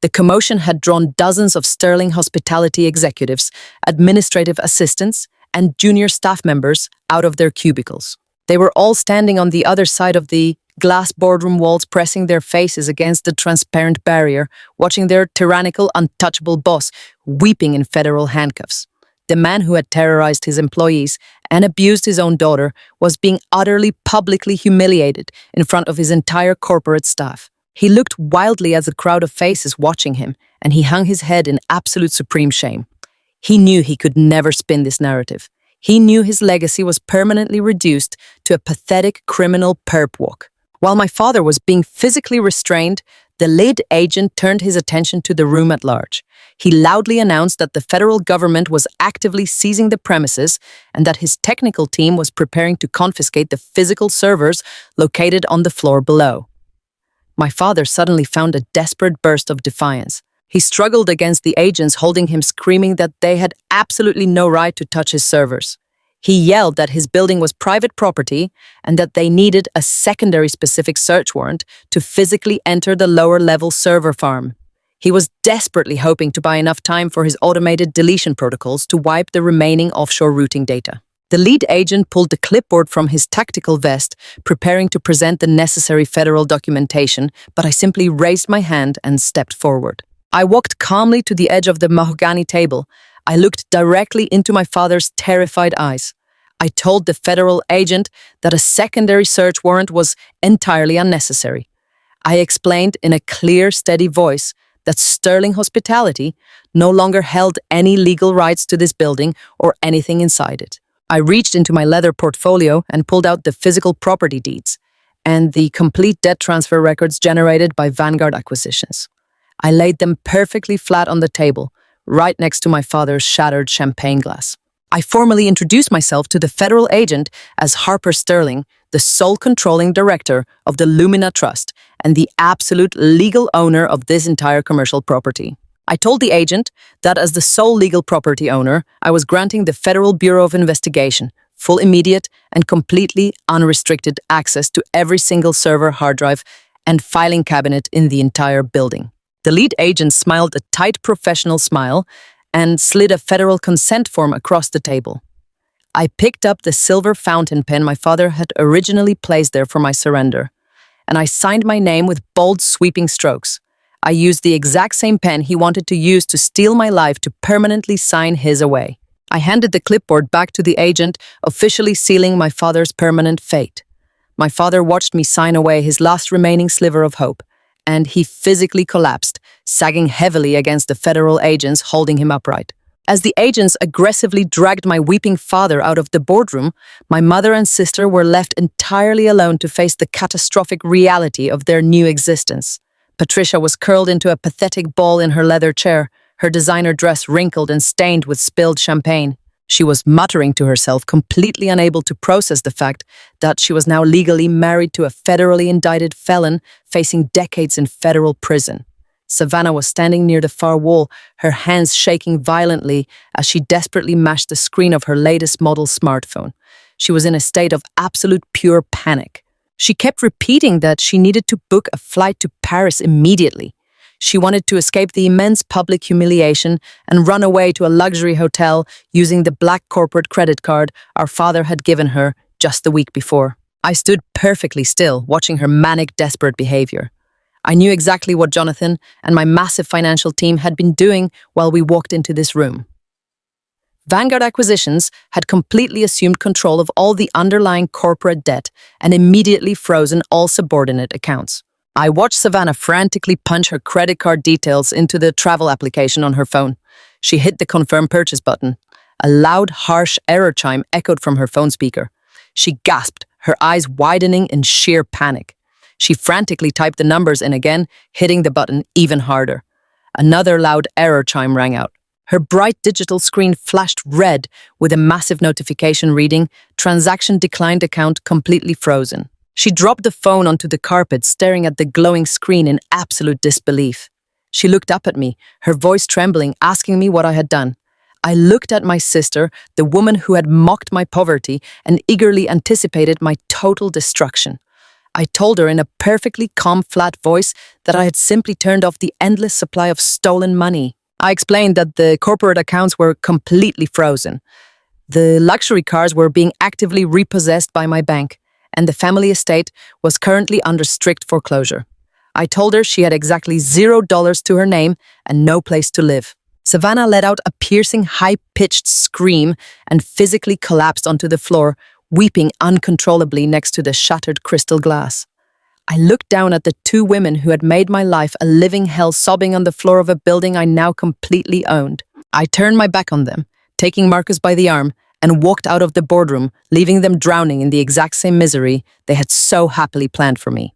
The commotion had drawn dozens of Sterling hospitality executives, administrative assistants, and junior staff members out of their cubicles. They were all standing on the other side of the glass boardroom walls, pressing their faces against the transparent barrier, watching their tyrannical, untouchable boss weeping in federal handcuffs. The man who had terrorized his employees and abused his own daughter was being utterly publicly humiliated in front of his entire corporate staff. He looked wildly at the crowd of faces watching him, and he hung his head in absolute supreme shame. He knew he could never spin this narrative. He knew his legacy was permanently reduced to a pathetic criminal perp walk. While my father was being physically restrained, the lead agent turned his attention to the room at large. He loudly announced that the federal government was actively seizing the premises and that his technical team was preparing to confiscate the physical servers located on the floor below. My father suddenly found a desperate burst of defiance. He struggled against the agents holding him, screaming that they had absolutely no right to touch his servers. He yelled that his building was private property and that they needed a secondary specific search warrant to physically enter the lower-level server farm. He was desperately hoping to buy enough time for his automated deletion protocols to wipe the remaining offshore routing data. The lead agent pulled the clipboard from his tactical vest, preparing to present the necessary federal documentation, but I simply raised my hand and stepped forward. I walked calmly to the edge of the mahogany table. I looked directly into my father's terrified eyes. I told the federal agent that a secondary search warrant was entirely unnecessary. I explained in a clear, steady voice that Sterling Hospitality no longer held any legal rights to this building or anything inside it. I reached into my leather portfolio and pulled out the physical property deeds and the complete debt transfer records generated by Vanguard Acquisitions. I laid them perfectly flat on the table, right next to my father's shattered champagne glass. I formally introduced myself to the federal agent as Harper Sterling, the sole controlling director of the Lumina Trust and the absolute legal owner of this entire commercial property. I told the agent that as the sole legal property owner, I was granting the Federal Bureau of Investigation full, immediate, and completely unrestricted access to every single server, hard drive, and filing cabinet in the entire building. The lead agent smiled a tight professional smile and slid a federal consent form across the table. I picked up the silver fountain pen my father had originally placed there for my surrender, and I signed my name with bold, sweeping strokes. I used the exact same pen he wanted to use to steal my life to permanently sign his away. I handed the clipboard back to the agent, officially sealing my father's permanent fate. My father watched me sign away his last remaining sliver of hope, and he physically collapsed, sagging heavily against the federal agents holding him upright. As the agents aggressively dragged my weeping father out of the boardroom, my mother and sister were left entirely alone to face the catastrophic reality of their new existence. Patricia was curled into a pathetic ball in her leather chair, her designer dress wrinkled and stained with spilled champagne. She was muttering to herself, completely unable to process the fact that she was now legally married to a federally indicted felon facing decades in federal prison. Savannah was standing near the far wall, her hands shaking violently as she desperately mashed the screen of her latest model smartphone. She was in a state of absolute pure panic. She kept repeating that she needed to book a flight to Paris immediately. She wanted to escape the immense public humiliation and run away to a luxury hotel using the black corporate credit card our father had given her just the week before. I stood perfectly still, watching her manic, desperate behavior. I knew exactly what Jonathan and my massive financial team had been doing while we walked into this room. Vanguard Acquisitions had completely assumed control of all the underlying corporate debt and immediately frozen all subordinate accounts. I watched Savannah frantically punch her credit card details into the travel application on her phone. She hit the confirm purchase button. A loud, harsh error chime echoed from her phone speaker. She gasped, her eyes widening in sheer panic. She frantically typed the numbers in again, hitting the button even harder. Another loud error chime rang out. Her bright digital screen flashed red with a massive notification reading, "Transaction declined, account completely frozen." She dropped the phone onto the carpet, staring at the glowing screen in absolute disbelief. She looked up at me, her voice trembling, asking me what I had done. I looked at my sister, the woman who had mocked my poverty and eagerly anticipated my total destruction. I told her in a perfectly calm, flat voice that I had simply turned off the endless supply of stolen money. I explained that the corporate accounts were completely frozen. The luxury cars were being actively repossessed by my bank, and the family estate was currently under strict foreclosure. I told her she had exactly $0 to her name and no place to live. Savannah let out a piercing, high-pitched scream and physically collapsed onto the floor, weeping uncontrollably next to the shattered crystal glass. I looked down at the two women who had made my life a living hell, sobbing on the floor of a building I now completely owned. I turned my back on them, taking Marcus by the arm, and walked out of the boardroom, leaving them drowning in the exact same misery they had so happily planned for me.